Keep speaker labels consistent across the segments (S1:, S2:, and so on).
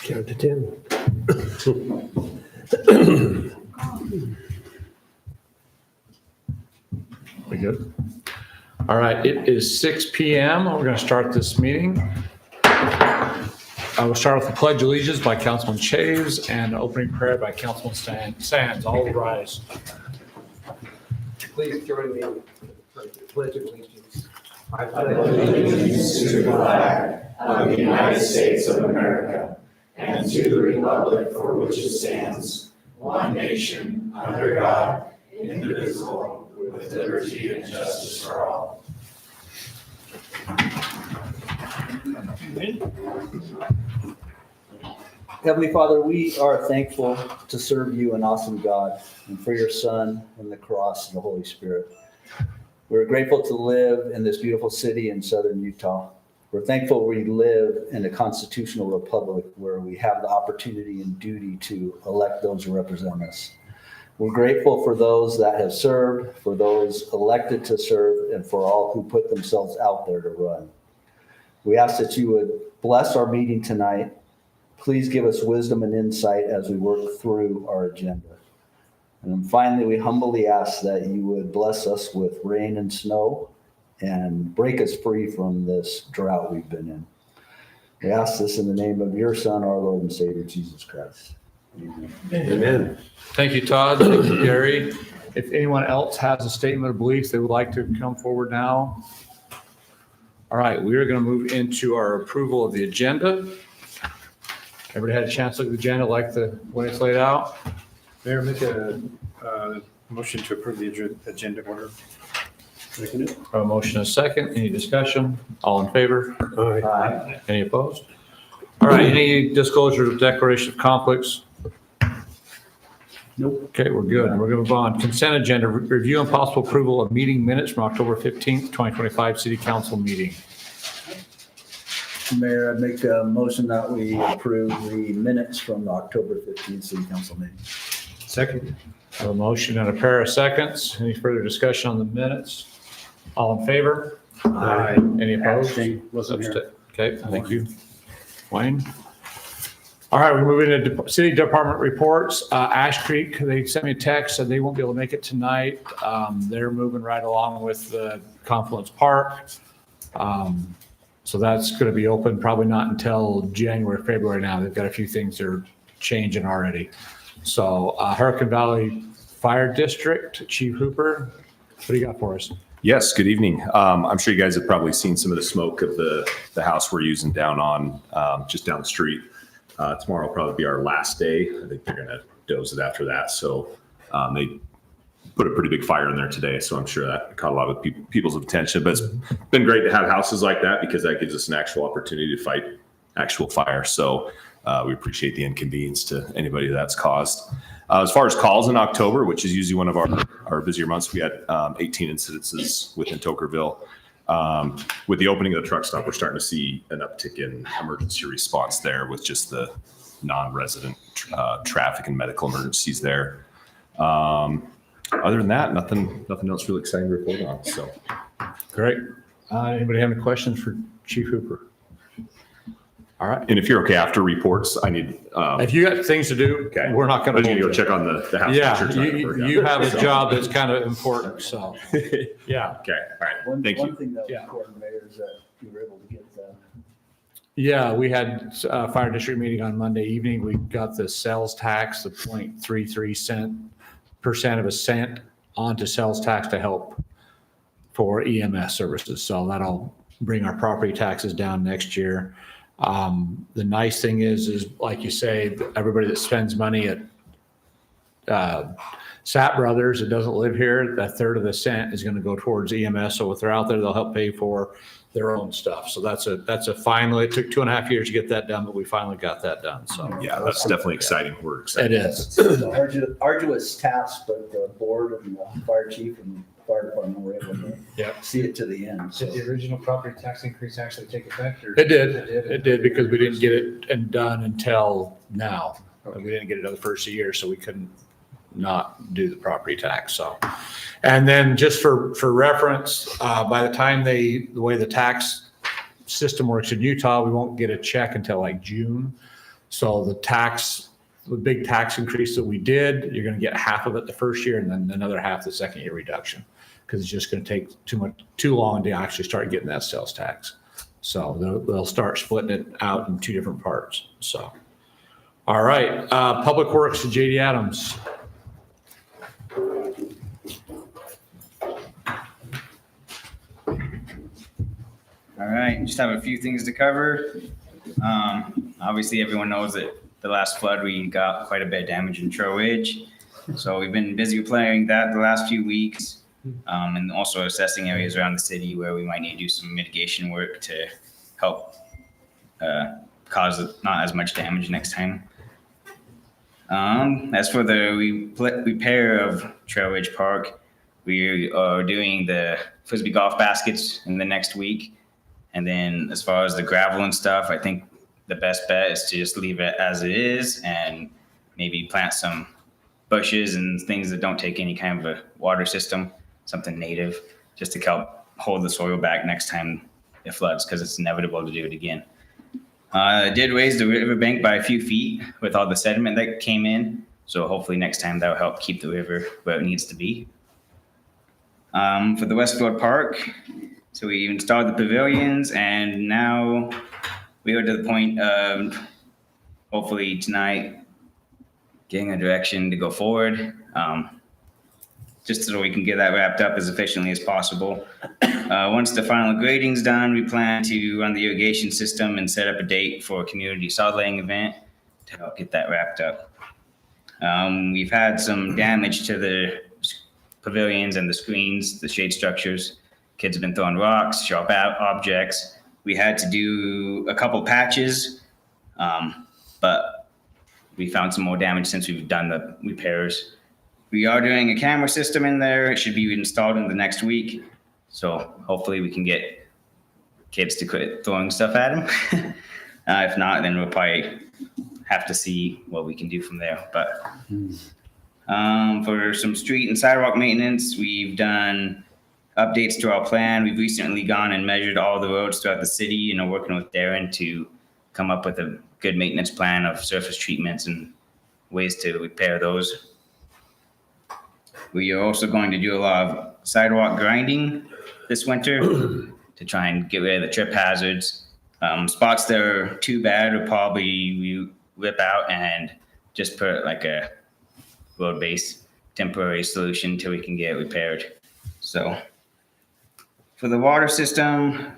S1: Count to 10.
S2: We good? All right, it is 6 p.m. We're going to start this meeting. I will start with the Pledge of Allegiance by Councilman Chaves and opening prayer by Councilman Sands. All rise.
S1: Please join me in the Pledge of Allegiance.
S3: I pledge allegiance to the flag of the United States of America and to the republic for which it stands, one nation, under God, indivisible, with liberty and justice for all.
S4: Heavenly Father, we are thankful to serve you, an awesome God, and for your Son and the cross and the Holy Spirit. We're grateful to live in this beautiful city in southern Utah. We're thankful we live in a constitutional republic where we have the opportunity and duty to elect those who represent us. We're grateful for those that have served, for those elected to serve, and for all who put themselves out there to run. We ask that you would bless our meeting tonight. Please give us wisdom and insight as we work through our agenda. And then finally, we humbly ask that you would bless us with rain and snow and break us free from this drought we've been in. We ask this in the name of your Son, our Lord and Savior, Jesus Christ. Amen.
S1: Amen.
S2: Thank you, Todd. Thank you, Gary. If anyone else has a statement of beliefs they would like to come forward now. All right, we are going to move into our approval of the agenda. Everybody had a chance to look at the agenda like the way it's laid out?
S5: Mayor, make a motion to approve the agenda order.
S1: Second.
S2: A motion and a second. Any discussion? All in favor?
S1: Aye.
S4: Aye.
S2: Any opposed? All right, any disclosure of declaration of conflicts?
S4: Nope.
S2: Okay, we're good. We're going to move on. Consent agenda, review and possible approval of meeting minutes from October 15th, 2025 City Council meeting.
S4: Mayor, I'd make a motion that we approve the minutes from the October 15th City Council meeting.
S1: Second.
S2: A motion and a pair of seconds. Any further discussion on the minutes? All in favor?
S1: Aye.
S2: Any opposed?
S1: Wasn't here.
S2: Okay, thank you. Wayne? All right, we're moving into city department reports. Ash Creek, they sent me a text, said they won't be able to make it tonight. They're moving right along with the Confluence Park. So that's going to be open probably not until January, February now. They've got a few things that are changing already. So Hurricane Valley Fire District, Chief Hooper, what do you got for us?
S5: Yes, good evening. I'm sure you guys have probably seen some of the smoke of the house we're using down on, just down the street. Tomorrow will probably be our last day. I think they're gonna doze it after that. So they put a pretty big fire in there today. So I'm sure that caught a lot of people's attention, but it's been great to have houses like that because that gives us an actual opportunity to fight actual fire. So we appreciate the inconvenience to anybody that's caused. As far as calls in October, which is usually one of our busier months, we had 18 incidences within Tokerville. With the opening of the truck stop, we're starting to see an uptick in emergency response there with just the non-resident traffic and medical emergencies there. Other than that, nothing else really exciting to report on. So,
S2: Great. Anybody have any questions for Chief Hooper? All right.
S5: and if you're okay after reports, I need.
S2: If you got things to do,
S5: Okay.
S2: we're not
S5: I
S2: going
S5: was
S2: to
S5: gonna
S2: hold
S5: go
S2: you.
S5: check on the house.
S2: Yeah,
S5: picture
S2: you have a job that's kind of important, so, yeah.
S5: Okay, all right. Thank
S4: One
S5: you.
S4: thing that was
S2: Yeah.
S4: important, Mayor, is that you were able to get
S2: Yeah, we had a fire district meeting on Monday evening. We got the sales tax, the 0.33% of a cent onto sales tax to help for EMS services. So that'll bring our property taxes down next year. The nice thing is like you say, everybody that spends money at Sapp Brothers that doesn't live here, that third of the cent is going to go towards EMS. So if they're out there, they'll help pay for their own stuff. So that's a finally, it took 2.5 years to get that done, but we finally got that done. So
S5: Yeah, that's definitely exciting. We're excited.
S2: it is.
S4: It's an arduous task, but the board and the fire chief and fire department were able to
S2: Yeah.
S4: see it to the end. So
S6: Did the original property tax increase actually take effect? Or
S2: It did. It did because we didn't get it and done until now. And we didn't get it on the first of the year, so we couldn't not do the property tax. So, and then just for reference, by the time the way the tax system works in Utah, we won't get a check until like June. So the big tax increase that we did, you're going to get half of it the first year and then another half the second year reduction because it's just going to take too long to actually start getting that sales tax. So they'll start splitting it out in two different parts. So, all right, Public Works, JD Adams.
S7: All right, just have a few things to cover. Obviously, everyone knows that the last flood, we got quite a bit of damage in Trail Ridge. So we've been busy planning that the last few weeks, and also assessing areas around the city where we might need to do some mitigation work to help cause not as much damage next time. As for the repair of Trail Ridge Park, we are doing the Frisbee golf baskets in the next week. And then as far as the gravel and stuff, I think the best bet is to just leave it as it is and maybe plant some bushes and things that don't take any kind of a water system, something native, just to help hold the soil back next time it floods, because it's inevitable to do it again. I did raise the riverbank by a few feet with all the sediment that came in. So hopefully next time that'll help keep the river where it needs to be. For the Westfield Park, so we installed the pavilions, and now we are to the point of hopefully tonight getting a direction to go forward, just so we can get that wrapped up as efficiently as possible. Once the final grading's done, we plan to run the irrigation system and set up a date for a community sod laying event to help get that wrapped up. We've had some damage to the pavilions and the screens, the shade structures. Kids have been throwing rocks, sharp objects. We had to do a couple patches, but we found some more damage since we've done the repairs. We are doing a camera system in there. It should be installed in the next week. So hopefully we can get kids to quit throwing stuff at them. If not, then we'll probably have to see what we can do from there. But for some street and sidewalk maintenance, we've done updates to our plan. We've recently gone and measured all the roads throughout the city and are working with Darren to come up with a good maintenance plan of surface treatments and ways to repair those. We are also going to do a lot of sidewalk grinding this winter to try and get rid of the trip hazards. Spots that are too bad will probably rip out and just put like a road base temporary solution till we can get it repaired. So for the water system,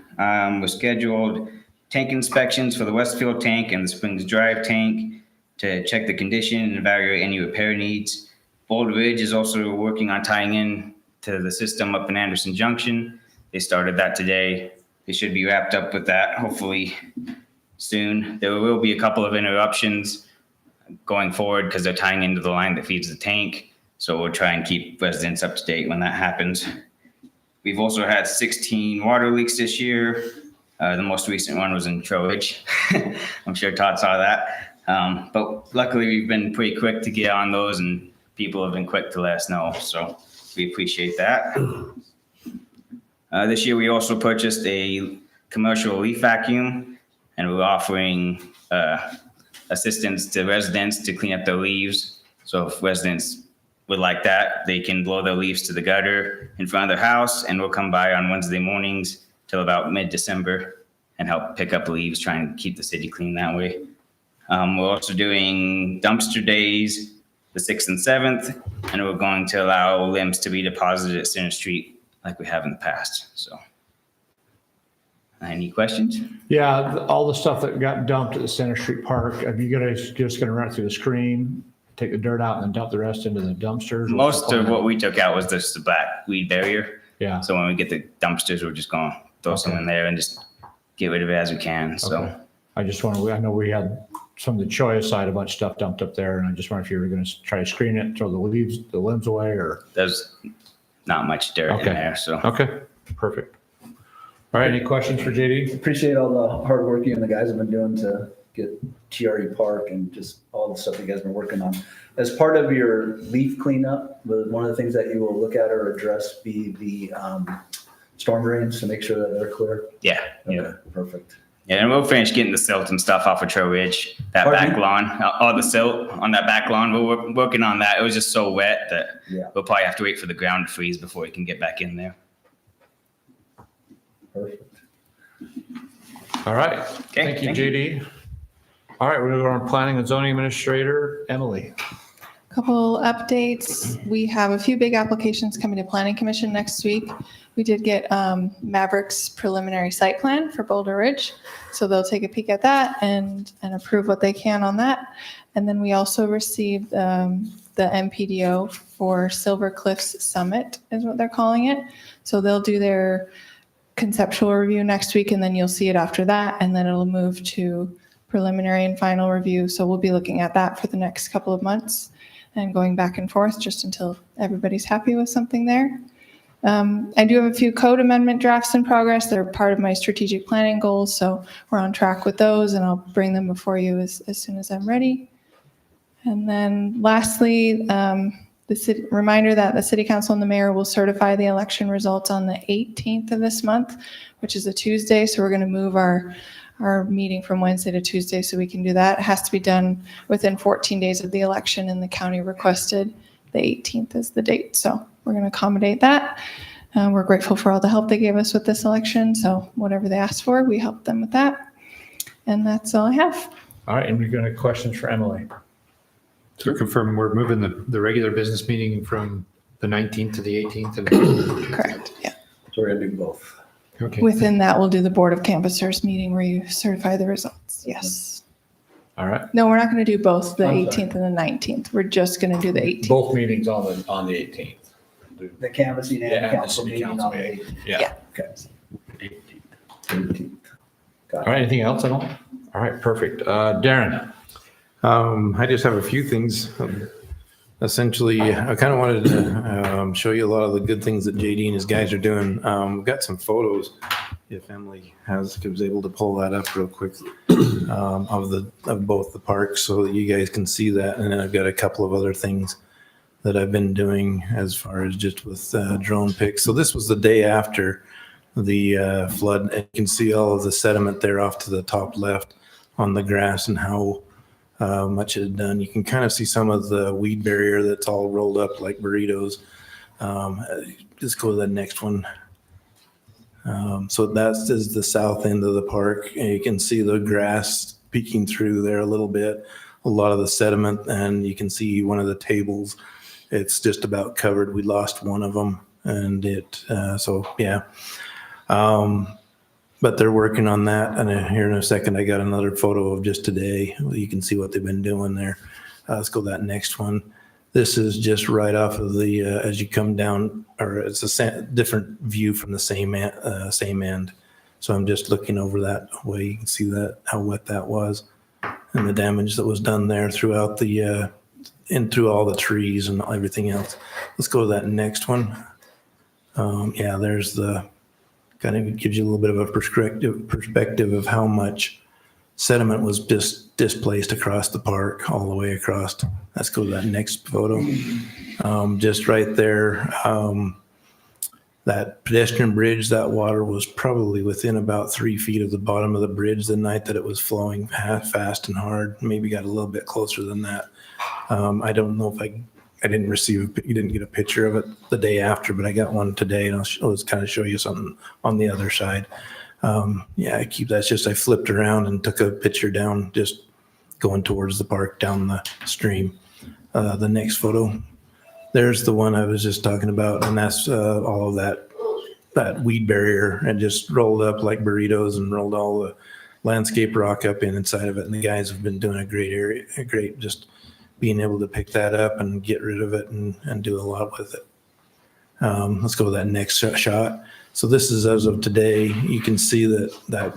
S7: we scheduled tank inspections for the Westfield tank and the Springs Drive tank to check the condition and evaluate any repair needs. Boulder Ridge is also working on tying in to the system up in Anderson Junction. They started that today. They should be wrapped up with that hopefully soon. There will be a couple of interruptions going forward because they're tying into the line that feeds the tank. So we'll try and keep residents up to date when that happens. We've also had 16 water leaks this year. The most recent one was in Trowbridge. I'm sure Todd saw that. But luckily we've been pretty quick to get on those and people have been quick to let us know. So we appreciate that. This year we also purchased a commercial leaf vacuum and we're offering assistance to residents to clean up their leaves. So if residents would like that, they can blow their leaves to the gutter in front of their house and we'll come by on Wednesday mornings till about mid-December and help pick up leaves, try and keep the city clean that way. We're also doing dumpster days the 6th and 7th, and we're going to allow limbs to be deposited at Center Street like we have in the past. So any questions?
S2: Yeah, all the stuff that got dumped at the Center Street Park, are you guys just going to run it through the screen, take the dirt out and then dump the rest into the dumpsters?
S7: Most of what we took out was just the black weed barrier.
S2: Yeah.
S7: So when we get the dumpsters, we're just going to throw some in there and just get rid of it as we can. So
S2: Okay. I know we had some of the Choya side, a bunch of stuff dumped up there, and I just wonder if you were going to try to screen it, throw the limbs away, or?
S7: there's not much dirt in
S2: Okay.
S7: there. So
S2: Okay, perfect. All right, any questions for JD?
S4: Appreciate all the hard work you and the guys have been doing to get TRE Park and just all the stuff you guys have been working on. As part of your leaf cleanup, one of the things that you will look at or address be the storm drains to make sure that they're clear.
S7: yeah.
S4: Okay, perfect.
S7: Yeah, and we'll finish getting the silt and stuff off of Trail Ridge, that
S4: Pardon
S7: back
S4: me?
S7: lawn, all the silt on that back lawn. We're working on that. It was just so wet that
S4: Yeah.
S7: we'll probably have to wait for the ground to freeze before we can get back in there.
S4: Perfect.
S2: All right,
S7: Okay,
S2: thank you,
S7: thank
S2: JD. All right, we're going to go on planning and zoning administrator, Emily.
S8: Couple updates. We have a few big applications coming to Planning Commission next week. We did get Maverick's preliminary site plan for Boulder Ridge. So they'll take a peek at that and approve what they can on that. And then we also received the MPDO for Silver Cliffs Summit is what they're calling it. So they'll do their conceptual review next week and then you'll see it after that. And then it'll move to preliminary and final review. So we'll be looking at that for the next couple of months and going back and forth just until everybody's happy with something there. I do have a few code amendment drafts in progress. They're part of my strategic planning goals, so we're on track with those, and I'll bring them before you as soon as I'm ready. And then lastly, reminder that the City Council and the Mayor will certify the election results on the 18th of this month, which is a Tuesday, so we're going to move our meeting from Wednesday to Tuesday so we can do that. It has to be done within 14 days of the election, and the county requested the 18th as the date, so we're going to accommodate that. We're grateful for all the help they gave us with this election, so whatever they asked for, we helped them with that. And that's all I have.
S2: All right, and we're going to questions for Emily.
S1: So confirm, we're moving the regular business meeting from the 19th to the 18th. And
S8: Correct, yeah.
S4: So we're gonna do both.
S1: okay.
S8: Within that, we'll do the Board of Canvassers meeting where you certify the results, yes.
S2: All right,
S8: No, we're not going to do both the
S4: I'm sorry.
S8: 18th and the 19th. We're just going to do the 18th.
S2: both meetings on the 18th. do.
S4: The canvassing
S2: Yeah,
S4: and
S2: the
S4: council
S2: city
S4: meeting
S2: council
S4: on the
S2: meeting.
S4: 18th.
S2: Yeah.
S4: Okay. 18th.
S2: All right, anything else at all? All right, perfect. Darren?
S1: I just have a few things. Essentially, I kind of wanted to show you a lot of the good things that JD and his guys are doing. We've got some photos, if Emily was able to pull that up real quick, of both the parks so that you guys can see that. And then I've got a couple of other things that I've been doing as far as just with drone pics. So this was the day after the flood. And you can see all of the sediment there off to the top left on the grass and how much it had done. You can kind of see some of the weed barrier that's all rolled up like burritos. Just go to the next one. So that is the south end of the park. And you can see the grass peeking through there a little bit, a lot of the sediment, and you can see one of the tables. It's just about covered. We lost one of them, and so yeah. But they're working on that. And here in a second, I got another photo of just today. You can see what they've been doing there. Let's go to that next one. This is just right off of the, as you come down, or it's a different view from the same end. So I'm just looking over that way. You can see that, how wet that was and the damage that was done there throughout through all the trees and everything else. Let's go to that next one. Yeah, there's kind of gives you a little bit of a perspective of how much sediment was displaced across the park, all the way across. Let's go to that next photo. Just right there, that pedestrian bridge, that water was probably within about 3 feet of the bottom of the bridge the night that it was flowing fast and hard. Maybe got a little bit closer than that. I don't know if I didn't you didn't get a picture of it the day after, but I got one today, and I'll just kind of show you something on the other side. Yeah, I flipped around and took a picture down, just going towards the park down the stream. The next photo, there's the one I was just talking about, and that's all of that weed barrier and just rolled up like burritos and rolled all the landscape rock up inside of it. And the guys have been doing a great just being able to pick that up and get rid of it and do a lot with it. Let's go to that next shot. So this is as of today. You can see that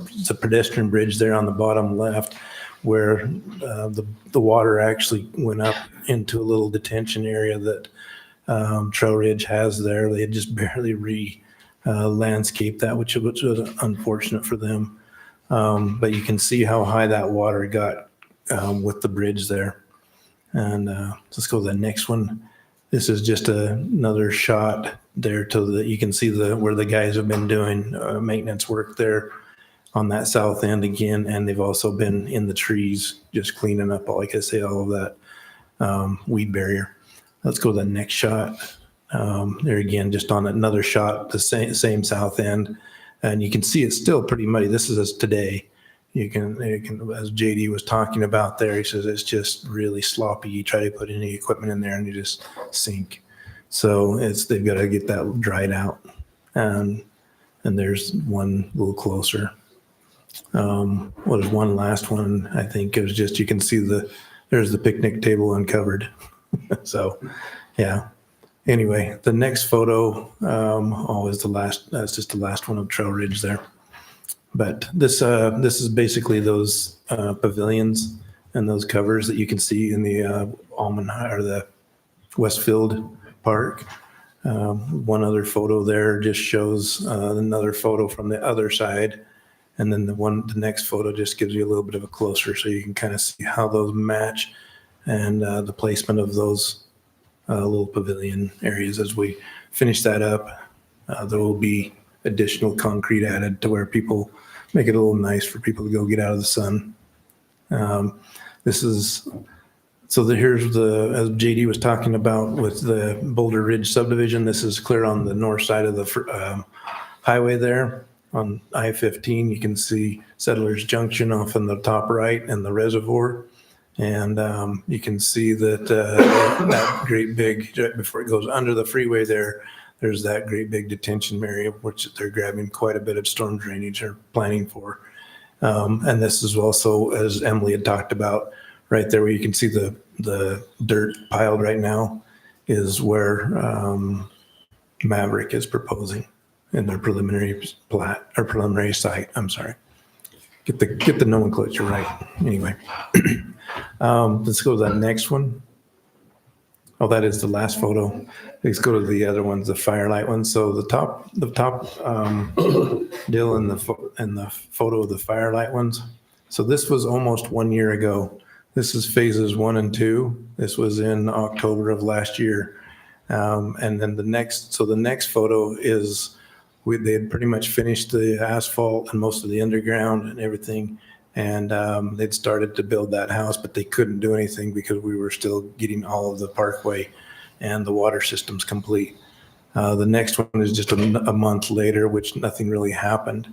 S1: it's a pedestrian bridge there on the bottom left where the water actually went up into a little detention area that Trail Ridge has there. They had just barely landscaped that, which was unfortunate for them. But you can see how high that water got with the bridge there. And let's go to the next one. This is just another shot there you can see where the guys have been doing maintenance work there on that south end again. And they've also been in the trees, just cleaning up, like I say, all of that weed barrier. Let's go to the next shot. There again, just on another shot, the same south end. And you can see it's still pretty muddy. This is today. You can, as JD was talking about there, he says it's just really sloppy. You try to put any equipment in there and you just sink. So they've got to get that dried out. And there's one a little closer. What is one last one? I think it was just, you can see there's the picnic table uncovered. So, yeah. Anyway, the next photo, always that's just the last one of Trail Ridge there. But this is basically those pavilions and those covers that you can see in the or the Westfield Park. One other photo there just shows another photo from the other side. And then the next photo just gives you a little bit of a closer, so you can kind of see how those match and the placement of those little pavilion areas. As we finish that up, there will be additional concrete added to where people make it a little nice for people to go get out of the sun. Here's as JD was talking about with the Boulder Ridge subdivision, this is clear on the north side of the highway there on I-15. You can see Settlers Junction off in the top right and the reservoir. And you can see that that great big, right before it goes under the freeway there's that great big detention area, which they're grabbing quite a bit of storm drainage or planning for. And this is also, as Emily had talked about, right there where you can see the dirt piled right now is where Maverick is proposing in their preliminary plat or preliminary site. I'm sorry. Get the nomenclature right. Anyway, let's go to the next one. Oh, that is the last photo. Let's go to the other ones, the firelight ones. So the top deal in the photo of the firelight ones. So this was almost 1 year ago. This is phases 1 and 2. This was in October of last year. And then the next photo is they had pretty much finished the asphalt and most of the underground and everything. And they'd started to build that house, but they couldn't do anything because we were still getting all of the parkway and the water systems complete. The next one is just a month later, which nothing really happened.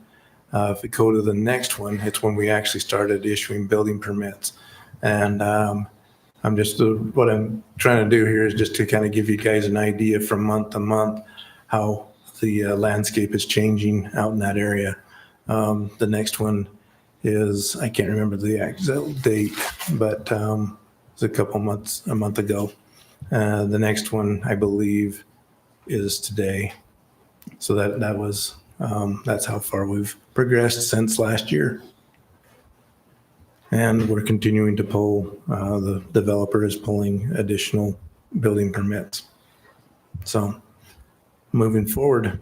S1: If we go to the next one, it's when we actually started issuing building permits. And what I'm trying to do here is just to kind of give you guys an idea from month to month how the landscape is changing out in that area. The next one is, I can't remember the exact date, but it's a month ago. The next one, I believe, is today. So that was, that's how far we've progressed since last year. And we're continuing to pull, the developer is pulling additional building permits. So moving forward,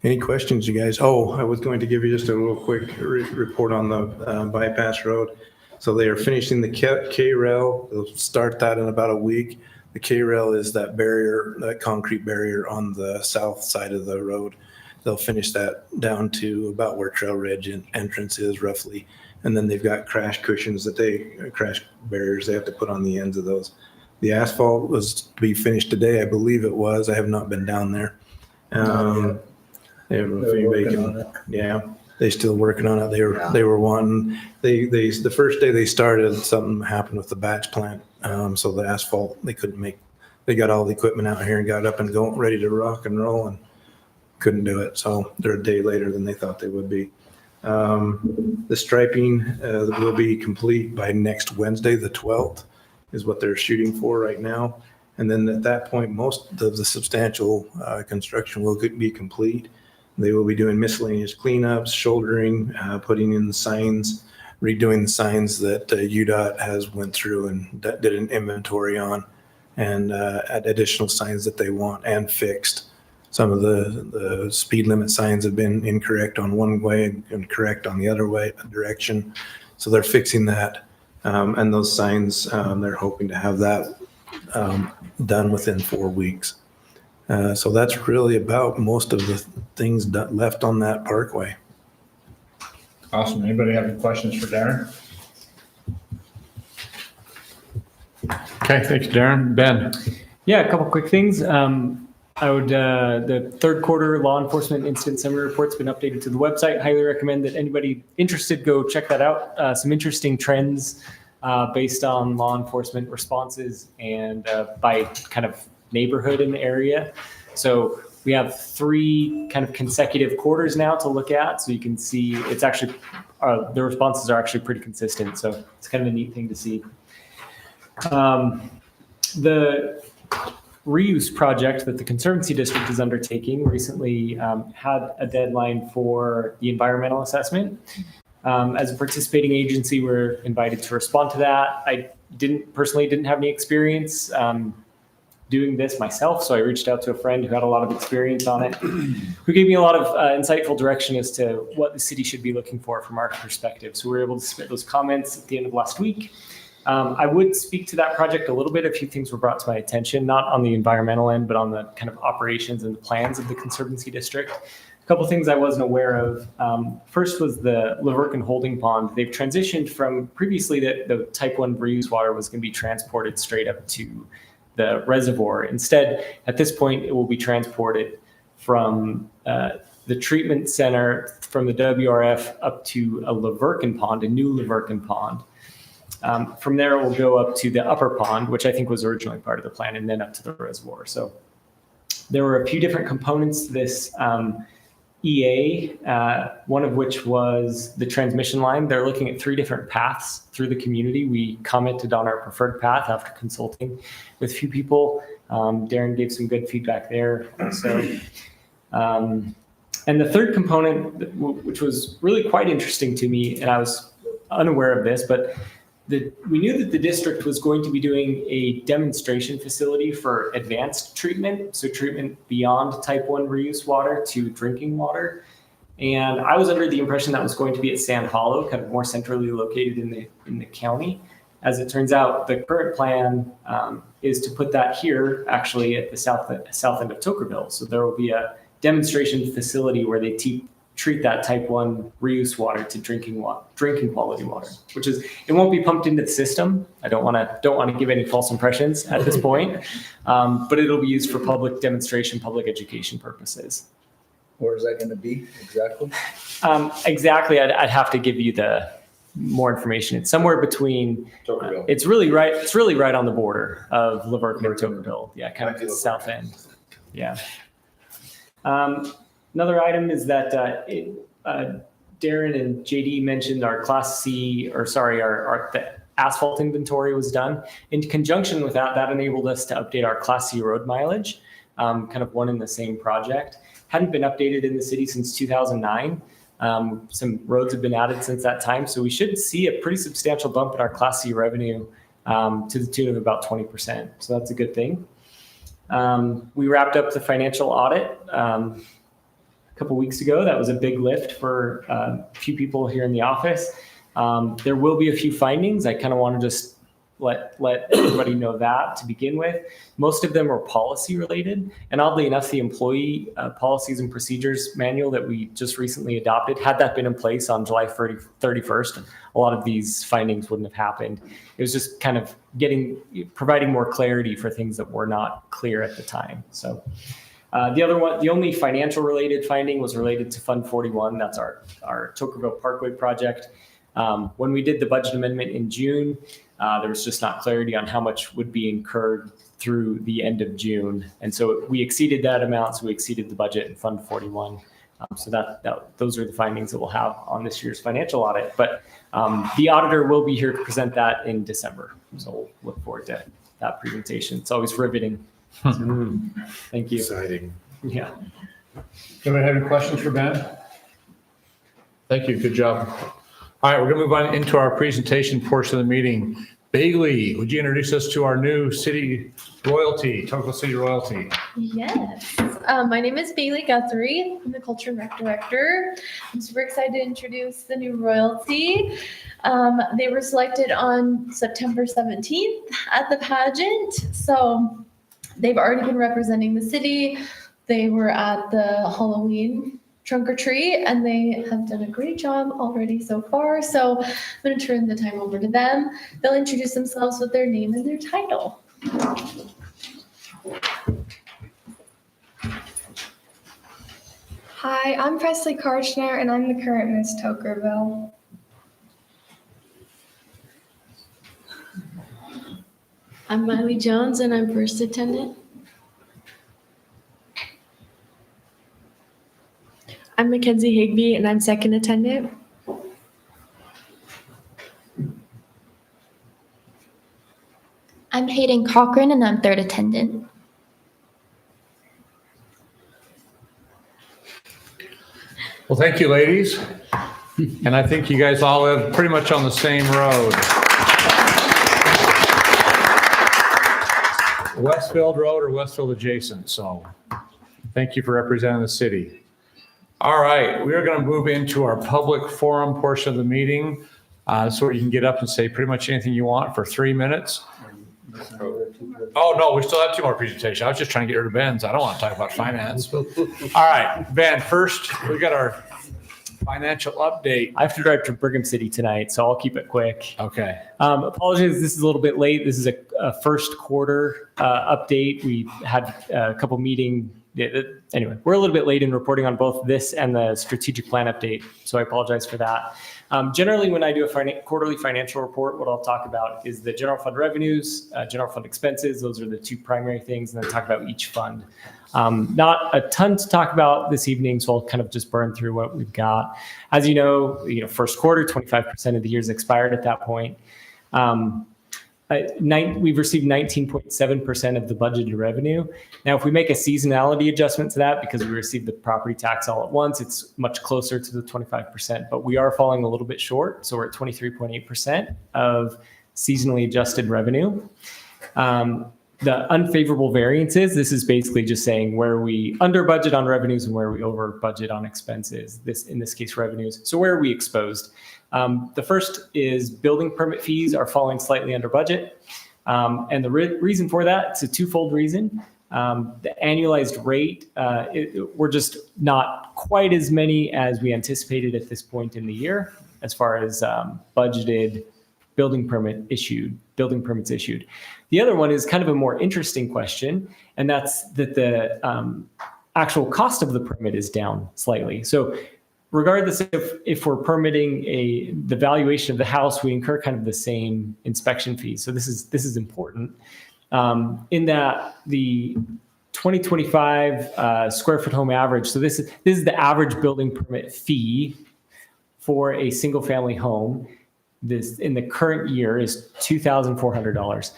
S1: any questions, you guys? Oh, I was going to give you just a little quick report on the bypass road. So they are finishing the K-rail. They'll start that in about a week. The K-rail is that barrier, that concrete barrier on the south side of the road. They'll finish that down to about where Trail Ridge entrance is roughly. And then they've got crash cushions crash barriers they have to put on the ends of those. The asphalt was to be finished today, I believe it was. I have not been down there. Yeah, they still working on it. They were wanting, the first day they started, something happened with the batch plant. So the asphalt, they got all the equipment out here and got up and going, ready to rock and roll, and couldn't do it. So they're a day later than they thought they would be. The striping will be complete by next Wednesday, the 12th, is what they're shooting for right now. And then at that point, most of the substantial construction will be complete. They will be doing miscellaneous cleanups, shouldering, putting in the signs, redoing the signs that UDOT has went through and did an inventory on, and additional signs that they want and fixed. Some of the speed limit signs have been incorrect on one way and correct on the other direction. So they're fixing that. And those signs, they're hoping to have that done within 4 weeks. So that's really about most of the things left on that parkway.
S6: Awesome. Anybody have any questions for Darren?
S2: Okay, thanks, Darren. Ben?
S9: Yeah, a couple quick things. The third quarter law enforcement incident summary report's been updated to the website. Highly recommend that anybody interested go check that out. Some interesting trends based on law enforcement responses and by kind of neighborhood in the area. So we have 3 kind of consecutive quarters now to look at. So you can see it's actually, the responses are actually pretty consistent. So it's kind of a neat thing to see. The reuse project that the Conservancy District is undertaking recently had a deadline for the environmental assessment. As a participating agency, we're invited to respond to that. I personally didn't have any experience doing this myself, so I reached out to a friend who had a lot of experience on it, who gave me a lot of insightful direction as to what the city should be looking for from our perspective. So we were able to submit those comments at the end of last week. I would speak to that project a little bit. A few things were brought to my attention, not on the environmental end, but on the kind of operations and the plans of the Conservancy District. A couple things I wasn't aware of. First was the Laverkin holding pond. They've transitioned from previously that the type 1 reuse water was going to be transported straight up to the reservoir. Instead, at this point, it will be transported from the treatment center from the WRF up to a Laverkin pond, a new Laverkin pond. From there, it will go up to the upper pond, which I think was originally part of the plan, and then up to the reservoir. So there were a few different components to this EA, one of which was the transmission line. They're looking at 3 different paths through the community. We commented on our preferred path after consulting with a few people. Darren gave some good feedback there also. And the third component, which was really quite interesting to me, and I was unaware of this, but we knew that the district was going to be doing a demonstration facility for advanced treatment, so treatment beyond type 1 reuse water to drinking water. And I was under the impression that was going to be at Sand Hollow, kind of more centrally located in the county. As it turns out, the current plan is to put that here, actually at the south end of Tokerville. So there will be a demonstration facility where they treat that type 1 reuse water to drinking quality water, which is, it won't be pumped into the system. I don't want to give any false impressions at this point, but it'll be used for public demonstration, public education purposes.
S4: Where is that going to be exactly?
S9: Exactly, I'd have to give you the more information. It's somewhere between.
S4: Tokerville.
S9: It's really right on the border of Laverton and Tokerville. Yeah, kind of the south end. Yeah. Another item is that Darren and JD mentioned our the asphalt inventory was done. In conjunction with that, that enabled us to update our Class C road mileage, kind of one in the same project. Hadn't been updated in the city since 2009. Some roads have been added since that time, so we should see a pretty substantial bump in our Class C revenue to the tune of about 20%. So that's a good thing. We wrapped up the financial audit a couple weeks ago. That was a big lift for a few people here in the office. There will be a few findings. I kind of want to just let everybody know that to begin with. Most of them are policy related. And oddly enough, the employee policies and procedures manual that we just recently adopted, had that been in place on July 31st, a lot of these findings wouldn't have happened. It was just kind of providing more clarity for things that were not clear at the time. So the only financial related finding was related to Fund 41. That's our Tokerville Parkway project. When we did the budget amendment in June, there was just not clarity on how much would be incurred through the end of June. And so we exceeded that amount, so we exceeded the budget in Fund 41. So those are the findings that we'll have on this year's financial audit. But the auditor will be here to present that in December. So we'll look forward to that presentation. It's always riveting. Thank you.
S1: Exciting.
S9: Yeah.
S6: Anybody have any questions for Ben?
S2: Thank you. Good job. All right, we're going to move on into our presentation portion of the meeting. Bailey, would you introduce us to our new city royalty, Tokerville City Royalty?
S10: Yes. My name is Bailey Guthrie. I'm the Culture and Rec Director. I'm super excited to introduce the new royalty. They were selected on September 17th at the pageant. So they've already been representing the city. They were at the Halloween trunk or treat, and they have done a great job already so far. So I'm going to turn the time over to them. They'll introduce themselves with their name and their title.
S11: Hi, I'm Presley Karchner, and I'm the current Miss Tokerville.
S10: I'm Miley Jones, and I'm first attendant. I'm Mackenzie Higby, and I'm second attendant.
S11: I'm Hayden Cochran, and I'm third attendant.
S2: Well, thank you, ladies. And I think you guys all live pretty much on the same road. Westfield Road or Westfield adjacent. So thank you for representing the city. All right, we are going to move into our public forum portion of the meeting. So you can get up and say pretty much anything you want for 3 minutes. Oh, no, we still have 2 more presentations. I was just trying to get rid of Ben's. I don't want to talk about finance. All right, Ben, first, we got our financial update.
S9: I have to drive to Brigham City tonight, so I'll keep it quick.
S2: Okay.
S9: Apologies, this is a little bit late. This is a first quarter update. We had a couple anyway, we're a little bit late in reporting on both this and the strategic plan update, so I apologize for that. Generally, when I do a quarterly financial report, what I'll talk about is the general fund revenues, general fund expenses. Those are the 2 primary things, and then talk about each fund. Not a ton to talk about this evening, so I'll kind of just burn through what we've got. As you know, first quarter, 25% of the year's expired at that point. we've received 19.7% of the budgeted revenue. Now, if we make a seasonality adjustment to that, because we received the property tax all at once, it's much closer to the 25%, but we are falling a little bit short. So we're at 23.8% of seasonally adjusted revenue. The unfavorable variances, this is basically just saying where we under budget on revenues and where we over budget on expenses, in this case, revenues. So where are we exposed? The first is building permit fees are falling slightly under budget. And the reason for that, it's a twofold reason. The annualized rate, we're just not quite as many as we anticipated at this point in the year as far as budgeted building permits issued. The other one is kind of a more interesting question, and that's that the actual cost of the permit is down slightly. So regardless if we're permitting the valuation of the house, we incur kind of the same inspection fees. So this is important in that the 2025 square foot home average. So this is the average building permit fee for a single family home. This in the current year is $2,400.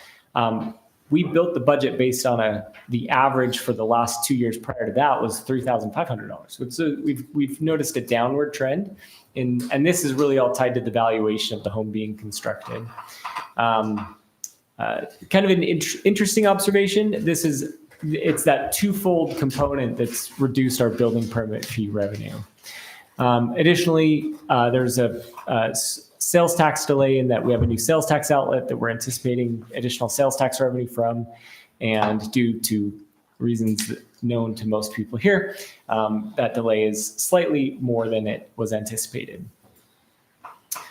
S9: We built the budget based on the average for the last 2 years prior to that was $3,500. So we've noticed a downward trend, and this is really all tied to the valuation of the home being constructed. Kind of an interesting observation. It's that twofold component that's reduced our building permit fee revenue. Additionally, there's a sales tax delay in that we have a new sales tax outlet that we're anticipating additional sales tax revenue from, and due to reasons known to most people here, that delay is slightly more than it was anticipated.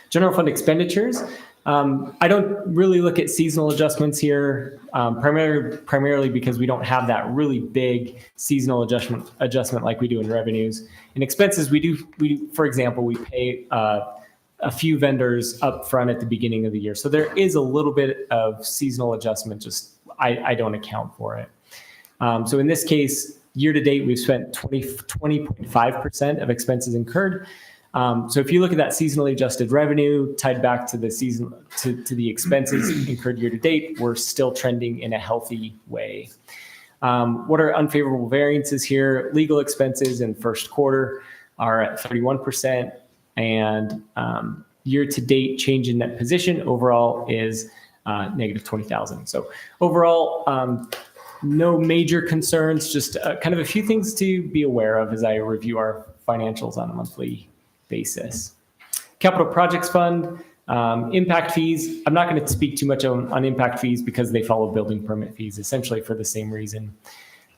S9: General fund expenditures. I don't really look at seasonal adjustments here, primarily because we don't have that really big seasonal adjustment like we do in revenues. In expenses, we do, for example, we pay a few vendors up front at the beginning of the year. So there is a little bit of seasonal adjustment, just I don't account for it. So in this case, year to date, we've spent 20.5% of expenses incurred. So if you look at that seasonally adjusted revenue tied back to the to the expenses incurred year to date, we're still trending in a healthy way. What are unfavorable variances here? Legal expenses in first quarter are at 31%, and year to date change in net position overall is negative 20,000. So overall, no major concerns, just kind of a few things to be aware of as I review our financials on a monthly basis. Capital Projects Fund, impact fees. I'm not going to speak too much on impact fees because they follow building permit fees essentially for the same reason.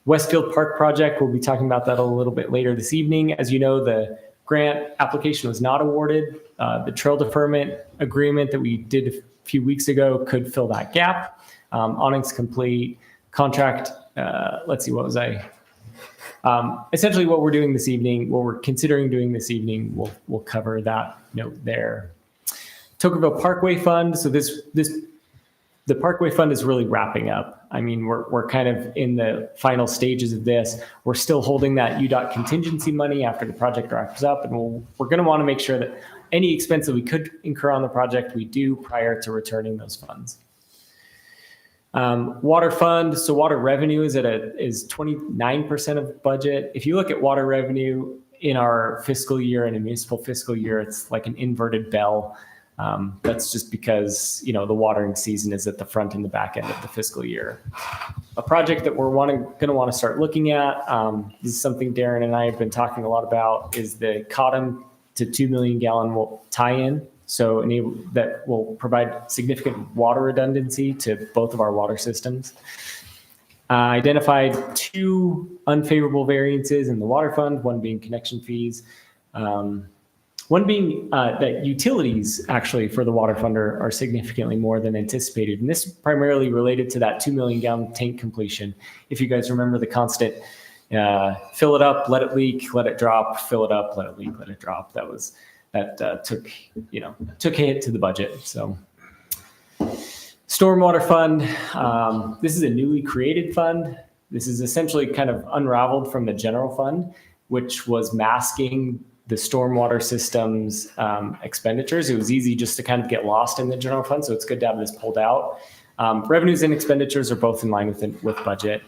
S9: Westfield Park Project, we'll be talking about that a little bit later this evening. As you know, the grant application was not awarded. The trail deferment agreement that we did a few weeks ago could fill that gap. Awning's complete. Contract, let's see, what was I? Essentially what we're doing this evening, what we're considering doing this evening, we'll cover that note there. Tokerville Parkway Fund. So the Parkway Fund is really wrapping up. I mean, we're kind of in the final stages of this. We're still holding that UDOT contingency money after the project wraps up, and we're going to want to make sure that any expense that we could incur on the project, we do prior to returning those funds. Water fund. So water revenue is 29% of budget. If you look at water revenue in our fiscal year and a municipal fiscal year, it's like an inverted bell. That's just because, the watering season is at the front and the back end of the fiscal year. A project that we're going to want to start looking at, this is something Darren and I have been talking a lot about, is the Cottam to 2 million gallon tie-in. So that will provide significant water redundancy to both of our water systems. Identified 2 unfavorable variances in the water fund, one being connection fees. One being that utilities actually for the water fund are significantly more than anticipated. And this is primarily related to that 2 million gallon tank completion. If you guys remember the constant fill it up, let it leak, let it drop, fill it up, let it leak, let it drop. That took a hit to the budget. So stormwater fund, this is a newly created fund. This is essentially kind of unraveled from the general fund, which was masking the stormwater system's expenditures. It was easy just to kind of get lost in the general fund. So it's good to have this pulled out. Revenues and expenditures are both in line with budget.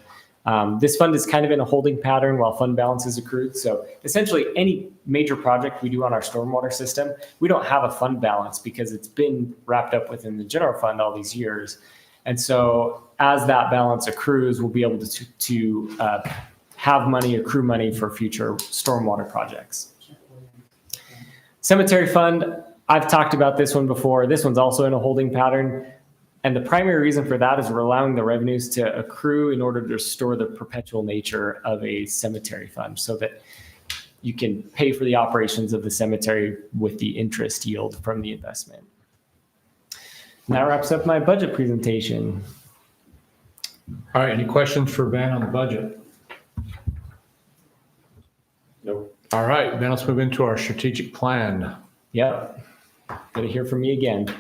S9: This fund is kind of in a holding pattern while fund balance is accrued. So essentially any major project we do on our stormwater system, we don't have a fund balance because it's been wrapped up within the general fund all these years. And so as that balance accrues, we'll be able to have money, accrue money for future stormwater projects. Cemetery fund, I've talked about this one before. This one's also in a holding pattern. And the primary reason for that is we're allowing the revenues to accrue in order to restore the perpetual nature of a cemetery fund so that you can pay for the operations of the cemetery with the interest yield from the investment. And that wraps up my budget presentation.
S2: All right, any questions for Ben on the budget?
S9: Nope.
S2: All right, Ben, let's move into our strategic plan.
S9: Yep. Good to hear from me again.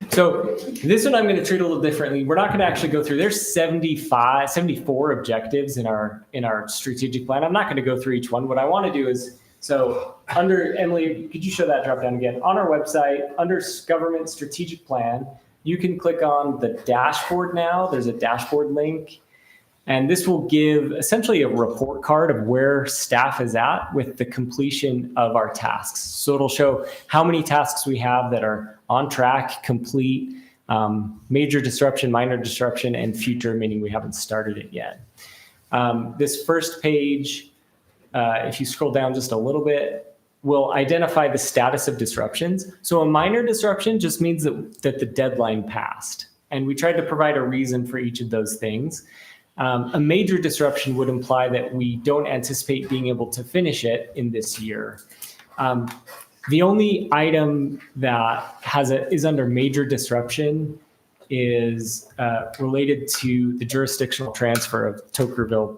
S9: So this one I'm going to treat a little differently. We're not going to actually go through, there's 74 objectives in our strategic plan. I'm not going to go through each one. What I want to do is, so under, Emily, could you show that drop down again? On our website, under government strategic plan, you can click on the dashboard now. There's a dashboard link. And this will give essentially a report card of where staff is at with the completion of our tasks. So it'll show how many tasks we have that are on track, complete, major disruption, minor disruption, and future, meaning we haven't started it yet. This first page, if you scroll down just a little bit, will identify the status of disruptions. So a minor disruption just means that the deadline passed. And we tried to provide a reason for each of those things. A major disruption would imply that we don't anticipate being able to finish it in this year. The only item that is under major disruption is related to the jurisdictional transfer of Tokerville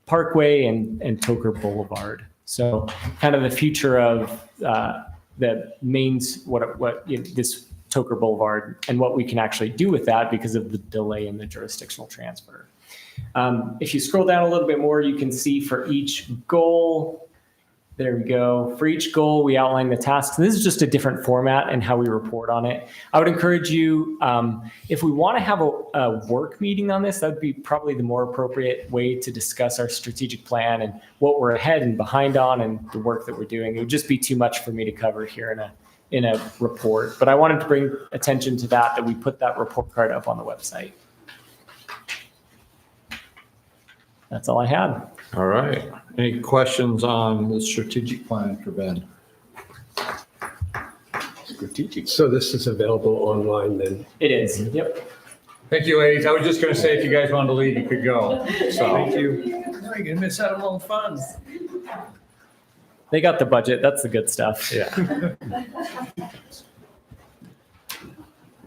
S9: Parkway and Toker Boulevard. So kind of the future of the mains, this Toker Boulevard and what we can actually do with that because of the delay in the jurisdictional transfer. If you scroll down a little bit more, you can see for each goal, there we go. For each goal, we outline the tasks. This is just a different format and how we report on it. I would encourage you, if we want to have a work meeting on this, that would be probably the more appropriate way to discuss our strategic plan and what we're ahead and behind on and the work that we're doing. It would just be too much for me to cover here in a report. But I wanted to bring attention to that we put that report card up on the website. That's all I had.
S2: All right. Any questions on the strategic plan for Ben?
S3: Strategic. So this is available online then?
S9: It is. Yep.
S2: Thank you, ladies. I was just going to say, if you guys wanted to leave, you could go. So,
S3: Thank you. You're going to miss out on all the funds.
S9: They got the budget. That's the good stuff.
S2: yeah.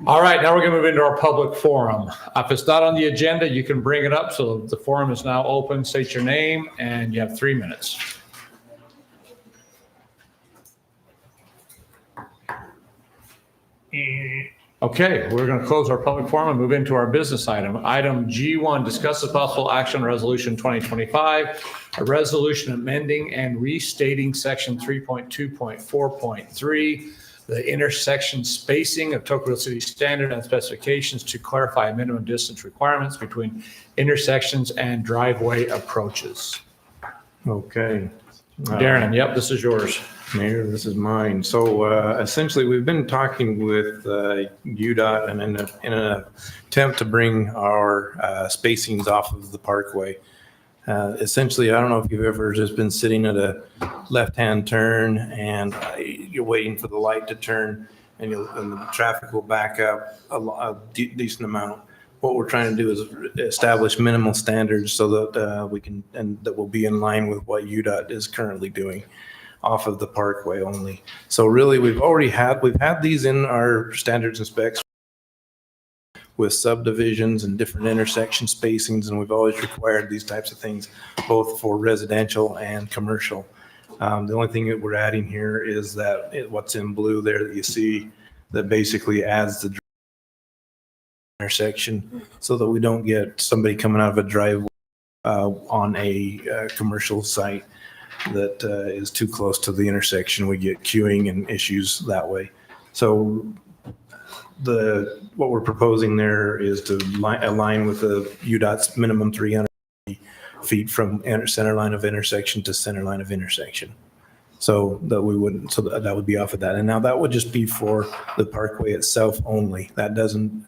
S2: All right, now we're going to move into our public forum. If it's not on the agenda, you can bring it up. So the forum is now open. State your name, and you have 3 minutes. Okay, we're going to close our public forum and move into our business item. Item G1, discuss the possible action resolution 2025, a resolution amending and restating section 3.2.4.3, the intersection spacing of Tocqueville City standard and specifications to clarify minimum distance requirements between intersections and driveway approaches.
S1: Okay.
S2: Darren, yep, this is yours.
S1: Mayor, this is mine. So essentially, we've been talking with UDOT and in an attempt to bring our spacings off of the parkway. Essentially, I don't know if you've ever just been sitting at a left-hand turn and you're waiting for the light to turn and the traffic will back up a decent amount. What we're trying to do is establish minimal standards so that we can, and that will be in line with what UDOT is currently doing off of the parkway only. So really, we've had these in our standards and specs with subdivisions and different intersection spacings, and we've always required these types of things, both for residential and commercial. The only thing that we're adding here is that what's in blue there that you see that basically adds the intersection so that we don't get somebody coming out of a driveway on a commercial site that is too close to the intersection. We get queuing and issues that way. So what we're proposing there is to align with the UDOT's minimum 300 feet from center line of intersection to center line of intersection. So that that would be off of that. And now that would just be for the parkway itself only. That doesn't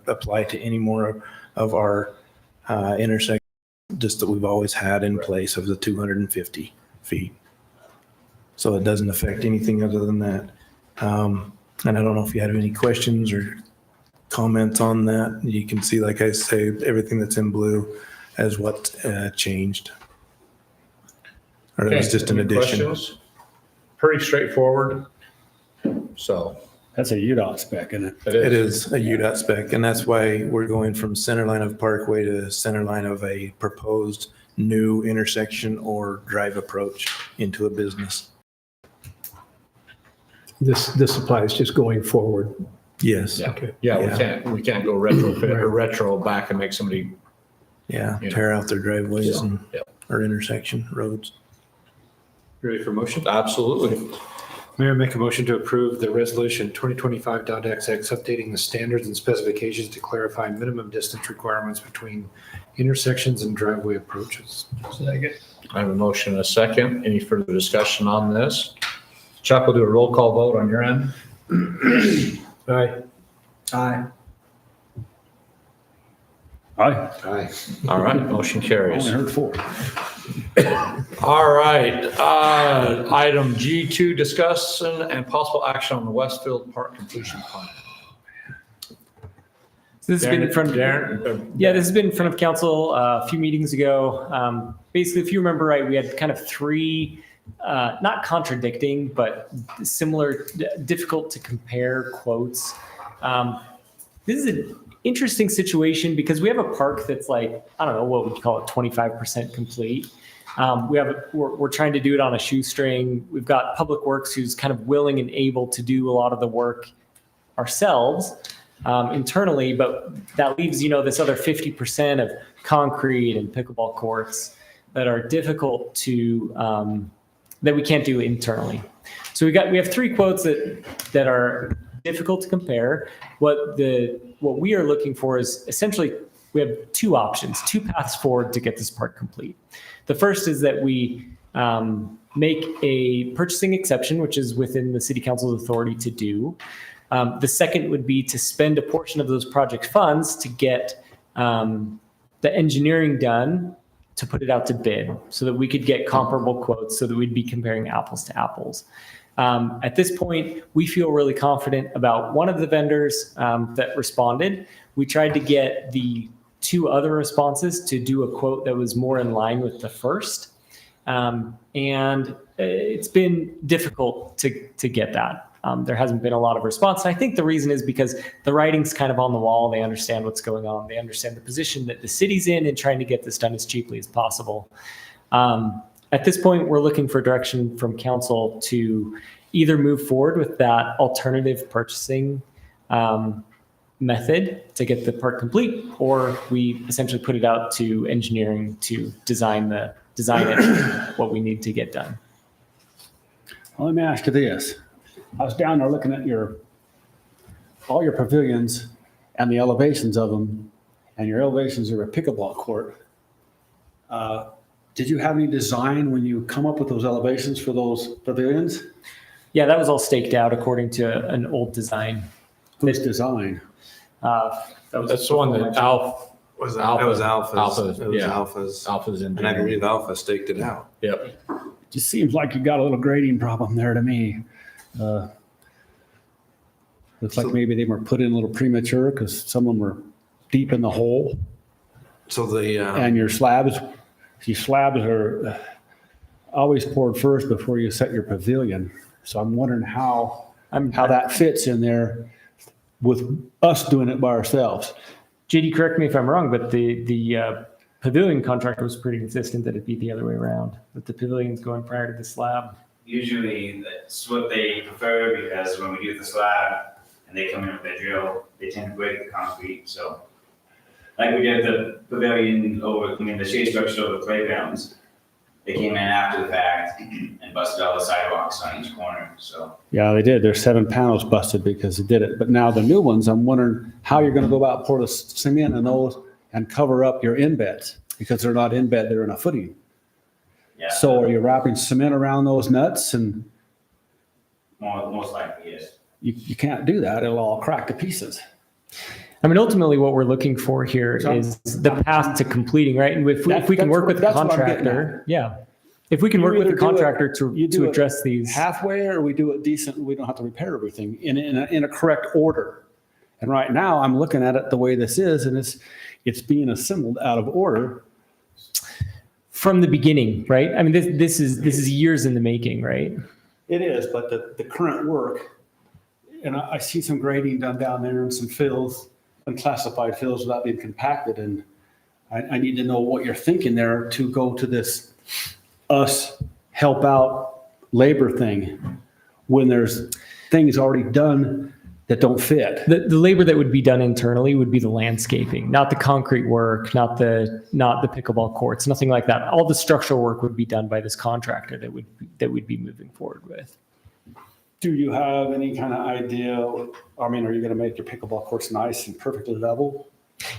S1: apply to any more of our intersections, just that we've always had in place of the 250 feet. So it doesn't affect anything other than that. And I don't know if you had any questions or comments on that. You can see, like I say, everything that's in blue as what changed. Or it was just an
S6: Any
S1: addition.
S6: questions? Pretty straightforward. So
S12: That's a UDOT spec, isn't it?
S1: It is a UDOT spec, and that's why we're going from center line of Parkway to center line of a proposed new intersection or drive approach into a business.
S12: This applies just going forward.
S1: Yes.
S6: Yeah,
S12: Okay.
S6: yeah, we can't go retrofit or retro back and make somebody,
S1: Yeah,
S6: You know.
S1: tear out their driveways
S6: Yeah,
S1: and,
S6: yeah.
S1: or intersection roads.
S2: Ready for motion?
S6: absolutely.
S12: Mayor, make a motion to approve the resolution 2025.XX, updating the standards and specifications to clarify minimum distance requirements between intersections and driveway approaches.
S6: I have a motion and a second. Any further discussion on this? Chuck, will do a roll call vote on your end.
S12: Aye.
S4: Aye.
S12: Aye.
S6: Aye. All right, motion
S12: I
S6: carries.
S12: only heard four.
S6: All right, item G2, discussion and possible action on the Westfield Park completion plan.
S9: So this has been in front of
S6: Darren,
S9: Yeah, this has been in front of council a few meetings ago. Basically, if you remember right, we had kind of three, not contradicting, but similar, difficult to compare quotes. This is an interesting situation because we have a park that's like, I don't know, what would you call it, 25% complete. We're trying to do it on a shoestring. We've got Public Works who's kind of willing and able to do a lot of the work ourselves. Internally, but that leaves, this other 50% of concrete and pickleball courts that are difficult to, that we can't do internally. So we have three quotes that are difficult to compare. What we are looking for is essentially, we have two options, two paths forward to get this park complete. The first is that we make a purchasing exception, which is within the city council's authority to do. The second would be to spend a portion of those project funds to get the engineering done to put it out to bid so that we could get comparable quotes so that we'd be comparing apples to apples. At this point, we feel really confident about one of the vendors that responded. We tried to get the two other responses to do a quote that was more in line with the first. And it's been difficult to get that. There hasn't been a lot of response. I think the reason is because the writing's kind of on the wall. They understand what's going on. They understand the position that the city's in trying to get this done as cheaply as possible. At this point, we're looking for direction from council to either move forward with that alternative purchasing method to get the park complete, or we essentially put it out to engineering to design it what we need to get done.
S12: Well, let me ask you this. I was down there looking at all your pavilions and the elevations of them, and your elevations are a pickleball court. Did you have any design when you come up with those elevations for those pavilions?
S9: Yeah, that was all staked out according to an old design.
S12: Whose design?
S6: That's the one that Alpha.
S1: That was Alpha's.
S6: Alpha's,
S1: It was
S6: yeah.
S1: Alpha's.
S6: Alpha's
S1: And I
S6: engineering.
S1: believe Alpha staked it out.
S6: Yep.
S12: Just seems like you got a little grading problem there to me. Looks like maybe they were put in a little premature because some of them were deep in the hole.
S1: So the,
S12: And your slabs are always poured first before you set your pavilion. So I'm wondering how that fits in there with us doing it by ourselves.
S9: JD, correct me if I'm wrong, but the pavilion contractor was pretty consistent that it'd be the other way around, that the pavilion's going prior to the slab.
S7: Usually that's what they prefer because when we do the slab and they come in with their drill, they tend to break the concrete. So like we did the pavilion the shade structure over the playgrounds, they came in after the fact and busted all the sidewalks on each corner, so.
S12: Yeah, they did. There's 7 panels busted because they did it. But now the new ones, I'm wondering how you're gonna go about pour the cement in those and cover up your embeds, because they're not in bed, they're in a footing.
S7: Yeah.
S12: So are you wrapping cement around those nuts? And
S7: Most likely, yes.
S12: you can't do that. It'll all crack to pieces.
S9: I mean, ultimately, what we're looking for here is the path to completing, right? And if we can work with the
S12: That's what I'm getting
S9: contractor, yeah. If we can work with the contractor to address these.
S12: Halfway, or we do it decent, we don't have to repair everything in a correct order. And right now, I'm looking at it the way this is, and it's being assembled out of order.
S9: From the beginning, right? I mean, this is years in the making, right?
S12: It is, but the current work, and I see some grading done down there and some fills, unclassified fills without being compacted, and I need to know what you're thinking there to go to this us help out labor thing when there's things already done that don't fit.
S9: The labor that would be done internally would be the landscaping, not the concrete work, not the pickleball courts, nothing like that. All the structural work would be done by this contractor that we'd be moving forward with.
S12: Do you have any kind of idea? I mean, are you going to make your pickleball courts nice and perfectly level?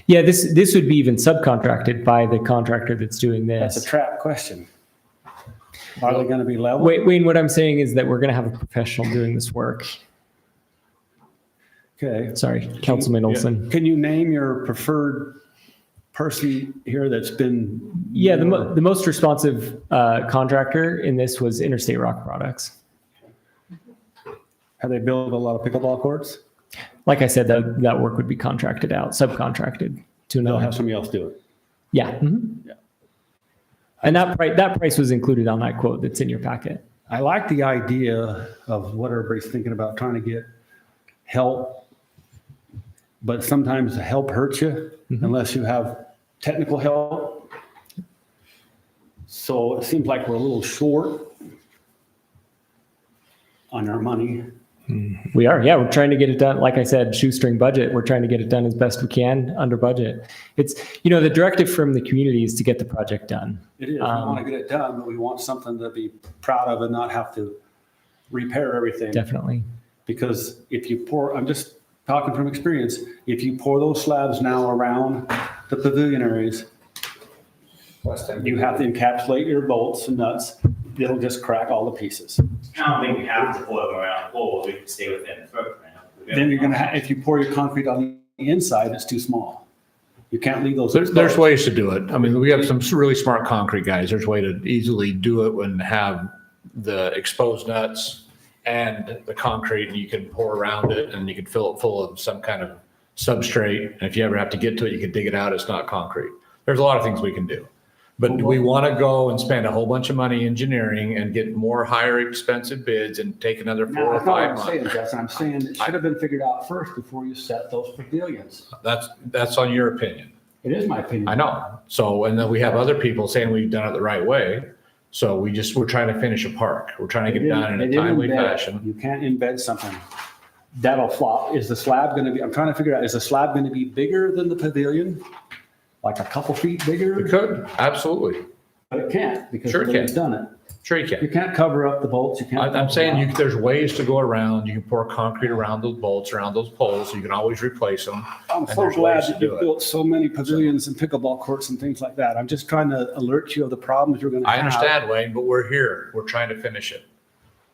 S9: Yeah, this would be even subcontracted by the contractor that's doing this.
S12: That's a trap question. Are they going to be level?
S9: Wayne, what I'm saying is that we're going to have a professional doing this work.
S12: Okay.
S9: Sorry, Councilman Olson.
S12: Can you name your preferred person here that's been?
S9: Yeah, the most responsive contractor in this was Interstate Rock Products.
S12: Have they built a lot of pickleball courts?
S9: Like I said, that work would be contracted out, subcontracted to
S12: They'll
S9: another.
S12: have somebody else do it.
S9: Yeah. Mhm.
S12: Yeah.
S9: And that price was included on that quote that's in your packet.
S12: I like the idea of what everybody's thinking about, trying to get help. But sometimes the help hurts you unless you have technical help. So it seems like we're a little short on our money.
S9: We are, yeah. We're trying to get it done. Like I said, shoestring budget. We're trying to get it done as best we can under budget. It's, the directive from the community is to get the project done.
S12: It is. We want to get it done, but we want something to be proud of and not have to repair everything.
S9: Definitely.
S12: Because if you pour, I'm just talking from experience, if you pour those slabs now around the pavilion areas, you have to encapsulate your bolts and nuts. It'll just crack all the pieces.
S7: I don't think we have to pull them around the poles, we can stay within the footprint.
S12: Then you're gonna have, if you pour your concrete on the inside, it's too small. You can't leave those.
S6: There's
S12: exposed.
S6: ways to do it. I mean, we have some really smart concrete guys. There's a way to easily do it when have the exposed nuts and the concrete, and you can pour around it and you can fill it full of some kind of substrate. And if you ever have to get to it, you can dig it out. It's not concrete. There's a lot of things we can do. But do we want to go and spend a whole bunch of money engineering and get more higher expensive bids and take another 4
S12: No,
S6: or
S12: that's not
S6: 5
S12: what I'm
S6: months?
S12: saying, Justin. I'm saying it should have been figured out first before you set those pavilions.
S6: That's on your opinion.
S12: It is my opinion.
S6: I know. So, and then we have other people saying we've done it the right way. So we're trying to finish a park. We're trying to get it done in
S12: They
S6: a
S12: didn't
S6: timely
S12: embed it.
S6: fashion.
S12: You can't embed something. That'll flop. Is the slab going to be, I'm trying to figure out, is the slab going to be bigger than the pavilion? Like a couple feet bigger?
S6: We could, absolutely.
S12: But it can't because
S6: Sure it
S12: nobody's
S6: can.
S12: done it.
S6: Sure you
S12: You
S6: can.
S12: can't cover up the bolts. You can't.
S6: I'm saying there's ways to go around. You can pour concrete around those bolts, around those poles. You can always replace them.
S12: I'm
S6: and
S12: so
S6: there's
S12: glad
S6: ways to
S12: that
S6: do
S12: you
S6: it.
S12: built so many pavilions and pickleball courts and things like that. I'm just trying to alert you of the problems you're going to have.
S6: I understand, Wayne, but we're here. We're trying to finish it.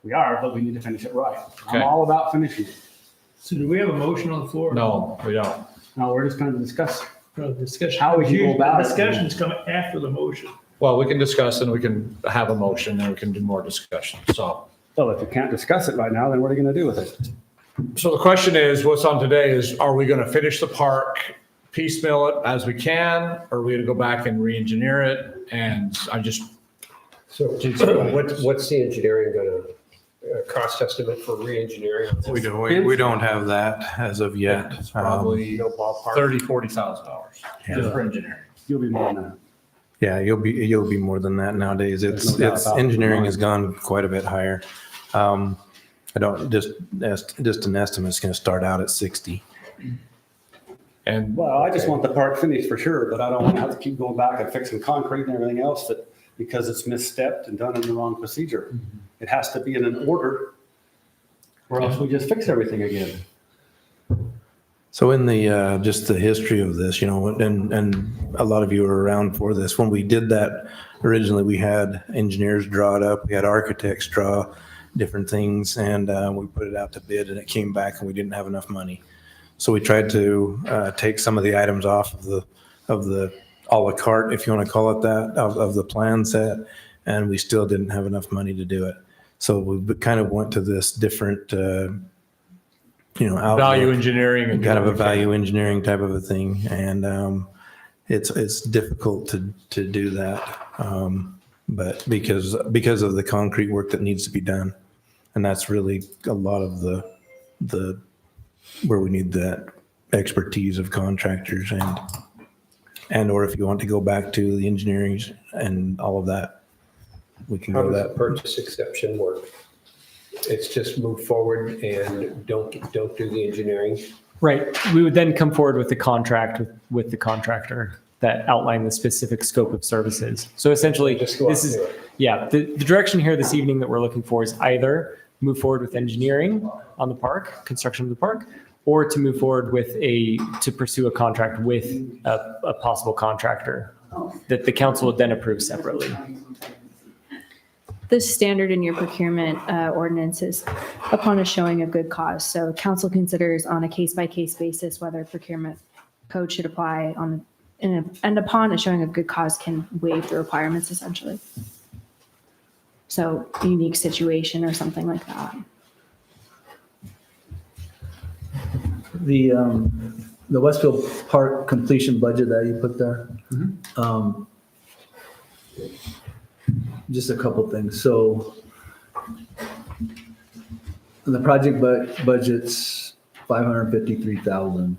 S12: We are, but we need to finish it right.
S6: Okay.
S12: I'm all about finishing it.
S13: So do we have a motion on the floor?
S6: No, we don't.
S12: Now, we're just going to discuss.
S13: For the discussion.
S12: How would you go about it?
S13: Discussions come after the motion.
S6: Well, we can discuss and we can have a motion and we can do more discussion. So
S12: Well, if you can't discuss it right now, then what are you going to do with it?
S6: So the question is, what's on today is, are we going to finish the park, piecemeal it as we can, or are we going to go back and re-engineer it? And I just,
S14: So what's the engineering gonna, cost estimate for re-engineering?
S1: We don't have that as of yet.
S6: it's probably
S14: No ballpark?
S6: $30,000-$40,000 just for engineering.
S12: You'll be more than that.
S1: Yeah, you'll be more than that nowadays.
S12: There's no doubt about it.
S1: Engineering has gone quite a bit higher. I don't, just an estimate, it's gonna start out at 60.
S6: And
S12: Well, I just want the park finished for sure, but I don't want to have to keep going back and fixing concrete and everything else that because it's misstepped and done in the wrong procedure. It has to be in an order, or else we just fix everything again.
S1: So in the, just the history of this, you know, and a lot of you were around for this, when we did that, originally we had engineers draw it up, we had architects draw different things, and we put it out to bid, and it came back and we didn't have enough money. So we tried to take some of the items off of the a la carte, if you want to call it that, of the plan set, and we still didn't have enough money to do it. So we kind of went to this different, you know, outlook.
S6: Value engineering and
S1: Kind of a value engineering type of a thing, and it's difficult to do that, but because of the concrete work that needs to be done, and that's really a lot of the where we need that expertise of contractors and or if you want to go back to the engineering and all of that, we can
S14: How
S1: go
S14: does
S1: that.
S14: the purchase exception work? It's just move forward and don't do the engineering?
S9: Right. We would then come forward with the contract with the contractor that outline the specific scope of services. So essentially,
S14: Just go out
S9: this
S14: and
S9: is,
S14: do it.
S9: yeah, the direction here this evening that we're looking for is either move forward with engineering on the park, construction of the park, or to move forward with to pursue a contract with a possible contractor that the council would then approve separately.
S15: The standard in your procurement ordinance is upon a showing of good cause. So council considers on a case-by-case basis whether procurement code should apply and upon a showing of good cause can waive the requirements essentially. So unique situation or something like that.
S4: The Westfield Park completion budget that you put there. Just a couple things. So the project budget's 553,000.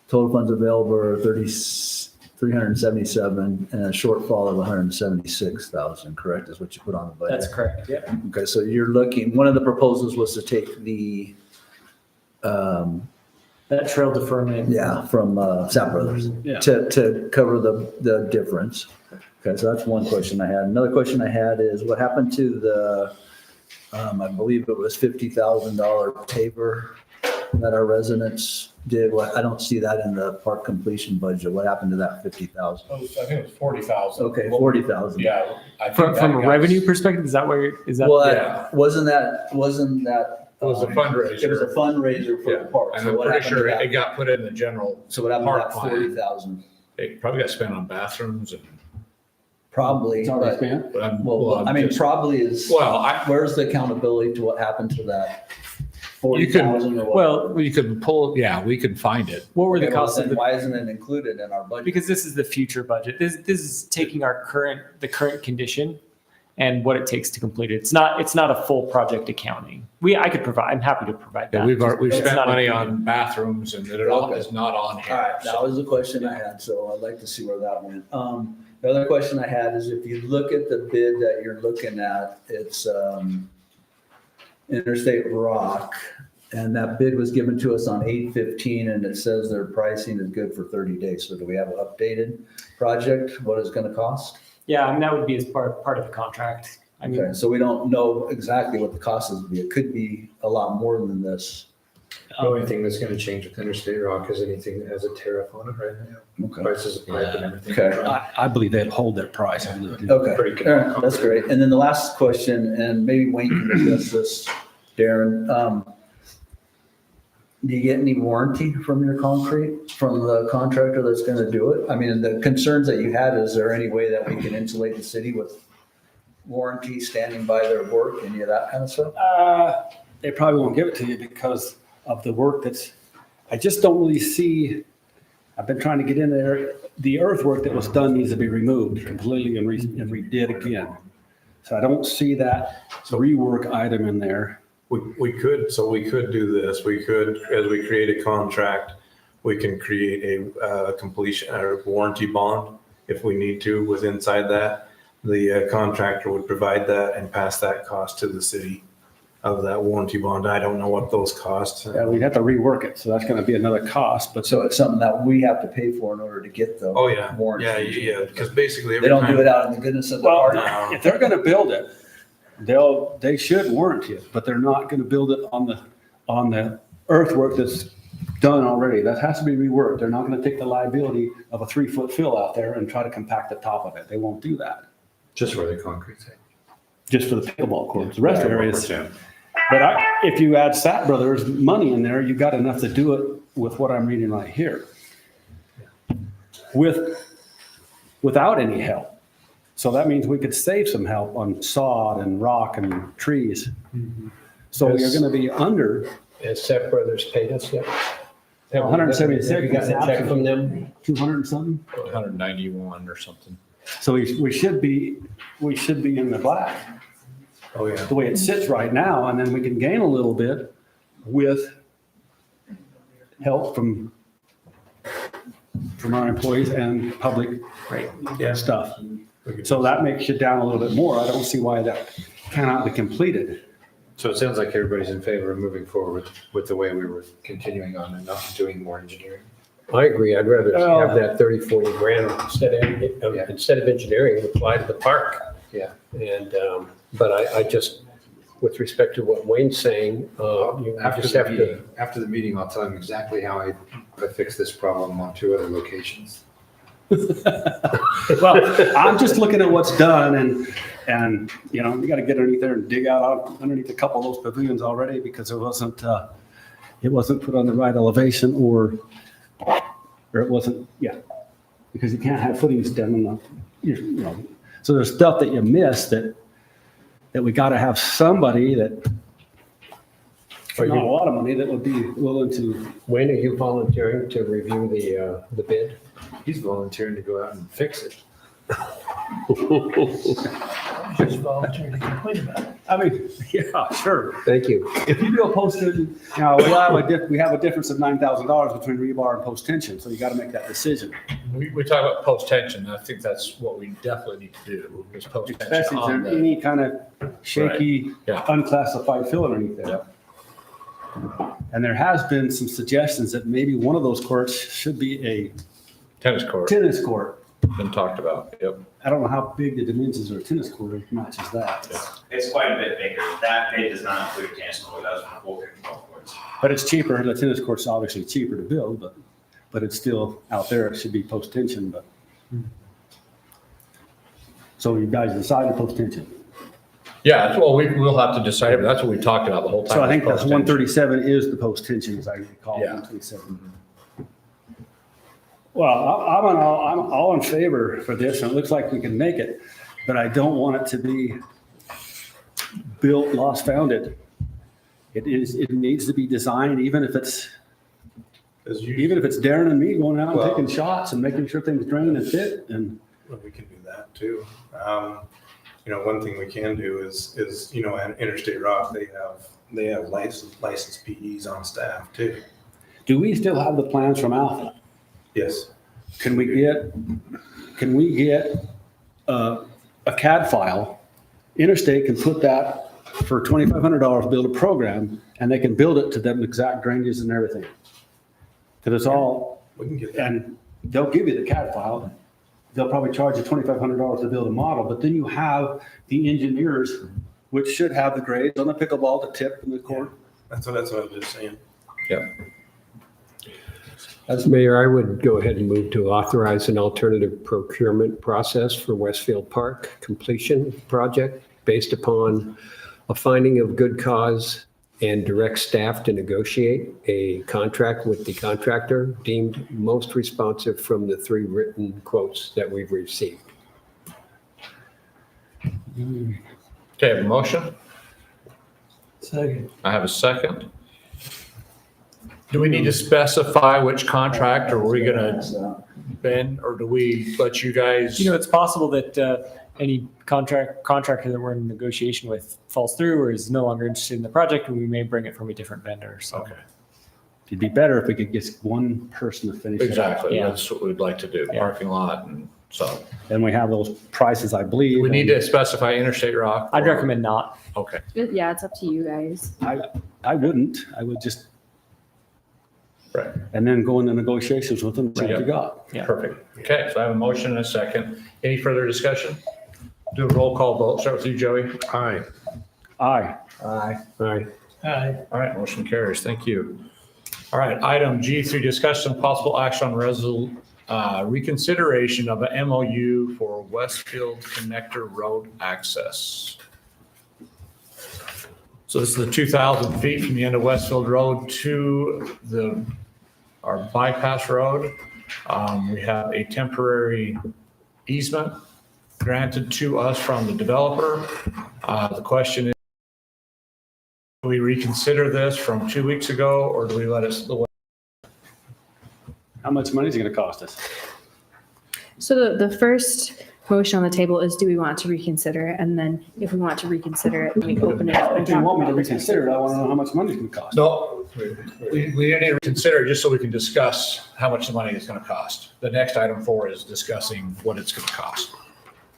S4: Total funds available are 377 and a shortfall of 176,000, correct, is what you put on the budget?
S9: That's correct. Yeah.
S4: Okay, so you're looking, one of the proposals was to take the,
S9: That trail deferment.
S4: yeah, from Sapp Brothers
S12: Yeah.
S4: to cover the difference. Okay, so that's one question I had. Another question I had is what happened to the, I believe it was $50,000 paver that our residents did? Well, I don't see that in the park completion budget. What happened to that 50,000?
S6: I think it was 40,000.
S4: Okay, 40,000.
S6: Yeah. I think
S9: From
S6: that
S9: a
S6: got-
S9: revenue perspective, is that where, is that?
S4: Well,
S6: Yeah.
S4: wasn't that?
S6: It was a fundraiser.
S4: It was a fundraiser for
S6: Yeah,
S4: the park.
S6: and
S4: So
S6: I'm
S4: what
S6: pretty
S4: happened to
S6: sure
S4: that?
S6: it got put in the general,
S4: So what happened to
S6: park
S4: that
S6: plan.
S4: 40,000?
S6: it probably got spent on bathrooms and.
S4: Probably,
S12: It's already
S4: but,
S12: spent.
S6: but I'm-
S4: well, I mean,
S6: just-
S4: probably is,
S6: Well,
S4: where's the accountability to what happened to that
S6: You could-
S4: 40,000 or what?
S6: well, you could pull, yeah, we can find it.
S9: What were the
S4: Okay, well,
S9: costs of
S4: then
S9: the?
S4: why isn't it included in our budget?
S9: Because this is the future budget. This is taking the current condition and what it takes to complete it. It's not a full project accounting. I'm happy to provide that.
S6: Yeah, we've
S9: It's
S6: spent
S9: not
S6: money
S9: included.
S6: on bathrooms and it all
S4: Okay.
S6: is not on
S4: All
S6: here.
S4: right, that was the question I had, so I'd like to see where that went. The other question I had is if you look at the bid that you're looking at, it's Interstate Rock, and that bid was given to us on 8/15, and it says their pricing is good for 30 days. So do we have an updated project, what it's gonna cost?
S9: Yeah, I mean, that would be as part of the contract. I mean,
S4: Okay, so we don't know exactly what the cost is. It could be a lot more than this.
S14: The only thing that's gonna change with Interstate Rock is anything that has a tariff on it right now.
S4: Okay.
S14: Prices of pipe and everything.
S4: Okay.
S12: I believe they'd hold their price. I really do.
S4: Okay,
S14: Pretty
S4: all right, that's great. And then the last question, and maybe Wayne can address this, Darren. Do you get any warranty from your concrete, from the contractor that's gonna do it? I mean, the concerns that you had, is there any way that we can insulate the city with warranty, standing by their work, any of that kind of stuff?
S12: They probably won't give it to you because of the work I just don't really see, I've been trying to get in there. The earthwork that was done needs to be removed completely and redid again. So I don't see that rework item in there.
S1: We could do this. We could, as we create a contract, we can create a completion or warranty bond if we need to with inside that. The contractor would provide that and pass that cost to the city. of that warranty bond. I don't know what those cost.
S12: Yeah, we'd have to rework it, so that's gonna be another cost, but
S4: So it's something that we have to pay for in order to get the
S1: Oh, yeah.
S4: warranty.
S1: Yeah, because basically
S4: They
S1: every
S4: don't do
S1: time.
S4: it out in the goodness of their
S12: Well,
S4: heart.
S12: if they're gonna build it, they should warranty it, but they're not gonna build it on the earthwork that's done already. That has to be reworked. They're not gonna take the liability of a 3-foot fill out there and try to compact the top of it. They won't do that,
S6: Just where the concrete's at.
S12: just for the pickleball courts. The rest of the areas. But if you add Sat Brothers money in there, you've got enough to do it with what I'm reading right here. Without any help. So that means we could save some help on sod and rock and trees. So you're gonna be under
S14: Has Set Brothers paid us yet?
S12: 176.
S14: Have you gotten a check from them?
S12: 200 and something.
S6: 191 or something.
S12: So we should be in the black,
S1: Oh, yeah.
S12: the way it sits right now, and then we can gain a little bit with help from our employees and public stuff. So that makes you down a little bit more. I don't see why that cannot be completed.
S6: So it sounds like everybody's in favor of moving forward with the way we were continuing on and not doing more engineering.
S14: I agree. I'd rather
S12: Well-
S14: have that 30, 40 grand instead of engineering, apply to the park.
S6: Yeah.
S14: And, but I just, with respect to what Wayne's saying, you just have to.
S6: After the meeting, I'll tell them exactly how I fixed this problem on 2 other locations.
S12: Well, I'm just looking at what's done and, you know, you gotta get underneath there and dig out underneath a couple of those pavilions already because it wasn't put on the right elevation or it wasn't, because you can't have footings down in the, you know, so there's stuff that you miss that we gotta have somebody that, for not a lot of money, that would be willing to.
S14: Wayne, are you volunteering to review the bid?
S6: He's volunteering to go out and fix it.
S13: Just volunteering to complain about it.
S12: I mean, yeah, sure.
S14: Thank you.
S12: If you do a post-tension, you know, we have a difference of $9,000 between rebar and post-tension, so you got to make that decision.
S6: We talk about post-tension. I think that's what we definitely need to do is post-tension
S12: Especially if
S6: on
S12: there's
S6: the.
S12: any kind of shaky,
S6: Yeah.
S12: unclassified fill underneath there. And there has been some suggestions that maybe one of those courts should be a
S6: Tennis court,
S12: tennis court.
S6: been talked about, yep.
S12: I don't know how big the dimensions of a tennis court matches that.
S7: It's quite a bit bigger. That bid does not include tennis court, that was for full pickleball courts.
S12: But it's cheaper. The tennis court's obviously cheaper to build, but it's still out there. It should be post-tension, but. So you guys decided post-tension.
S6: Yeah, that's, well, we'll have to decide, but that's what we talked about the whole time.
S12: So I think that's
S6: post-tension.
S12: 137 is the post-tension, as I recall,
S6: Yeah.
S12: 127. Well, I'm all in favor for this, and it looks like we can make it, but I don't want it to be built, lost, founded. It needs to be designed, even if it's Darren and me going out and
S1: Well-
S12: taking shots and making sure things drain and fit, and
S1: Well, we can do that too. You know, one thing we can do is, you know, at Interstate Rock, they have licensed PEs on staff too.
S12: do we still have the plans from Alpha?
S1: Yes.
S12: Can we get a CAD file? Interstate can put that for $2,500, build a program, and they can build it to them exact drainages and everything. Because it's all,
S1: We can get that.
S12: and they'll give you the CAD file. They'll probably charge you $2,500 to build a model, but then you have the engineers, which should have the grades on the pickleball, the tip and the court.
S1: That's what I was just saying.
S14: As mayor, I would go ahead and move to authorize an alternative procurement process for Westfield Park completion project based upon a finding of good cause and direct staff to negotiate a contract with the contractor deemed most responsive from the 3 written quotes that we've received.
S6: Okay, I have a motion.
S13: Second.
S6: I have a second. Do we need to specify which contract, or are we gonna, Ben, or do we let you guys?
S9: You know, it's possible that any contractor that we're in negotiation with falls through or is no longer interested in the project, and we may bring it from a different vendor. So.
S6: Okay,
S12: It'd be better if we could get one person to finish it.
S6: exactly.
S9: Yeah.
S6: That's what we'd like to do.
S9: Yeah.
S6: Parking lot and
S2: So
S12: And we have those prices, I believe.
S2: we need to specify interstate rock.
S9: I'd recommend not.
S2: Okay.
S15: Yeah, it's up to you guys.
S12: I wouldn't. I would just,
S2: Right.
S12: and then go into negotiations with them, see what you got.
S9: Yeah.
S2: Perfect. Okay, so I have a motion and a second. Any further discussion? Do a roll call vote. Start with you, Joey.
S1: Aye.
S12: Aye.
S14: Aye.
S13: Aye.
S2: All right, motion carries. Thank you. All right, item G3, discussion and possible action on reconsideration of a MOU for Westfield Connector Road access. So this is the 2,000 feet from the end of Westfield Road to our bypass road. We have a temporary easement granted to us from the developer. The question is, do we reconsider this from 2 weeks ago, or do we let it?
S12: How much money is it going to cost us?
S15: So the first motion on the table is, do we want to reconsider it? And then if we want to reconsider it, we open it up.
S12: If you want me to reconsider it, I want to know how much money it's going to cost.
S2: No, we need to consider it just so we can discuss how much the money is going to cost. The next item 4 is discussing what it's going to cost.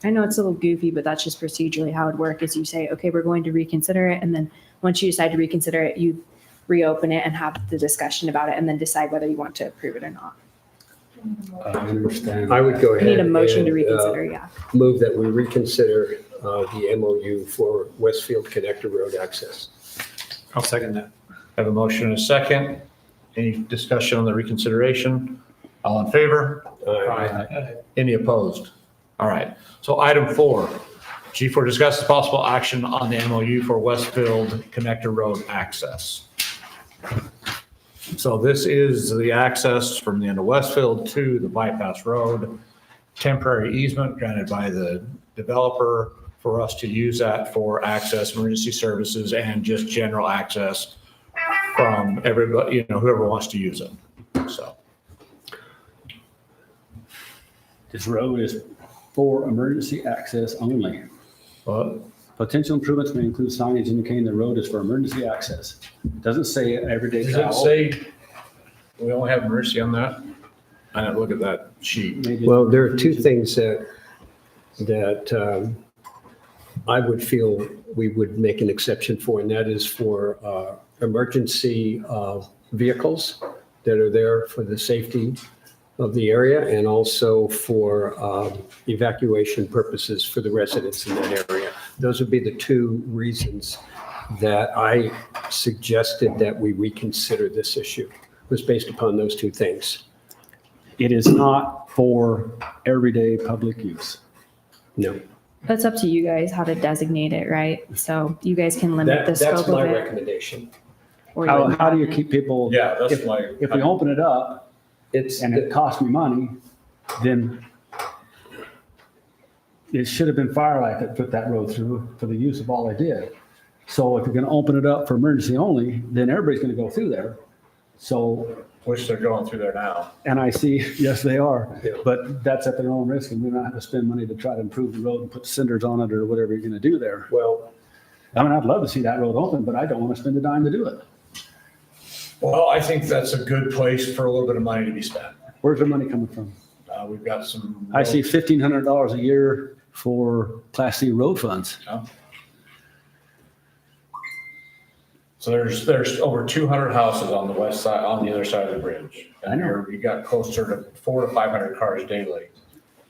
S15: I know it's a little goofy, but that's just procedurally how it would work is you say, okay, we're going to reconsider it. And then once you decide to reconsider it, you reopen it and have the discussion about it and then decide whether you want to approve it or not.
S12: I understand.
S14: I would go
S15: We
S14: ahead.
S15: need a motion to
S14: and,
S15: reconsider, yeah.
S14: Move that we reconsider the MOU for Westfield Connector Road access.
S1: I'll second that.
S2: Have a motion and a second. Any discussion on the reconsideration? All in favor? Any opposed? All right. So item 4, G4 discusses possible action on the MOU for Westfield Connector Road access. So this is the access from the end of Westfield to the bypass road, temporary easement granted by the developer for us to use that for access, emergency services, and just general access from everybody, whoever wants to use it. So.
S12: This road is for emergency access only.
S2: Well,
S12: Potential improvements may include signage indicating the road is for emergency access. It doesn't say everyday
S2: does it
S12: travel.
S2: say we only have emergency on that? I didn't look at that sheet.
S12: Maybe-
S14: Well, there are two things that I would feel we would make an exception for, and that is for emergency vehicles that are there for the safety of the area and also for evacuation purposes for the residents in that area. Those would be the two reasons that I suggested that we reconsider this issue, was based upon those two things.
S12: It is not for everyday public use.
S14: No.
S15: That's up to you guys how to designate it, right? So you guys can limit the
S14: That's
S15: scope
S14: my
S15: of it.
S14: recommendation.
S15: Or you
S12: How do you keep people?
S2: Yeah, that's
S12: if-
S2: my.
S12: If we open it up
S14: It's,
S12: and it costs me money, then it should have been Firelight that put that road through for the use of all they did. So if you're going to open it up for emergency only, then everybody's going to go through there. So,
S2: Which they're going through there now.
S12: and I see, yes, they are,
S14: Yeah.
S12: but that's at their own risk and we don't have to spend money to try to improve the road and put cinders on it or whatever you're going to do there.
S14: well,
S12: I mean, I'd love to see that road open, but I don't want to spend a dime to do it.
S2: Well, I think that's a good place for a little bit of money to be spent.
S12: Where's the money coming from?
S2: We've got some.
S12: I see $1,500 a year for Class C road funds.
S2: So there's over 200 houses on the west side, on the other side of the bridge.
S12: I know.
S2: You got closer to 400 to 500 cars daily.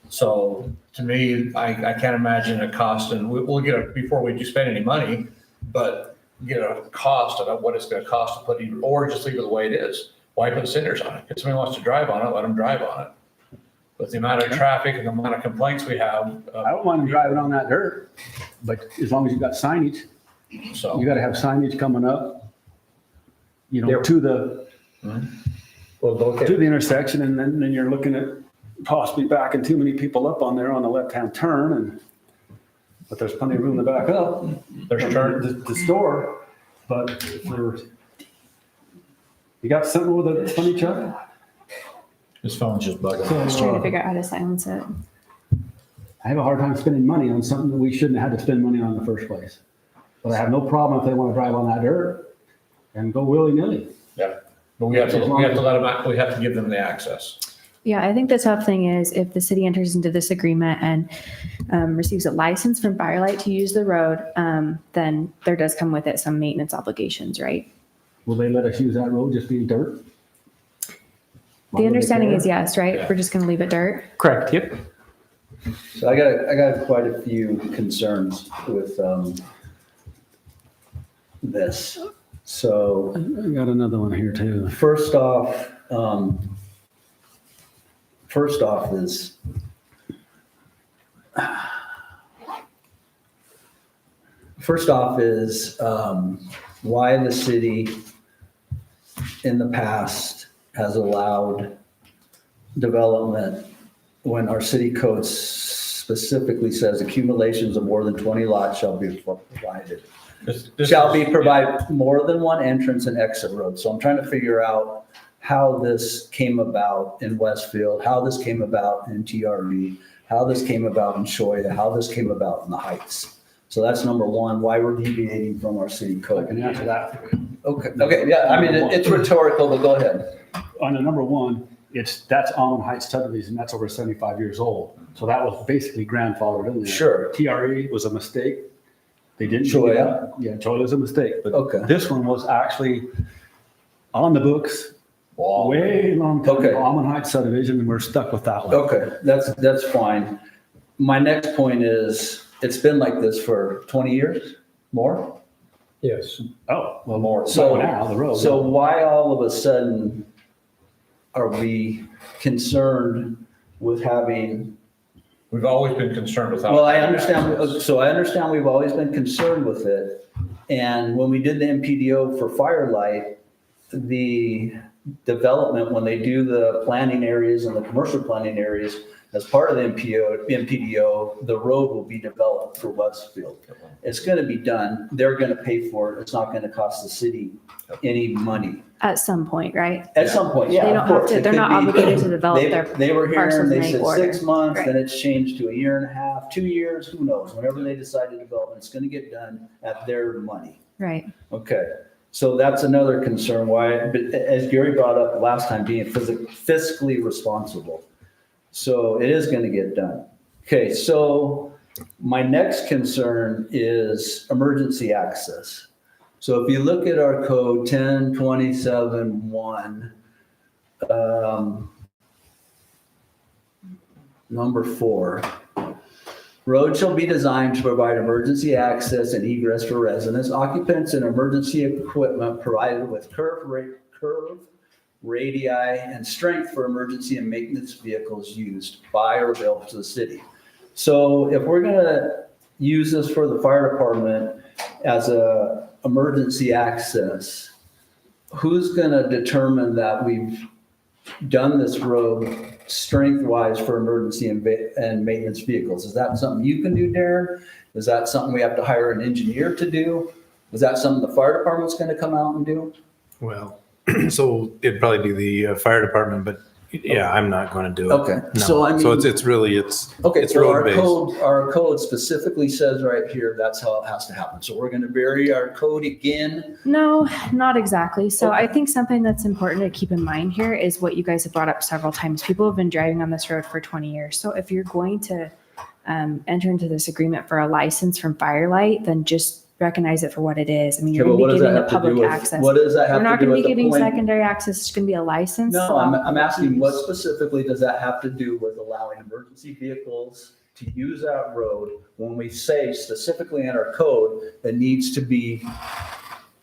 S2: So to me, I can't imagine a cost, and we'll get before we do spend any money, but get a cost of what it's going to cost to put, or just leave it the way it is. Why put cinders on it? If somebody wants to drive on it, let them drive on it. With the amount of traffic and the amount of complaints we have.
S12: I don't want them driving on that dirt, but as long as you've got signage,
S2: So.
S12: you got to have signage coming up,
S14: There-
S12: to the
S14: well,
S12: to the intersection, and then you're looking at possibly backing too many people up on there on the left-hand turn, but there's plenty of room to back up.
S2: There's turn.
S12: The store, but you got something with it funny, Chuck?
S2: His phone's just bugging.
S15: Just trying to figure out how to silence it.
S12: I have a hard time spending money on something that we shouldn't have had to spend money on in the first place. But I have no problem if they want to drive on that dirt and go willy-nilly.
S2: Yeah, but we have to let them, we have to give them the access.
S15: Yeah, I think the tough thing is if the city enters into this agreement and receives a license from Firelight to use the road, then there does come with it some maintenance obligations, right?
S12: Will they let us use that road just being dirt?
S15: The understanding is yes, right? We're just going to leave it dirt.
S9: Correct, yep.
S4: So I got quite a few concerns with this. So
S12: I got another one here too.
S4: first off is why the city in the past has allowed development when our city code specifically says accumulations of more than 20 lots shall be provided. Shall be provide more than one entrance and exit road. So I'm trying to figure out how this came about in Westfield, how this came about in TRE, how this came about in Shoya, how this came about in the Heights. So that's number one, why we're deviating from our city
S12: I
S4: code.
S12: can answer that.
S4: Okay, yeah, I mean, it's rhetorical, but go ahead.
S12: On the number one, that's Almond Heights subdivision, that's over 75 years old. So that was basically grandfathered in there.
S4: Sure.
S12: TRE was a mistake. They didn't.
S4: Shoya?
S12: Yeah, Shoya was a mistake, but
S4: Okay.
S12: this one was actually on the books way long time
S4: Okay.
S12: ago, Almond Heights subdivision, and we're stuck with that one.
S4: Okay, that's fine. My next point is, it's been like this for 20 years, more?
S14: Yes.
S12: Oh, well, more.
S4: So
S12: Now, the road.
S4: So why all of a sudden are we concerned with having,
S2: We've always been concerned with.
S4: well, I understand, so I understand we've always been concerned with it. And when we did the MPDO for Firelight, the development, when they do the planning areas and the commercial planning areas, as part of the MPDO, the road will be developed for Westfield. It's going to be done. They're going to pay for it. It's not going to cost the city any money.
S15: At some point, right?
S4: At some point, yeah.
S15: They
S4: of
S15: don't have
S4: course.
S15: to-
S4: It
S15: they're
S4: could
S15: not
S4: be-
S15: obligated to develop
S4: they-
S15: their
S4: They were here
S15: parcels
S4: and
S15: in
S4: they
S15: any
S4: said
S15: order.
S4: 6 months, then
S15: Right.
S4: it's changed to a year and a half, 2 years, who knows? Whenever they decide to develop, it's going to get done at their money.
S15: Right.
S4: Okay, so that's another concern why, but as Gary brought up last time, being fiscally responsible. So it is going to get done. Okay, so my next concern is emergency access. So if you look at our code 1027-1, number 4, road shall be designed to provide emergency access and egress for residents, occupants, and emergency equipment provided with curve, radii, and strength for emergency and maintenance vehicles used by or available to the city. So if we're gonna use this for the fire department as a emergency access, who's gonna determine that we've done this road strength-wise for emergency and maintenance vehicles? Is that something you can do, Darren? Is that something we have to hire an engineer to do? Is that something the fire department's gonna come out and do?
S1: Well, so it'd probably be the fire department, but yeah, I'm not going to do it.
S4: Okay,
S1: No.
S4: so I
S1: So
S4: mean-
S1: it's really, it's
S4: Okay, so
S1: road-based.
S4: our code specifically says right here, that's how it has to happen. So we're gonna vary our code again.
S15: No, not exactly. So I think something that's important to keep in mind here is what you guys have brought up several times. People have been driving on this road for 20 years. So if you're going to enter into this agreement for a license from Firelight, then just recognize it for what it is. I mean, you're
S4: Okay, but
S15: going to be giving the
S4: have to do
S15: public
S4: with-
S15: access.
S4: What does that
S15: We're
S4: have
S15: not
S4: to do
S15: going to
S4: with
S15: be
S4: the
S15: giving
S4: point?
S15: secondary access. It's going to be a license.
S4: No, I'm asking what specifically does that have to do with allowing emergency vehicles to use that road when we say specifically in our code that needs to be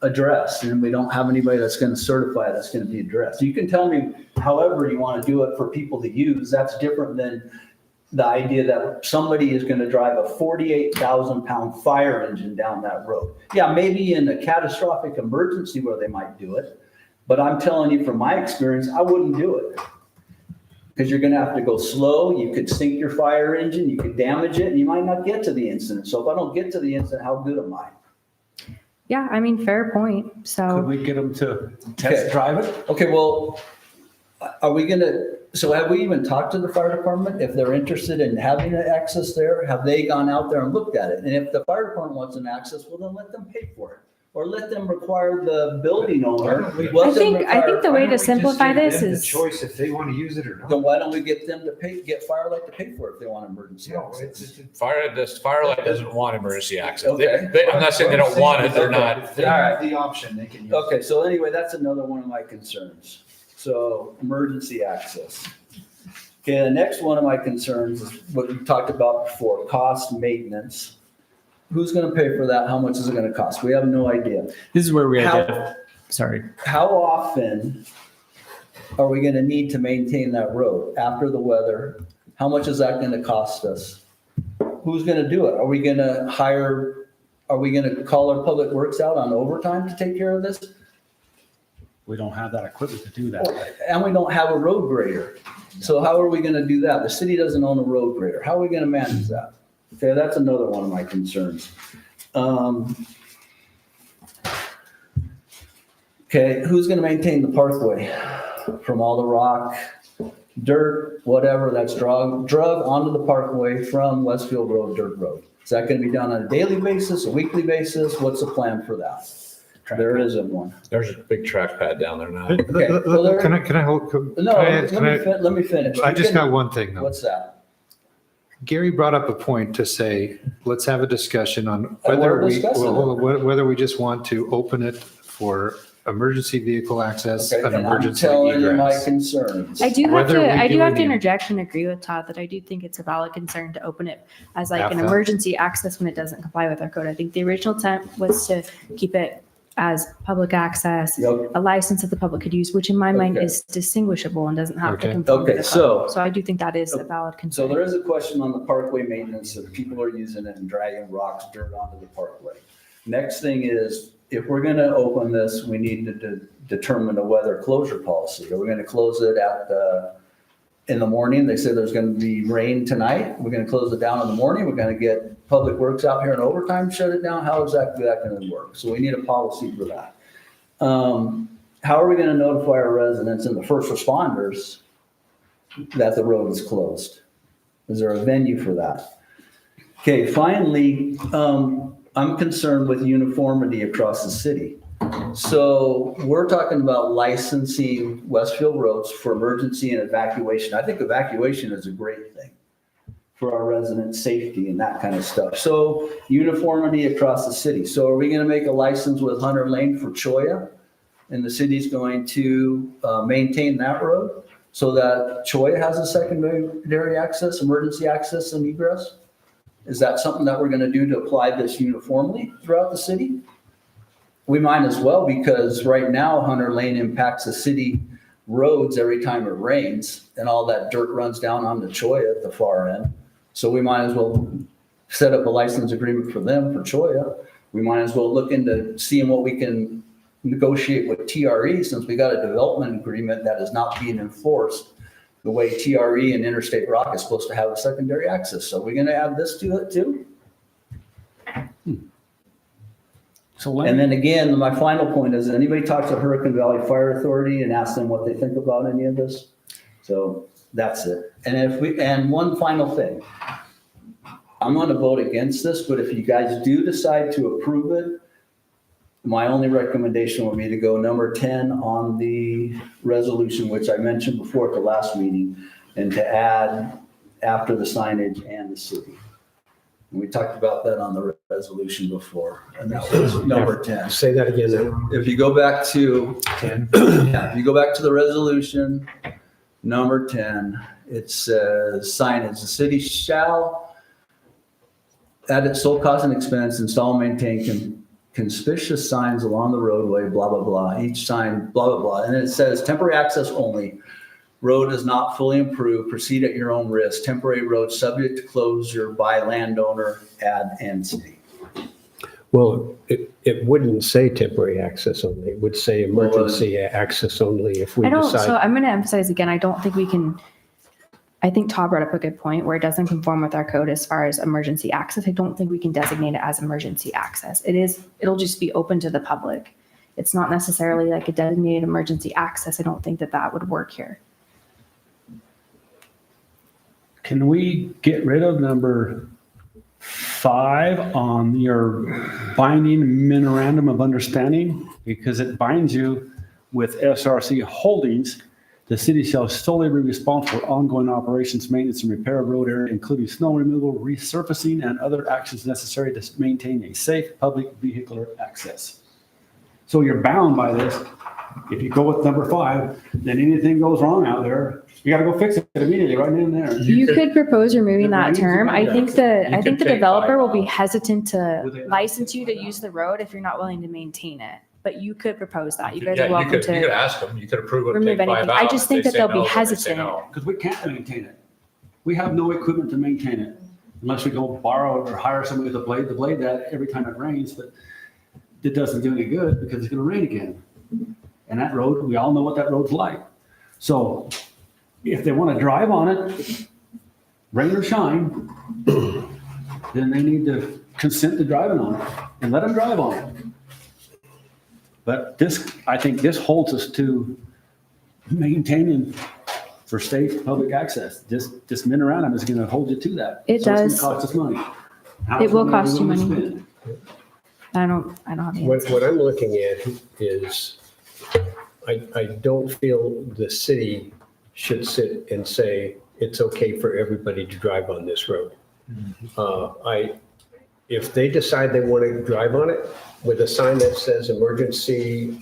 S4: addressed and we don't have anybody that's going to certify that's going to be addressed. You can tell me however you want to do it for people to use. That's different than the idea that somebody is going to drive a 48,000-pound fire engine down that road. Yeah, maybe in a catastrophic emergency where they might do it, but I'm telling you from my experience, I wouldn't do it. Because you're going to have to go slow, you could sink your fire engine, you could damage it, and you might not get to the incident. So if I don't get to the incident, how good am I?
S15: Yeah, I mean, fair point.
S12: Could
S15: So
S12: we get them to
S4: Okay.
S12: test drive it?
S4: Okay, well, are we gonna, so have we even talked to the fire department if they're interested in having an access there? Have they gone out there and looked at it? And if the fire department wants an access, well, then let them pay for it. Or let them require the building owner.
S15: I think the way to simplify this is,
S3: Choice if they want to use it or not.
S4: Then why don't we get them to get Firelight to pay for it if they want emergency
S3: No,
S4: access?
S6: Firelight doesn't want emergency access.
S4: Okay.
S6: I'm not saying they don't want it, they're not.
S3: If they have the option, they can use it.
S4: Okay, so anyway, that's another one of my concerns. So emergency access. Okay, the next one of my concerns is what we talked about before, cost maintenance. Who's gonna pay for that? How much is it gonna cost? We have no idea.
S9: This is where we
S4: How-
S9: identify. Sorry.
S4: How often are we gonna need to maintain that road after the weather? How much is that gonna cost us? Who's gonna do it? Are we gonna call our public works out on overtime to take care of this?
S12: We don't have that equipment to do that.
S4: And we don't have a road grader. So how are we gonna do that? The city doesn't own a road grader. How are we gonna manage that? Okay, that's another one of my concerns. Okay, who's gonna maintain the parkway? From all the rock, dirt, whatever that's drug onto the parkway from Westfield Road, Dirt Road. Is that gonna be done on a daily basis, a weekly basis? What's the plan for that? There isn't one.
S6: There's a big track pad down there now.
S4: Okay, well, there-
S16: Can I hold?
S4: No, let me finish.
S16: I
S4: You
S16: just
S4: can-
S16: got one thing though.
S4: What's that?
S16: Gary brought up a point to say, let's have a discussion on
S4: And
S16: whether
S4: we're
S16: we,
S4: discussing it.
S16: whether we just want to open it for emergency vehicle access
S4: Okay,
S16: and
S4: and I'm
S16: emergency
S4: telling you my
S16: egress.
S4: concerns.
S15: I do have
S16: Whether we
S15: to, I
S16: do
S15: do have to
S16: any-
S15: interject and agree with Todd that I do think it's a valid concern to open it as like an
S16: AFA.
S15: emergency access when it doesn't comply with our code. I think the original intent was to keep it as public access,
S4: Yep.
S15: a license that the public could use, which in my mind
S4: Okay.
S15: is distinguishable and doesn't have to
S16: Okay.
S15: conform to
S4: Okay,
S15: the
S4: so-
S15: code. So I do think that is a valid
S4: So
S15: concern.
S4: there is a question on the parkway maintenance, that people are using it and dragging rocks, dirt onto the parkway. Next thing is, if we're gonna open this, we need to determine a weather closure policy. Are we gonna close it in the morning? They say there's gonna be rain tonight. We're gonna close it down in the morning. We're gonna get public works out here in overtime, shut it down. How is that gonna work? So we need a policy for that. How are we gonna notify our residents and the first responders that the road is closed? Is there a venue for that? Okay, finally, I'm concerned with uniformity across the city. So we're talking about licensing Westfield roads for emergency and evacuation. I think evacuation is a great thing for our residents' safety and that kind of stuff. So uniformity across the city. So are we gonna make a license with Hunter Lane for Choya? And the city's going to maintain that road so that Choya has a secondary access, emergency access and egress? Is that something that we're gonna do to apply this uniformly throughout the city? We might as well, because right now Hunter Lane impacts the city roads every time it rains and all that dirt runs down onto Choya at the far end. So we might as well set up a license agreement for them for Choya. We might as well look into seeing what we can negotiate with TRE, since we got a development agreement that is not being enforced the way TRE and Interstate Rock is supposed to have a secondary access. So we're gonna add this to it too?
S12: So
S4: And then again, my final point is, anybody talk to Hurricane Valley Fire Authority and ask them what they think about any of this? So that's it. And one final thing. I'm going to vote against this, but if you guys do decide to approve it, my only recommendation would be to go number 10 on the resolution, which I mentioned before at the last meeting, and to add after the signage and the city. And we talked about that on the resolution before, and that was number 10.
S14: Say that again.
S4: If you go back to
S16: 10.
S4: yeah, if you go back to the resolution, number 10, it says signage, the city shall at its sole cost and expense install and maintain conspicuous signs along the roadway, blah, blah, blah, each sign, blah, blah, blah. And then it says temporary access only. Road is not fully improved, proceed at your own risk. Temporary road subject to closure by landowner, add and city.
S14: Well, it wouldn't say temporary access only. It would say emergency access only if we
S15: I don't, so
S14: decide.
S15: I'm going to emphasize again, I don't think we can, I think Todd brought up a good point where it doesn't conform with our code as far as emergency access. I don't think we can designate it as emergency access. It'll just be open to the public. It's not necessarily like a designated emergency access. I don't think that would work here.
S12: Can we get rid of number 5 on your binding memorandum of understanding, because it binds you with SRC Holdings. The city shall solely be responsible for ongoing operations, maintenance, and repair of road area, including snow removal, resurfacing, and other actions necessary to maintain a safe public vehicular access. So you're bound by this. If you go with number 5, then anything goes wrong out there, you gotta go fix it immediately, right in there.
S15: You could propose removing that
S12: Removing
S15: term. I think the
S2: could take
S15: developer will be
S2: $5.
S15: hesitant to
S12: Would they-
S15: license you to use the road if you're not willing to maintain it. But you could propose that. You guys
S2: Yeah,
S15: are welcome
S2: you could
S15: to
S2: ask them, you could approve it,
S15: remove
S2: take 5
S15: anything.
S2: out.
S15: I just
S2: If
S15: think
S2: they
S15: that
S2: say
S15: they'll
S2: no,
S15: be
S2: then they say
S15: hesitant.
S2: no.
S12: Because we can't maintain it. We have no equipment to maintain it unless we go borrow or hire somebody to blade that every time it rains, but it doesn't do any good because it's gonna rain again. And that road, we all know what that road's like. So if they wanna drive on it, rain or shine, then they need to consent to driving on it and let them drive on it. But this, I think this holds us to maintaining for safe public access. This memorandum is gonna hold you to that.
S15: It
S12: So
S15: does.
S12: It's gonna cost us money. How
S15: It
S12: much
S15: will
S12: money are we
S15: cost you
S12: willing to
S15: money.
S12: spend?
S15: I don't have the
S14: What,
S15: answer.
S14: what I'm looking at is, I don't feel the city should sit and say, it's okay for everybody to drive on this road. If they decide they want to drive on it with a sign that says emergency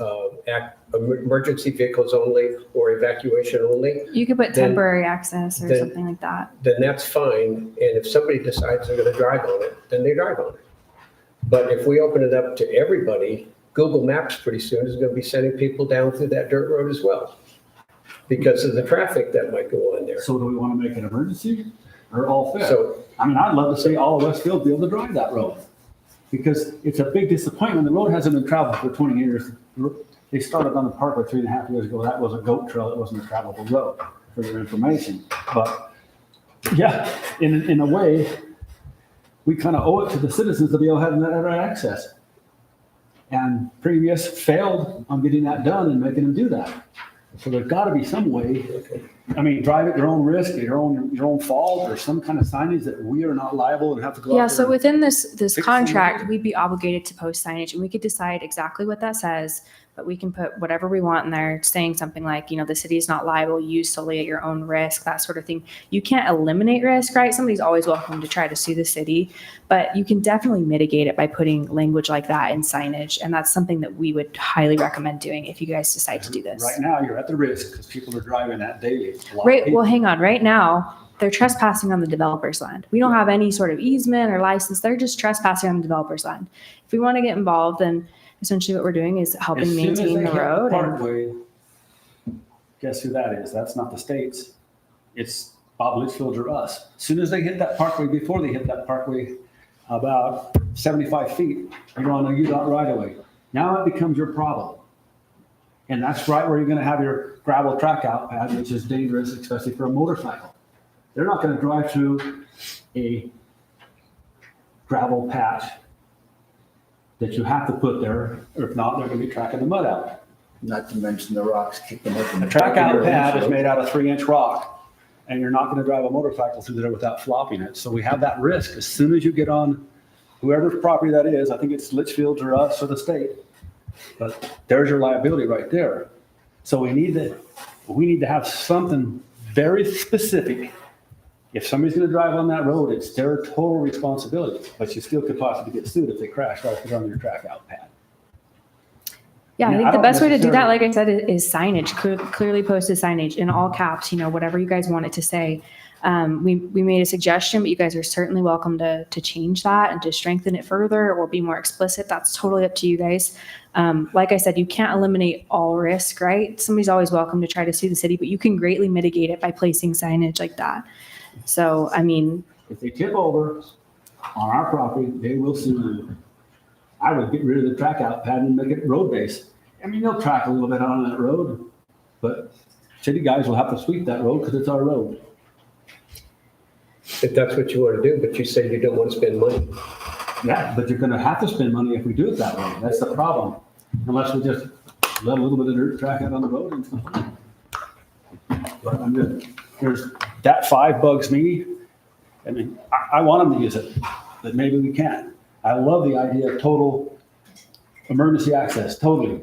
S14: vehicles only or evacuation only,
S15: You could put
S14: then-
S15: temporary access or
S14: then-
S15: something like that.
S14: then that's fine. And if somebody decides they're going to drive on it, then they drive on it. But if we open it up to everybody, Google Maps pretty soon is going to be sending people down through that dirt road as well because of the traffic that might go on there.
S12: So do we wanna make an emergency or all fair?
S14: So
S12: I mean, I'd love to see all of Westfield be able to drive that road. Because it's a big disappointment. The road hasn't been traveled for 20 years. They started on the parkway 3.5 years ago. That was a goat trail. It wasn't a travelable road, for your information. But yeah, in a way, we kind of owe it to the citizens to be able to have that right access. And previous failed on getting that done and making them do that. So there's got to be some way. I mean, drive at your own risk, at your own fault, or some kind of signage that we are not liable and have to go out
S15: Yeah,
S12: there
S15: so
S12: and
S15: within this
S12: fix
S15: contract,
S12: something.
S15: we'd be obligated to post signage and we could decide exactly what that says, but we can put whatever we want in there, saying something like, the city is not liable, use solely at your own risk, that sort of thing. You can't eliminate risk, right? Somebody's always welcome to try to sue the city, but you can definitely mitigate it by putting language like that in signage. And that's something that we would highly recommend doing if you guys decide to do this.
S12: Right now, you're at the risk because people are driving that daily. A lot of
S15: Right,
S12: people.
S15: well, hang on, right now, they're trespassing on the developer's land. We don't have any sort of easement or license, they're just trespassing on the developer's land. If we want to get involved, then essentially what we're doing is helping
S12: As soon as
S15: maintain
S12: they
S15: the
S12: hit
S15: road. and-
S12: Parkway, guess who that is? That's not the states. It's Bob Litchfield or us. As soon as they hit that parkway, before they hit that parkway, about 75 feet, you're on a UDOT right of way. Now it becomes your problem. And that's right where you're gonna have your gravel track out pad, which is dangerous, especially for a motorcycle. They're not gonna drive through a gravel patch that you have to put there, or if not, they're gonna be tracking the mud out.
S4: Not to mention the rocks kick them up in the.
S12: A track out pad is made out of 3-inch rock, and you're not gonna drive a motorcycle through there without flopping it. So we have that risk. As soon as you get on whoever's property that is, I think it's Litchfield's or us or the state, but there's your liability right there. So we need to have something very specific. If somebody's gonna drive on that road, it's their total responsibility, but you still could possibly get sued if they crash right on your track out pad.
S15: Yeah, I
S12: Yeah,
S15: think
S12: I
S15: the
S12: don't
S15: best way to do that,
S12: necessarily-
S15: like I said, is signage, clearly posted signage in all caps, whatever you guys want it to say. We made a suggestion, but you guys are certainly welcome to change that and to strengthen it further or be more explicit. That's totally up to you guys. Like I said, you can't eliminate all risk, right? Somebody's always welcome to try to sue the city, but you can greatly mitigate it by placing signage like that. So, I mean,
S12: If they tip over on our property, they will sue you. I would get rid of the track out pad and make it road base. I mean, they'll track a little bit on that road, but city guys will have to sweep that road because it's our road.
S14: if that's what you want to do, but you say you don't want to spend money.
S12: Yeah, but you're gonna have to spend money if we do it that way. That's the problem. Unless we just let a little bit of dirt track out on the road and stuff. But I'm good. That 5 bugs me. I mean, I want them to use it. that maybe we can. I love the idea of total emergency access, totally.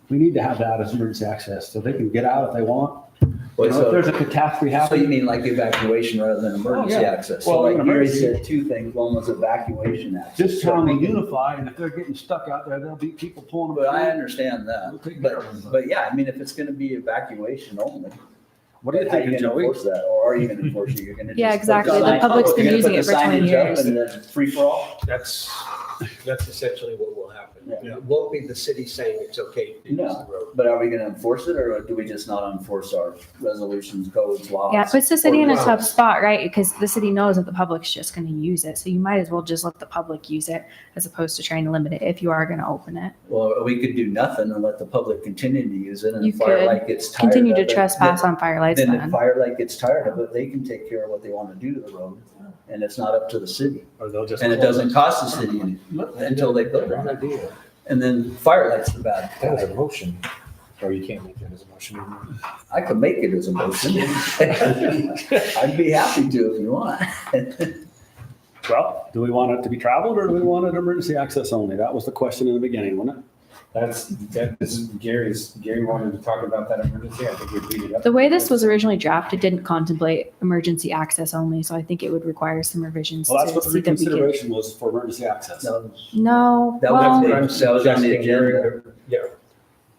S12: We need to have that as emergency access so they can get out if they want. You know, if there's a catastrophe
S4: So
S12: happening.
S4: you mean like evacuation rather than emergency
S12: yeah.
S4: access? So
S12: Well,
S4: like Gary
S12: emergency-
S4: said, two things. One was evacuation access.
S12: This
S4: So
S12: town
S4: we
S12: will
S4: can-
S12: unify, and if they're getting stuck out there, there'll be people pulling them.
S4: But I
S12: through.
S4: understand
S12: We'll
S4: that.
S12: take care of them.
S4: But yeah, I mean, if it's gonna be evacuation only.
S12: What do you
S4: how
S12: think,
S4: gonna
S12: Joey?
S4: enforce that? Or are you gonna enforce it? You're gonna
S15: Yeah,
S4: just put
S15: exactly. The
S4: sign-
S15: public's
S4: you're
S15: been
S4: gonna
S15: using
S4: put
S15: it
S4: the
S15: for 20
S4: signage up
S15: years.
S4: And then free for all?
S14: That's essentially what will happen.
S4: Yeah.
S14: It won't be the city saying it's okay to use
S4: No,
S14: the road.
S4: but are we gonna enforce it or do we just not enforce our resolutions, codes, laws?
S15: Yeah, it puts the city in a
S4: Or-
S15: tough spot, right? Because the city knows that the public's just going to use it. So you might as well just let the public use it as opposed to trying to limit it if you are going to open it.
S4: Well, we could do nothing and let the public continue to use it and
S15: You
S4: if Firelight
S15: could
S4: gets tired of it.
S15: continue to trespass on Firelights
S4: Then if
S15: then.
S4: Firelight gets tired of it, they can take care of what they want to do to the road and it's not up to the city.
S12: Or they'll just.
S4: And it doesn't cost the city any until they build it.
S14: idea.
S4: And then Firelight's the bad
S6: That was
S4: guy.
S6: a motion, or you can't make that as a motion.
S4: I could make it as a motion. I'd be happy to if you want.
S12: Well, do we want it to be traveled or do we want it emergency access only? That was the question in the beginning, wasn't it?
S16: That is Gary wanted to talk about that emergency. I think we beat it up.
S15: The way this was originally drafted didn't contemplate emergency access only, so I think it would require some revisions
S12: Well, that's
S15: to
S12: what the
S15: see that we could.
S12: reconsideration was for emergency access.
S4: No,
S15: No,
S4: That
S15: well,
S4: was
S14: What I'm
S4: that was on the
S14: suggesting, Gary,
S4: agenda.
S14: yeah,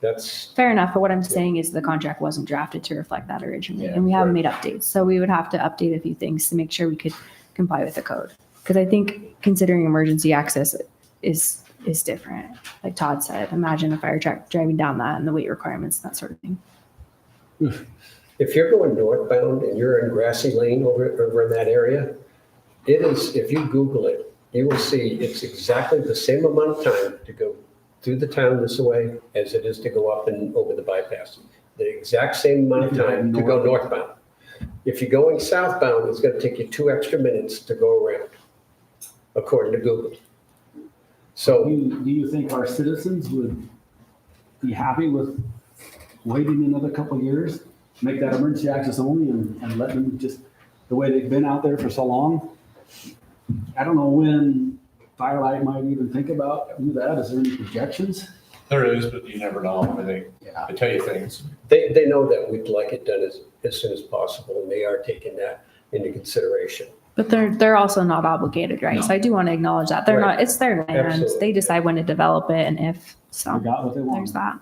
S14: that's,
S15: fair enough, but what I'm saying is the contract wasn't drafted to reflect that originally,
S4: Yeah,
S15: and we haven't made updates. So we would have to update a few things to make sure we could comply with the code. Because I think considering emergency access is different. Like Todd said, imagine a fire truck driving down that and the weight requirements, that sort of thing.
S14: if you're going northbound and you're in Grassy Lane over in that area, it is, if you Google it, you will see it's exactly the same amount of time to go through the town this way as it is to go up and over the bypass. The exact same amount of time to go northbound. If you're going southbound, it's gonna take you 2 extra minutes to go around, according to Google. So
S12: Do you think our citizens would be happy with waiting another couple of years? Make that emergency access only and let them just, the way they've been out there for so long? I don't know when Firelight might even think about do that. Is there any projections?
S6: There is, but you never know. I think, I tell you things.
S14: they know that we'd like it done as soon as possible, and they are taking that into consideration.
S15: But they're also not obligated, right? So I do want to acknowledge that. They're
S14: Right.
S15: not, it's their land.
S14: Absolutely.
S15: They decide when to develop it and if,
S12: They
S15: so
S12: got what they want.
S15: there's that.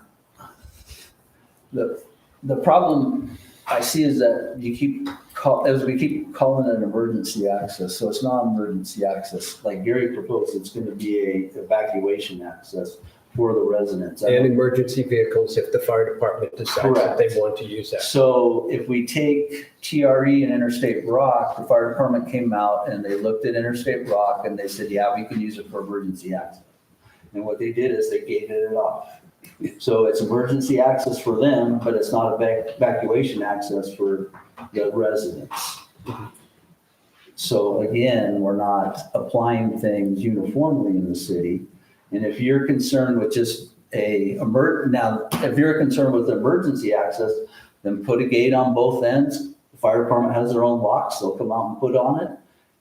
S4: The problem I see is that we keep calling it emergency access, so it's not emergency access. Like Gary proposed, it's gonna be a evacuation access for the residents.
S14: And emergency vehicles if the fire department decides that they want to use that.
S4: So if we take TRE and Interstate Rock, the fire department came out and they looked at Interstate Rock and they said, yeah, we can use it for emergency access. And what they did is they gated it off. So it's emergency access for them, but it's not evacuation access for the residents. So again, we're not applying things uniformly in the city. And if you're concerned with just now, if you're concerned with emergency access, then put a gate on both ends. The fire department has their own locks, they'll come out and put on it,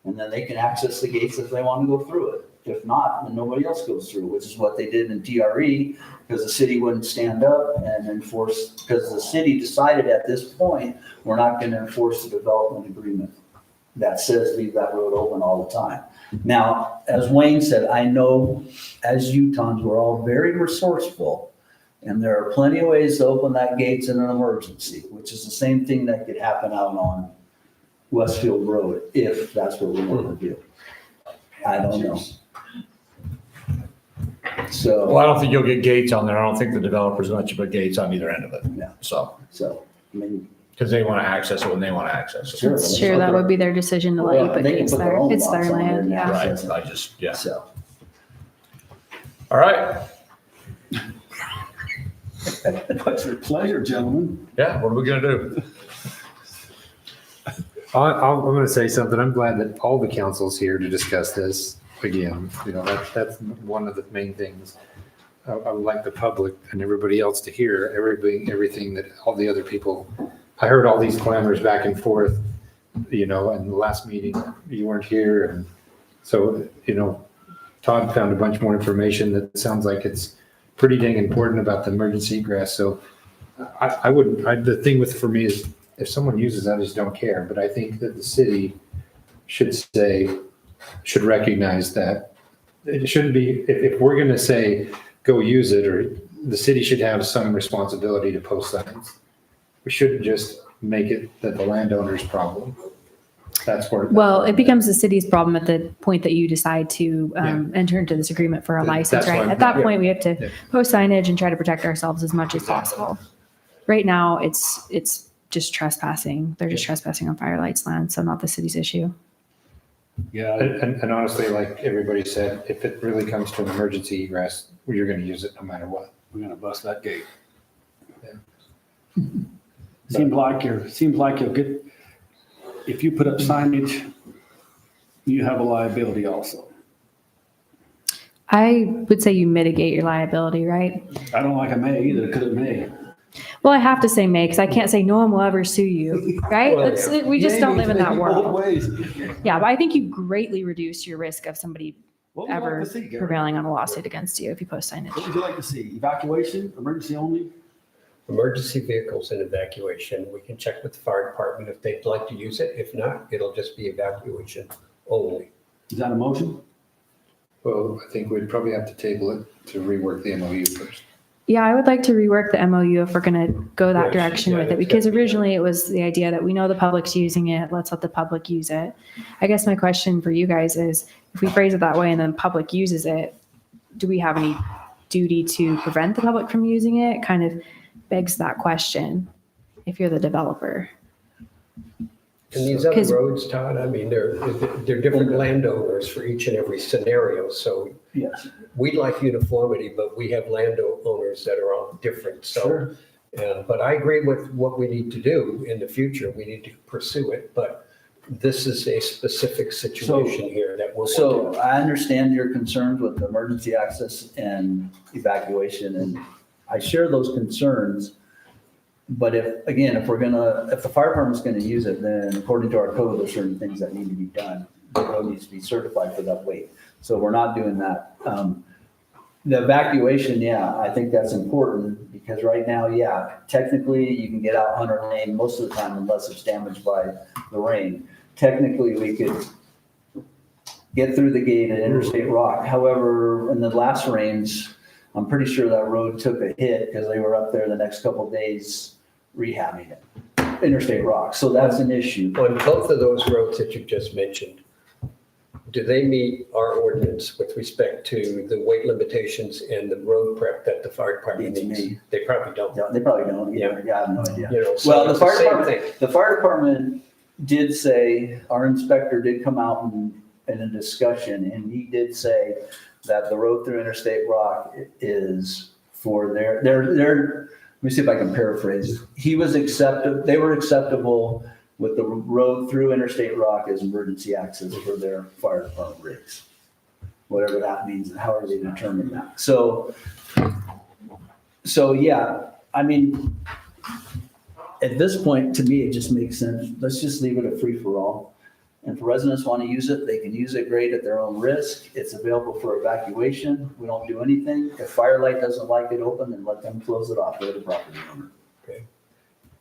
S4: and then they can access the gates if they want to go through it. If not, then nobody else goes through, which is what they did in TRE, because the city wouldn't stand up and enforce, because the city decided at this point, we're not going to enforce the development agreement that says leave that road open all the time. Now, as Wayne said, I know as Utahns, we're all very resourceful, and there are plenty of ways to open that gates in an emergency, which is the same thing that could happen out on Westfield Road, if that's what we want to do. I don't know. So.
S6: Well, I don't think you'll get gates on there. I don't think the developers want you to put gates on either end of it.
S4: Yeah.
S6: So,
S4: I mean.
S6: because they want to access it when they want to access it.
S4: Sure.
S15: It's true, that would be their decision to let you
S4: Well,
S15: put
S4: they can
S15: gates
S4: put their
S15: there.
S4: own
S15: It's their
S4: locks on there
S15: land,
S4: now.
S15: yeah.
S6: Right, I just, yeah.
S4: So.
S6: All right.
S12: What's your pleasure, gentlemen?
S6: Yeah, what are we going to do?
S16: I'm going to say something. I'm glad that all the council's here to discuss this again. You know, that's one of the main things. I would like the public and everybody else to hear everything that all the other people, I heard all these clamors back and forth, you know, in the last meeting, you weren't here and So, Todd found a bunch more information that sounds like it's pretty dang important about the emergency egress. So the thing for me is if someone uses that, I just don't care. But I think that the city should recognize that it shouldn't be, if we're going to say, go use it, or the city should have some responsibility to post signs. We shouldn't just make it that the landowner's problem. That's where.
S15: Well, it becomes the city's problem at the point that you decide to enter into this agreement for a license,
S16: That's
S15: right?
S16: why-
S15: At that
S16: yeah.
S15: point, we have to
S16: Yeah.
S15: post signage and try to protect ourselves as much as possible. Right now, it's just trespassing. They're just trespassing on Firelights land, so not the city's issue.
S12: Yeah,
S16: And honestly, like everybody said, if it really comes to an emergency egress, you're going to use it no matter what.
S12: we're gonna bust that gate.
S16: Yeah.
S12: Seems like you'll get, if you put up signage, you have a liability also.
S15: I would say you mitigate your liability, right?
S12: I don't like a may either, because it may.
S15: Well, I have to say may, because I can't say no one will ever sue you, right? We just don't live in that world. Yeah, but I think you greatly reduce your risk of somebody
S12: What would you like
S15: ever
S12: to see, Gary?
S15: prevailing on a lawsuit against you if you post signage.
S12: What would you like to see? Evacuation, emergency only?
S14: Emergency vehicles and evacuation, we can check with the fire department if they'd like to use it. If not, it'll just be evacuation only.
S12: Is that a motion?
S16: Well, I think we'd probably have to table it to rework the MOU first.
S15: Yeah, I would like to rework the MOU if we're going to go that
S14: Yes,
S15: direction
S14: yeah,
S15: with it,
S14: that's
S15: because
S14: gotta be
S15: originally it was the idea that we know the public's using it, let's let the public use it. I guess my question for you guys is, if we phrase it that way and then the public uses it, do we have any duty to prevent the public from using it? Kind of begs that question if you're the developer.
S14: And these other
S15: 'Cause-
S14: roads, Todd, I mean, they're different landowners for each and every scenario. So
S4: Yes.
S14: we'd like uniformity, but we have landowners that are all different. So,
S4: Sure.
S14: but I agree with what we need to do in the future. We need to pursue it, but this is a specific situation here that we're.
S4: So I understand your concerns with emergency access and evacuation, and I share those concerns. But if the fire department's gonna use it, then according to our code, there's certain things that need to be done. The road needs to be certified for that weight. So we're not doing that. The evacuation, yeah, I think that's important because right now, yeah, technically you can get out Hunter Lane most of the time unless it's damaged by the rain. Technically, we could get through the gate at Interstate Rock. However, in the last rains, I'm pretty sure that road took a hit because they were up there the next couple of days rehabbing it, Interstate Rock. So that's an issue.
S14: On both of those roads that you just mentioned, do they meet our ordinance with respect to the weight limitations and the road prep that the fire department
S4: Beats
S14: needs?
S4: me.
S14: They probably don't.
S4: Yeah, they probably don't. Yeah, I have no idea.
S14: You know, so
S4: Well, the
S14: it's the
S4: fire
S14: same
S4: department,
S14: thing.
S4: the fire department did say, our inspector did come out and in a discussion, and he did say that the road through Interstate Rock is for their, let me see if I can paraphrase. They were acceptable with the road through Interstate Rock as emergency access for their fire department rigs. Whatever that means, and however they determine that. So yeah, I mean, at this point, to me, it just makes sense. Let's just leave it a free-for-all. And if residents want to use it, they can use it great at their own risk. It's available for evacuation. We don't do anything. If Firelight doesn't like it open, then let them close it off. They're the property owner.
S14: Okay.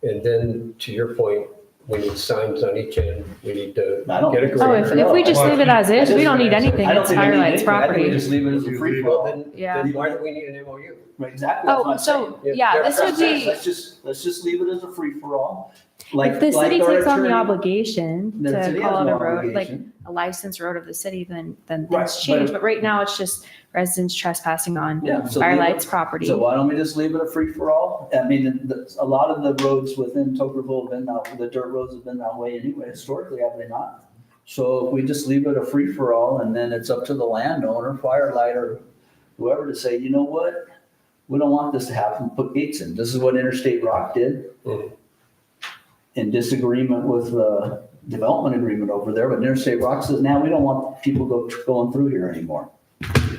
S14: And then to your point, we need signs on each end. We need to
S4: I don't
S14: get a
S4: think so.
S15: Oh,
S14: grant.
S15: if we just leave it as is, we don't need anything.
S4: I don't
S15: It's
S4: think we need
S15: Firelight's
S4: anything. I think we
S15: property.
S4: just leave it as a
S14: Well,
S4: free-for-all.
S14: then why do we need an MOU?
S4: Right, exactly. That's what
S15: Oh,
S4: I'm saying.
S15: so, yeah, this would be,
S4: Let's just leave it as a free-for-all.
S15: if the city
S4: our
S15: takes on the
S4: attorney-
S15: obligation
S4: The
S15: to
S4: city
S15: call
S4: has
S15: it
S4: no
S15: a road, like
S4: obligation.
S15: a licensed road of the city, then
S4: Right,
S15: things change.
S4: but-
S15: But right now, it's just residents trespassing on
S4: Yeah, so leave it-
S15: Firelight's property.
S4: So why don't we just leave it a free-for-all? I mean, a lot of the roads within Tokerville have been that, the dirt roads have been that way anyway, historically, have they not? So if we just leave it a free-for-all, and then it's up to the landowner, Firelight, or whoever to say, you know what? We don't want this to happen, put gates in. This is what Interstate Rock did.
S14: Mhm.
S4: In disagreement with the development agreement over there, but Interstate Rock says, now we don't want people going through here anymore.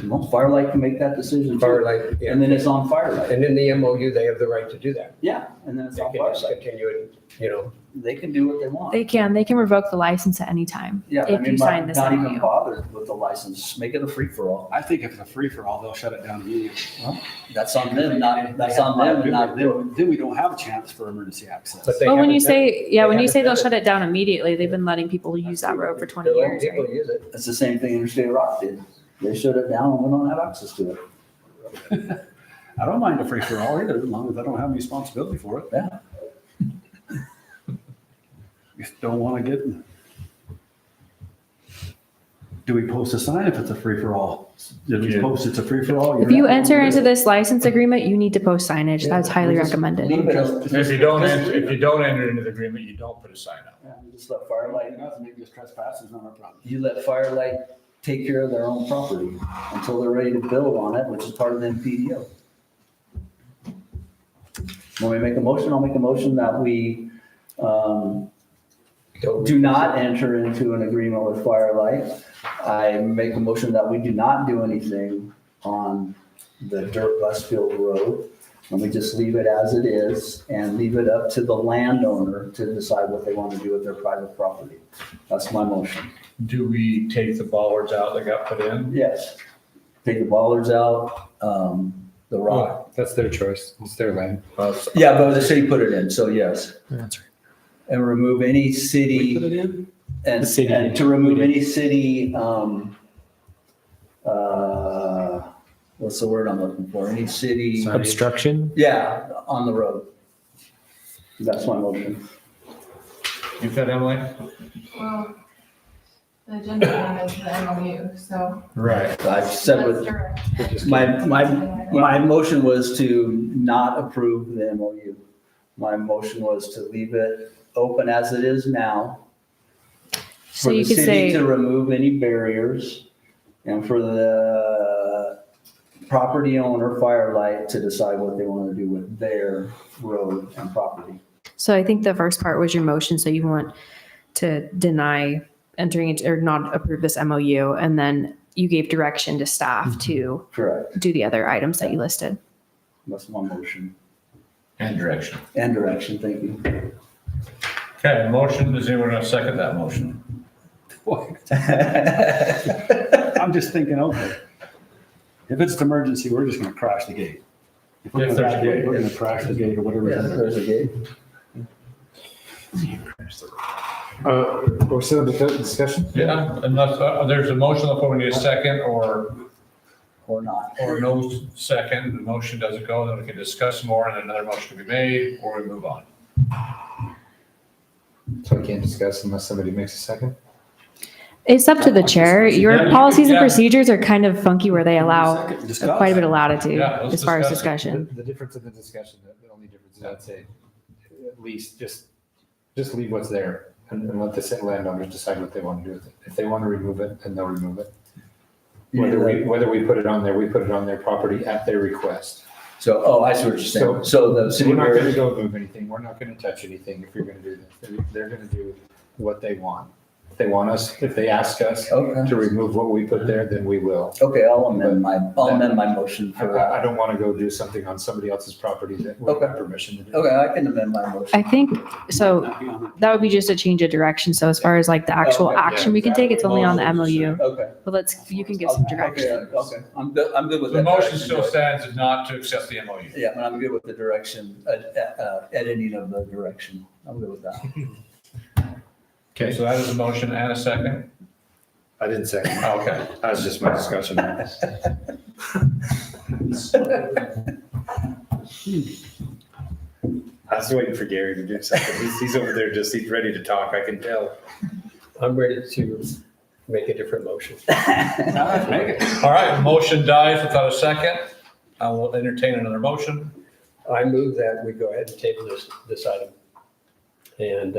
S4: Well, Firelight can make that decision. too.
S14: Firelight, yeah.
S4: And then it's on Firelight.
S14: And in the MOU, they have the right to do that.
S4: Yeah, and then it's
S14: They
S4: on
S14: can just
S4: Firelight.
S14: continue it,
S4: They can do what they want.
S15: They can revoke the license at any time
S4: Yeah, I
S15: if
S4: mean,
S15: you sign this
S4: not even
S15: MOU.
S4: bothered with the license. Make it a free-for-all.
S12: I think if it's a free-for-all, they'll shut it down immediately.
S4: Well, that's on them, that's on them and not them.
S12: Then we don't have a chance for emergency access.
S14: But they
S15: Well, when
S14: haven't
S15: you
S14: done-
S15: say, yeah, when you
S14: haven't
S15: say they'll
S14: done
S15: shut it down immediately, they've been letting people use that road for 20
S4: They're letting
S15: years,
S4: people
S15: right?
S4: use it. It's the same thing Interstate Rock did. They shut it down and we don't have access to it.
S12: I don't mind a free-for-all either, as long as I don't have any responsibility for it.
S4: Yeah.
S12: Just don't want to get. Do we post a sign if it's a free-for-all? Did we post it's a free-for-all?
S15: If you enter into this license agreement, you need to post signage. That's highly recommended.
S4: Leave it up.
S2: If you don't enter into the agreement, you don't put a sign up.
S4: Yeah, just let Firelight,
S12: Nothing, maybe just trespass is not our problem.
S4: you let Firelight take care of their own property until they're ready to build on it, which is part of the MPDO. When we make a motion, I'll make a motion that we, do not enter into an agreement with Firelight. I make a motion that we do not do anything on the dirt Westfield Road. And we just leave it as it is and leave it up to the landowner to decide what they want to do with their private property. That's my motion.
S2: Do we take the bollards out that got put in?
S4: Yes. Take the bollards out, the rock.
S16: Well, that's their choice. It's their land.
S4: Yeah, but the city put it in, so yes.
S6: That's right.
S4: And remove any city.
S12: Put it in?
S4: And,
S9: The city
S4: and
S9: did.
S4: to remove any city, what's the word I'm looking for? Any city,
S9: Obstruction?
S4: yeah, on the road. That's my motion.
S2: You said, Emily?
S8: Well, the agenda item is the MOU, so.
S2: Right.
S4: I've said
S8: That's
S4: with,
S8: direct.
S4: my motion was to not approve the MOU. My motion was to leave it open as it is now.
S15: So
S4: For
S15: you
S4: the
S15: could
S4: city
S15: say,
S4: to remove any barriers and for the property owner, Firelight, to decide what they want to do with their road and property.
S15: so I think the first part was your motion. So you want to deny entering into or not approve this MOU. And then you gave direction to staff to
S4: Correct.
S15: do the other items that you listed.
S4: That's my motion.
S2: And direction.
S4: And direction, thank you.
S2: Okay, motion, is anyone going to second that motion?
S12: I'm just thinking, okay, if it's an emergency, we're just gonna crash the gate. If we're
S2: If
S12: gonna
S2: there's a
S12: crash-
S2: gate.
S12: We're gonna crash the gate or whatever.
S4: Yeah, there's a gate.
S16: We're still in the discussion?
S2: Yeah, unless, there's a motion, if we need a second or
S4: not.
S2: Or no second, the motion doesn't go, then we can discuss more and another motion can be made or we move on.
S16: So we can't discuss unless somebody makes a second?
S15: It's up to the chair. Your
S2: Yeah,
S15: policies and
S2: yeah.
S15: procedures are kind of funky where they allow
S12: Discuss.
S15: quite a bit of latitude
S2: Yeah, let's
S15: as far as
S2: discuss it.
S15: discussion.
S16: The difference in the discussion, the only difference is I'd say, at least just leave what's there and let the landowners decide what they want to do with it. If they want to remove it, then they'll remove it. Whether we put it on there, we put it on their property at their request.
S4: So, oh, I see what you're saying. So the city.
S16: We're not gonna
S4: bears-
S16: go move anything. We're not gonna touch anything if you're gonna do this. They're gonna do what they want. If they want us, if they ask us
S4: Okay.
S16: to remove what we put there, then we will.
S4: Okay, I'll amend my motion for
S16: I
S4: that.
S16: don't wanna go do something on somebody else's property that we don't have permission to do.
S4: Okay, I can amend my motion.
S15: I think, so that would be just a change of direction. So as far as like the actual
S4: Okay.
S15: action we can take, it's only on the MOU.
S4: Okay.
S15: But you can give some
S4: Okay,
S15: direction.
S4: okay, I'm good with
S2: The
S4: that.
S2: motion
S4: direction.
S2: still stands is not to accept the MOU.
S4: Yeah, and I'm good with the direction, editing of the direction. I'm good with that.
S2: Okay, so that is a motion and a second.
S16: I didn't say.
S2: Okay.
S16: That was just my discussion. I was waiting for Gary to do something. He's over there he's ready to talk, I can tell.
S14: I'm ready to make a different motion.
S2: All right, motion dies without a second. I will entertain another motion.
S14: I move that we go ahead and table this item. And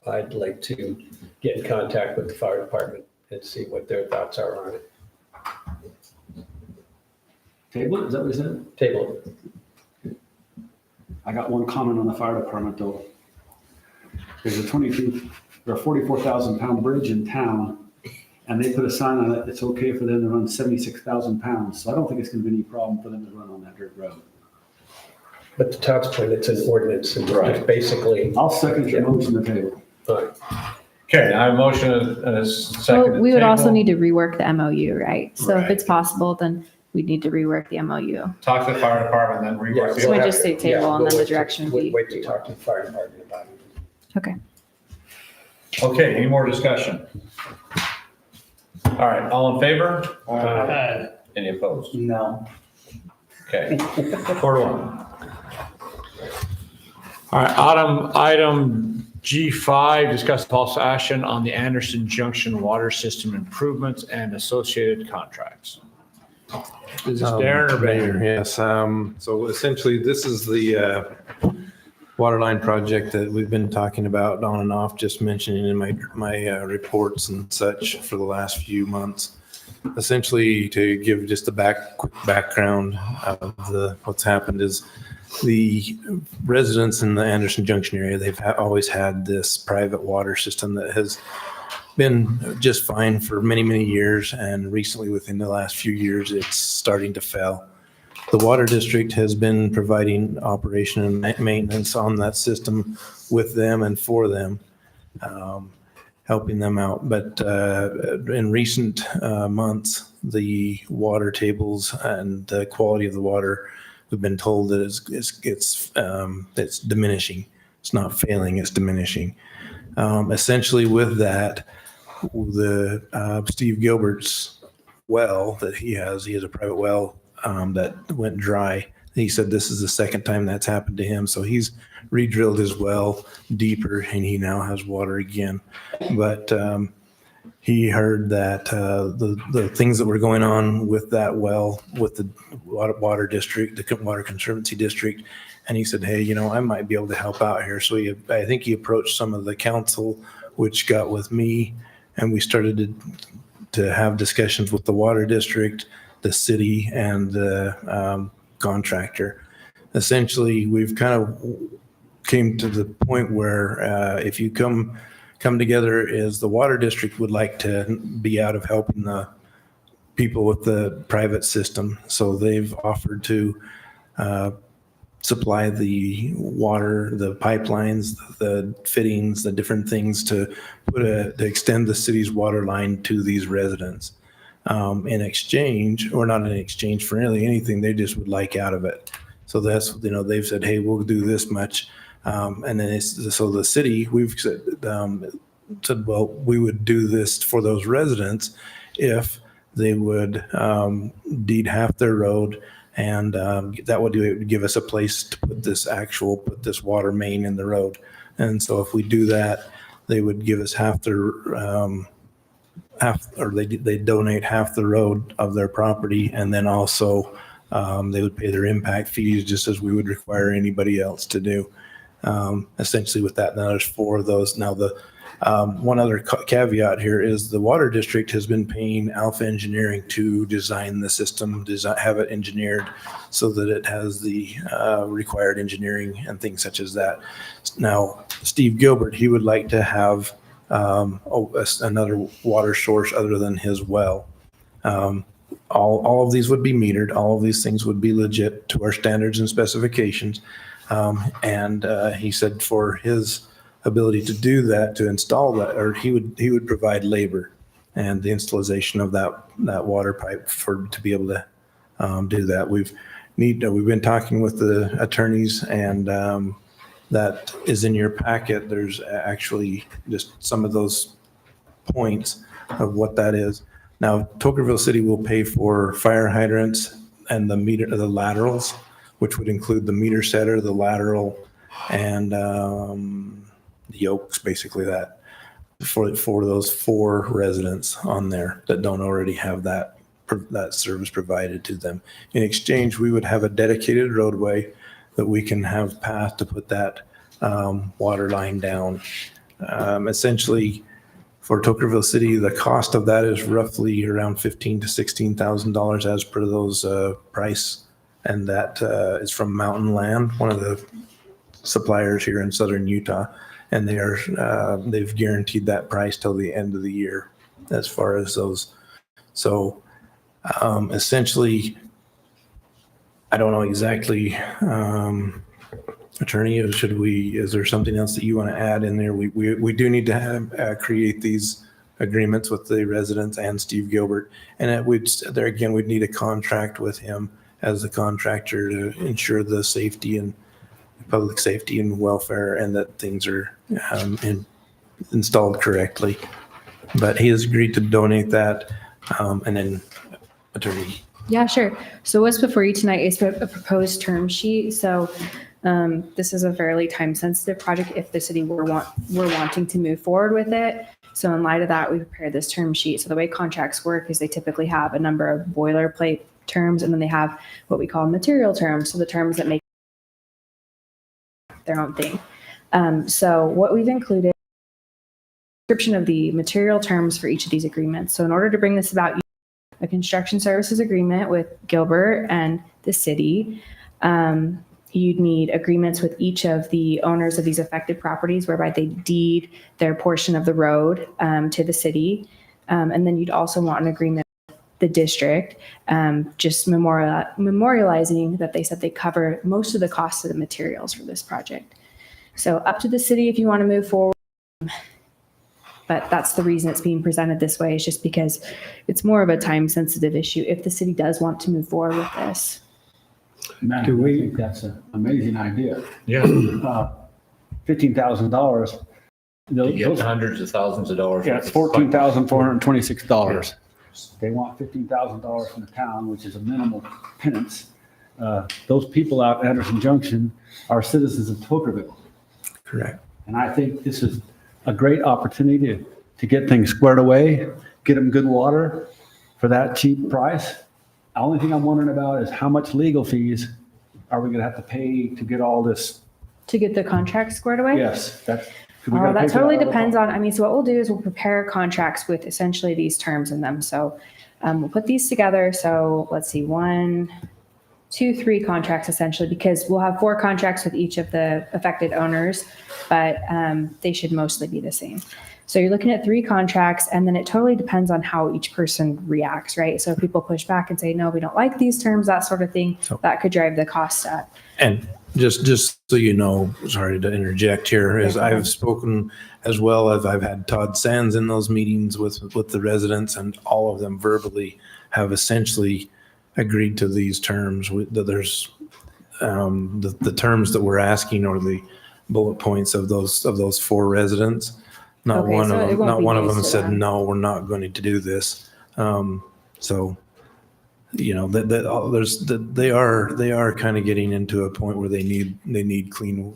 S14: I'd like to get in contact with the fire department and see what their thoughts are on it.
S12: Table it, is that what you said?
S14: Table it.
S12: I got one comment on the fire department though. There's a 44,000 pound bridge in town and they put a sign on it, it's okay for them to run 76,000 pounds. So I don't think it's going to be any problem for them to run on that dirt road.
S14: But to Todd's point, it's an ordinance and it's basically.
S12: I'll second your motion to table.
S2: Okay, I have a motion and a second.
S15: Well, we would also
S2: table.
S15: need to rework the MOU, right? So if
S2: Right.
S15: it's possible, then we'd need to rework the MOU.
S2: Talk to the fire department, then rework
S15: So we
S2: the.
S15: just say table and then the direction would be.
S14: Wait to talk to the fire department about it.
S15: Okay.
S2: Okay, any more discussion? All right, all in favor? Any opposed?
S4: No.
S2: Okay, 4-1. All right, item G5, discuss possible action on the Anderson Junction water system improvements and associated contracts. Is this Darren or
S1: Mayor,
S2: Baker?
S1: yes. So essentially, this is the water line project that we've been talking about on and off, just mentioning in my reports and such for the last few months. Essentially, to give just a quick background of what's happened is the residents in the Anderson Junction area, they've always had this private water system that has been just fine for many, many years. And recently, within the last few years, it's starting to fail. The water district has been providing operation and maintenance on that system with them and for them, helping them out. But in recent months, the water tables and the quality of the water, we've been told that it's diminishing. It's not failing, it's diminishing. Essentially with that, the Steve Gilbert's well that he has a private well that went dry. He said this is the second time that's happened to him. So he's re-drilled his well deeper and he now has water again. But he heard that the things that were going on with that well, with the water district, the Water Conservancy District, and he said, hey, I might be able to help out here. So I think he approached some of the council, which got with me, and we started to have discussions with the water district, the city, and the contractor. Essentially, we've kind of came to the point where if you come together, is the water district would like to be out of helping the people with the private system. So they've offered to supply the water, the pipelines, the fittings, the different things to extend the city's water line to these residents. In exchange, or not in exchange for really anything, they just would like out of it. So that's, they've said, hey, we'll do this much. And then so the city, we've said, well, we would do this for those residents if they would deed half their road, and that would give us a place to put this water main in the road. And so if we do that, they would give us half their they donate half the road of their property, and then also they would pay their impact fees just as we would require anybody else to do. Essentially with that, now there's 4 of those. Now the one other caveat here is the water district has been paying Alpha Engineering to design the system, have it engineered so that it has the required engineering and things such as that. Now, Steve Gilbert, he would like to have another water source other than his well. All of these would be metered. All of these things would be legit to our standards and specifications. And he said for his ability to do that, to install that, or he would provide labor and the installation of that water pipe to be able to do that. We've been talking with the attorneys, and that is in your packet. There's actually just some of those points of what that is. Now, Tokerville City will pay for fire hydrants and the laterals, which would include the meter setter, the lateral, and the yokes, basically that, for those 4 residents on there that don't already have that service provided to them. In exchange, we would have a dedicated roadway that we can have path to put that water line down. Essentially, for Tokerville City, the cost of that is roughly around $15,000 to $16,000 as per those price, and that is from Mountain Land, one of the suppliers here in southern Utah, and they've guaranteed that price till the end of the year. as far as those. So essentially, I don't know exactly, Attorney, is there something else that you want to add in there? We do need to have, create these agreements with the residents and Steve Gilbert. And there again, we'd need a contract with him as the contractor to ensure the safety and public safety and welfare and that things are installed correctly. But he has agreed to donate that. And then Attorney.
S15: Yeah, sure. So what's before you tonight is a proposed term sheet. So this is a fairly time-sensitive project if the city were wanting to move forward with it. So in light of that, we prepared this term sheet. So the way contracts work is they typically have a number of boilerplate terms, and then they have what we call material terms. So the terms that make their own thing. So what we've included description of the material terms for each of these agreements. So in order to bring this about, a construction services agreement with Gilbert and the city. You'd need agreements with each of the owners of these affected properties whereby they deed their portion of the road to the city. And then you'd also want an agreement with the district, just memorializing that they said they cover most of the costs of the materials for this project. So up to the city if you want to move forward. But that's the reason it's being presented this way, is just because it's more of a time-sensitive issue if the city does want to move forward with this.
S12: Man, I think that's an amazing idea.
S6: Yeah.
S12: $15,000.
S6: You get hundreds of thousands of dollars.
S12: Yeah, it's $14,426. They want $15,000 from the town, which is a minimal penance. Those people out at Anderson Junction are citizens of Tokerville.
S1: Correct.
S12: And I think this is a great opportunity to get things squared away, get them good water for that cheap price. The only thing I'm wondering about is how much legal fees are we going to have to pay to get all this?
S15: To get the contract squared away?
S12: Yes, that
S15: totally depends on, so what we'll do is we'll prepare contracts with essentially these terms in them. So we'll put these together. So let's see, 1, 2, 3 contracts essentially, because we'll have 4 contracts with each of the affected owners, but they should mostly be the same. So you're looking at 3 contracts, and then it totally depends on how each person reacts, right? So if people push back and say, no, we don't like these terms, that sort of thing, that could drive the cost up.
S1: And just so you know, sorry to interject here, as I've spoken as well as I've had Todd Sands in those meetings with the residents, and all of them verbally have essentially agreed to these terms. That there's the terms that we're asking, or the bullet points of those 4 residents. Not one of them said, no, we're not going to do this. So, you know, they are kind of getting into a point where they need clean,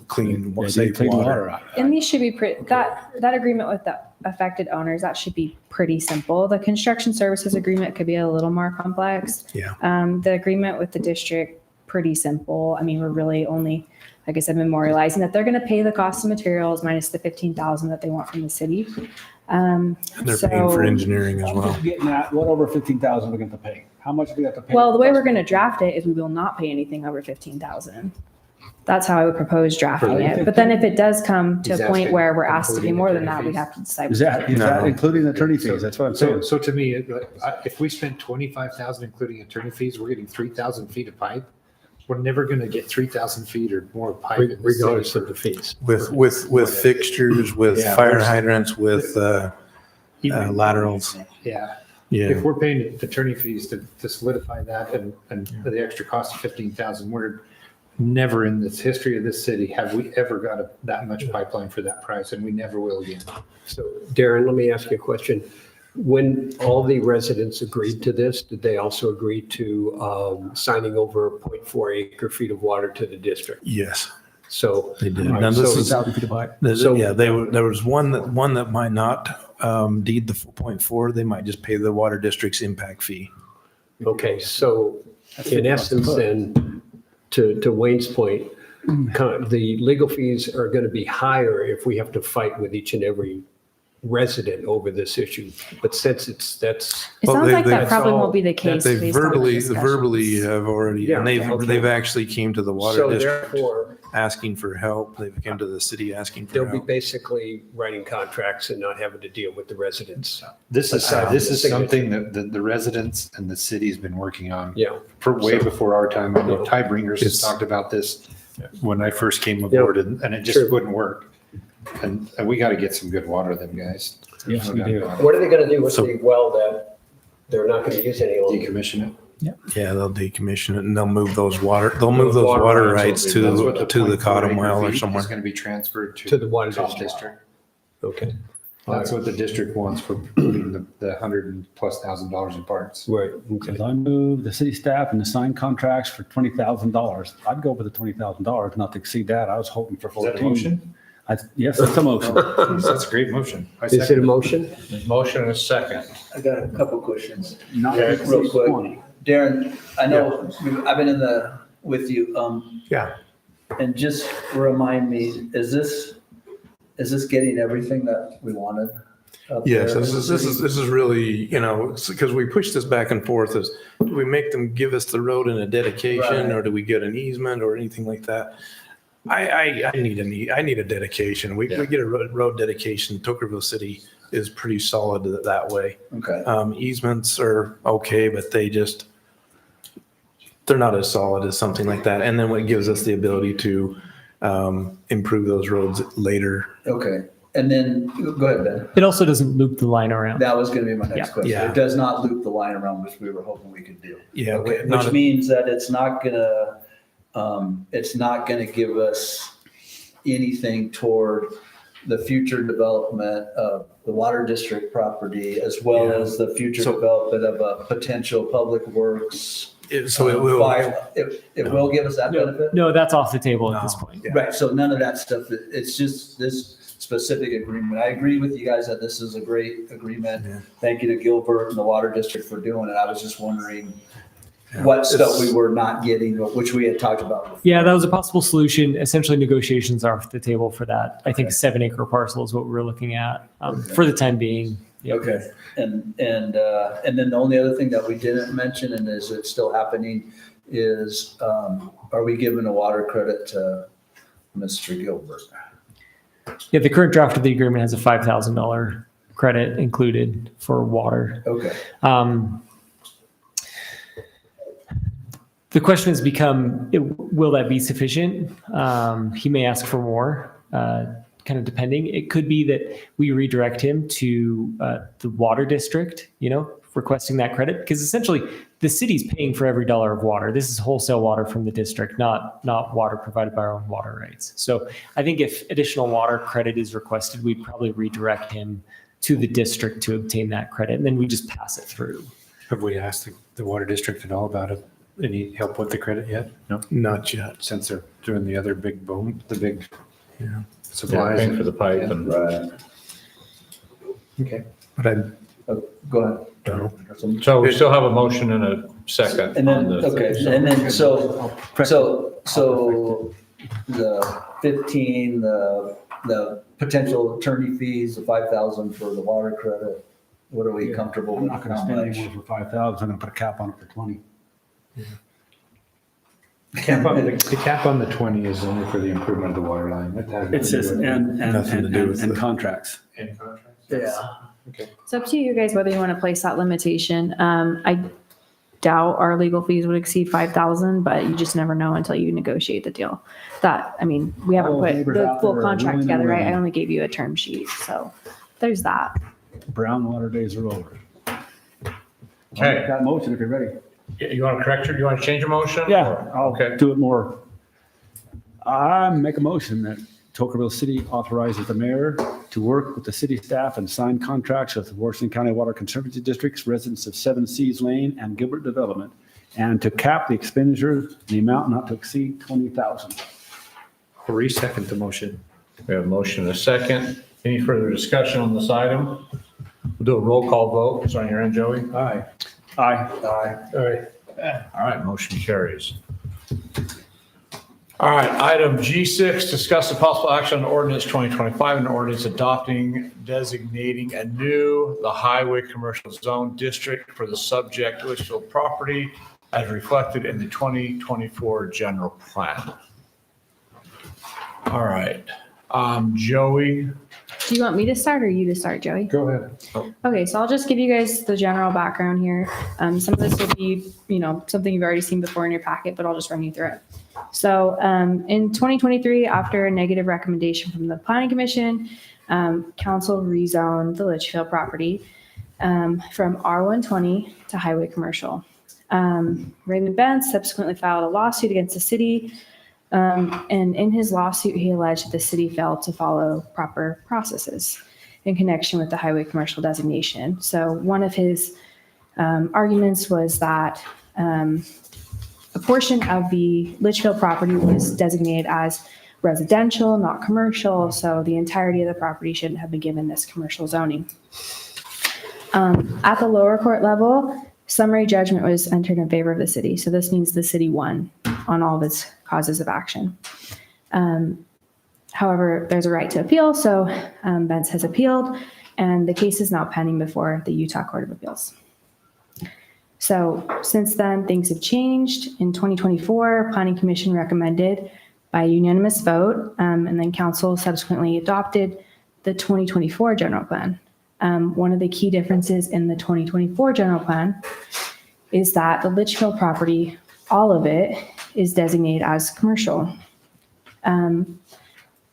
S1: safe water.
S15: And these should be that agreement with the affected owners, that should be pretty simple. The construction services agreement could be a little more complex.
S1: Yeah.
S15: The agreement with the district, pretty simple. I mean, we're really only, like I said, memorializing that they're going to pay the cost of materials minus the $15,000 that they want from the city.
S1: They're paying for engineering as well.
S12: Getting at what over $15,000 we're going to pay? How much do we have to pay?
S15: Well, the way we're going to draft it is we will not pay anything over $15,000. That's how I would propose drafting it. But then if it does come to a point where we're asked to pay more than that, we have to decide.
S12: Is that including attorney fees? That's what I'm saying.
S16: So to me, if we spend $25,000 including attorney fees, we're getting 3,000 feet of pipe. We're never going to get 3,000 feet or more of pipe.
S6: Regardless of the fees.
S1: With fixtures, with fire hydrants, with laterals.
S16: Yeah.
S1: Yeah.
S16: If we're paying attorney fees to solidify that and the extra cost of 15,000, we're never in this history of this city have we ever got that much pipeline for that price, and we never will again.
S14: So Darren, let me ask you a question. When all the residents agreed to this, did they also agree to signing over 0.4 acre feet of water to the district?
S1: Yes.
S14: So
S1: they did.
S14: Right,
S1: Now,
S14: so
S1: there was one that might not deed the 0.4. They might just pay the water district's impact fee.
S14: Okay, so in essence, then, to Wayne's point, the legal fees are going to be higher if we have to fight with each and every resident over this issue. But since that's.
S15: It
S1: Well,
S15: sounds
S1: they-
S15: like that
S1: they-
S15: probably won't be the case.
S1: They
S15: based on our
S1: verbally
S15: discussions.
S1: have already,
S14: Yeah,
S1: and
S14: okay.
S1: they've actually came to the water
S14: So
S1: district
S14: therefore,
S1: asking for help. They've come to the city asking for
S14: they'll be
S1: help.
S14: basically writing contracts and not having to deal with the residents.
S16: This is
S14: Signature.
S16: something that the residents and the city's been working on
S14: Yeah.
S16: for way before our time. I know Ty Bringers has
S1: It's-
S16: talked about this when I first came aboard, and it just
S14: Sure.
S16: wouldn't work. And we got to get some good water to them guys.
S12: Yes,
S16: No
S12: we
S16: doubt
S12: do.
S16: about it.
S14: What are they going to do with
S1: So-
S14: the well that they're not going to use any longer?
S16: Decommission it.
S1: Yeah, they'll decommission it and they'll move those water water rights
S16: That's what
S1: to the
S16: 24
S1: Cotton
S16: acre
S1: Well or
S16: feet
S1: somewhere.
S16: is going to be transferred
S14: To the water
S16: to the
S14: district.
S16: district.
S14: Okay.
S16: That's what the district wants for putting the $100,000+ in parts.
S14: Right. Okay.
S12: Because I moved the city staff and to sign contracts for $20,000. I'd go with the $20,000, not to exceed that. I was hoping for
S16: Is that a
S12: 14.
S16: motion?
S12: Yes, that's a motion.
S16: That's a great motion. I
S14: Is it
S16: second
S14: a motion?
S2: There's motion and a second.
S4: I got a couple questions.
S12: Not
S4: Yeah,
S12: to
S4: real
S12: exceed
S4: quick.
S12: 20.
S4: Darren, I know I've been with you.
S1: Yeah.
S4: And just remind me, is this getting everything that we wanted? up
S1: Yes,
S4: there?
S1: this is really, because we pushed this back and forth is, do we make them give us the road in a dedication
S4: Right.
S1: or do we get an easement or anything like that? I need a dedication. We get a road dedication. Tokerville City is pretty solid that way.
S4: Okay.
S1: Easements are okay, but they're not as solid as something like that. And then what gives us the ability to improve those roads later.
S4: Okay. And then, go ahead, Ben.
S9: It also doesn't loop the line around.
S4: That was going to be my next question.
S1: Yeah.
S4: It does not loop the line around, which we were hoping we could do.
S1: Yeah,
S4: Okay,
S1: not
S4: which
S1: a-
S4: means that it's not gonna give us anything toward the future development of the water district property as well
S1: Yeah.
S4: as the future
S1: So-
S4: development of a potential public works.
S1: So it will.
S4: It will give us that benefit?
S9: No, that's off the table at this
S1: No.
S9: point.
S1: Yeah.
S4: Right, so none of that stuff, it's just this specific agreement. I agree with you guys that this is a great agreement.
S1: Yeah.
S4: Thank you to Gilbert and the Water District for doing it. I was just wondering
S1: Yeah.
S4: what stuff
S1: It's-
S4: we were not getting, which we had talked about before.
S9: Yeah, that was a possible solution. Essentially, negotiations are off the table for that. I think a 7-acre parcel is what we're looking at for the time being. Yeah.
S4: Okay, and then the only other thing that we didn't mention, and is it still happening, is are we giving a water credit to Mr. Gilbert?
S9: Yeah, the current draft of the agreement has a $5,000 credit included for water.
S4: Okay,
S9: The question has become, will that be sufficient? He may ask for more, kind of depending. It could be that we redirect him to the water district, requesting that credit, because essentially the city's paying for every dollar of water. This is wholesale water from the district, not water provided by our own water rights. So I think if additional water credit is requested, we'd probably redirect him to the district to obtain that credit, and then we just pass it through.
S16: Have we asked the water district at all about it? Any help with the credit yet? No,
S1: Not yet.
S16: since they're doing the other big
S1: Yeah.
S16: supplies.
S2: Paying for the pipe and.
S4: right.
S16: Okay.
S1: But I
S4: Go ahead.
S1: don't know.
S2: So we still have a motion and a second.
S4: And then,
S2: on the-
S4: okay, and then, so the 15, the potential attorney fees, the 5,000 for the water credit, what are we comfortable
S12: I'm
S4: with?
S12: not going to
S4: How
S12: spend
S4: much?
S12: any more for 5,000. I'm going to put a cap on it for 20.
S16: The cap on the 20 is only for the improvement of the water line. That has
S12: It's just,
S1: Nothing to do with
S12: and
S1: it.
S12: contracts.
S16: And contracts?
S4: Yeah.
S15: It's up to you guys whether you want to place that limitation. I doubt our legal fees would exceed 5,000, but you just never know until you negotiate the deal. We haven't
S12: Oh,
S15: put
S12: neighbors
S15: the
S12: out
S15: full
S12: there are
S15: contract
S12: willing and
S15: together, right? I
S12: willing.
S15: only gave you a term sheet, so there's that.
S12: Brown water days are over. I'll
S2: Okay.
S12: make that motion if you're ready.
S2: You want to correct your, you want to change your motion?
S12: Yeah,
S2: Or-
S12: I'll
S2: Okay.
S12: do it more. I make a motion that Tokerville City authorizes the mayor to work with the city staff and sign contracts with the Washington County Water Conservancy District's residents of Seven Seas Lane and Gilbert Development, and to cap the expenditure in the amount not to exceed 20,000.
S16: I'll re-second the motion.
S2: We have a motion and a second. Any further discussion on this item? We'll do a roll call vote. It's on your end, Joey.
S16: Aye.
S12: Aye.
S4: Aye.
S2: All right, motion carries. All right, item G6, discuss the possible action on ordinance 2025 and ordinance adopting, designating anew the highway commercial zone district for the subject Litchfield property as reflected in the 2024 general plan. All right, Joey.
S15: Do you want me to start or you to start, Joey?
S16: Go ahead.
S15: Okay, so I'll just give you guys the general background here. Some of this will be, something you've already seen before in your packet, but I'll just run you through it. So in 2023, after a negative recommendation from the Planning Commission, council rezoned the Litchfield property from R120 to highway commercial. Raymond Benz subsequently filed a lawsuit against the city. And in his lawsuit, he alleged that the city failed to follow proper processes in connection with the highway commercial designation. So one of his arguments was that a portion of the Litchfield property was designated as residential, not commercial. So the entirety of the property shouldn't have been given this commercial zoning. At the lower court level, summary judgment was entered in favor of the city. So this means the city won on all of its causes of action. However, there's a right to appeal. So Benz has appealed and the case is now pending before the Utah Court of Appeals. So since then, things have changed. In 2024, Planning Commission recommended by unanimous vote, and then council subsequently adopted the 2024 general plan. One of the key differences in the 2024 general plan is that the Litchfield property, all of it, is designated as commercial.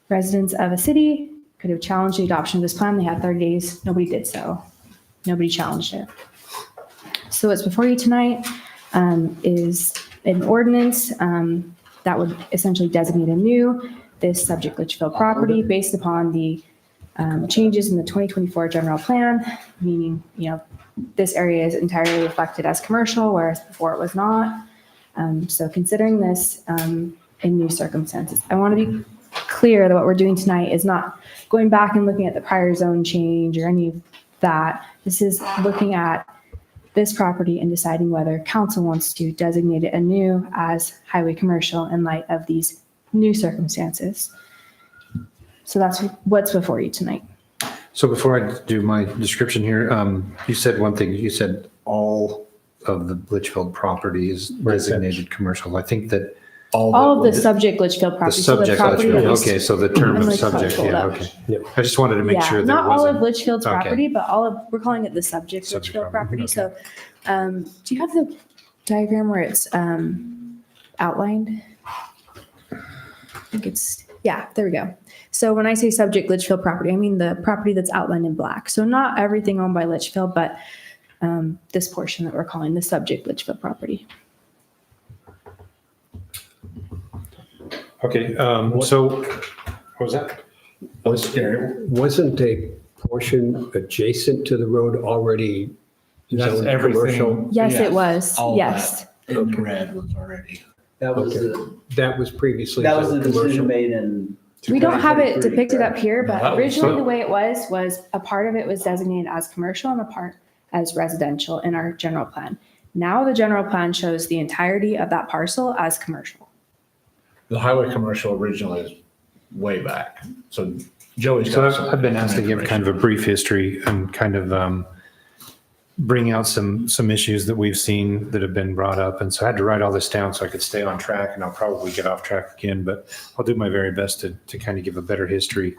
S15: Residents of a city could have challenged the adoption of this plan. They had 30 days. Nobody did so. Nobody challenged it. So what's before you tonight is an ordinance that would essentially designate anew this subject Litchfield property based upon the changes in the 2024 general plan, meaning, this area is entirely reflected as commercial, whereas before it was not. So considering this in new circumstances, I want to be clear that what we're doing tonight is not going back and looking at the prior zone change or any of that. This is looking at this property and deciding whether council wants to designate it anew as highway commercial in light of these new circumstances. So that's what's before you tonight.
S16: So before I do my description here, you said one thing. You said all of the Litchfield property is designated commercial. I think that
S15: All of the subject Litchfield
S16: the
S15: property.
S16: subject,
S15: property that is-
S16: okay, so the term
S15: I'm
S16: of
S15: like,
S16: subject,
S15: hold
S16: yeah,
S15: up.
S16: okay. I just wanted to make sure there
S15: not all
S16: wasn't.
S15: of Litchfield's
S16: Okay.
S15: property, but we're calling it the subject Litchfield property. So do you have the diagram where it's outlined? I think there we go. So when I say subject Litchfield property, I mean the property that's outlined in black. So not everything owned by Litchfield, but this portion that we're calling the subject Litchfield property.
S16: Okay, so what was that?
S14: Wasn't a portion adjacent to the road already
S2: That's
S14: zoned
S2: everything.
S14: commercial?
S15: Yes, it was.
S2: All
S15: Yes.
S2: that in red was already.
S4: That was
S14: Okay. That was previously
S4: the
S14: zoned
S4: decision
S14: commercial.
S4: made in.
S15: We don't have it
S4: 2023,
S15: depicted
S4: correct?
S15: up here,
S2: That
S15: but
S2: was-
S15: originally the way it was a part of it was designated as commercial and a part as residential in our general plan. Now the general plan shows the entirety of that parcel as commercial.
S2: The highway commercial originally is way back. So Joey's
S16: So
S2: got some
S16: I've been asked to give kind
S2: information.
S16: of a brief history and kind of bring out some issues that we've seen that have been brought up. And so I had to write all this down so I could stay on track, and I'll probably get off track again, but I'll do my very best to kind of give a better history.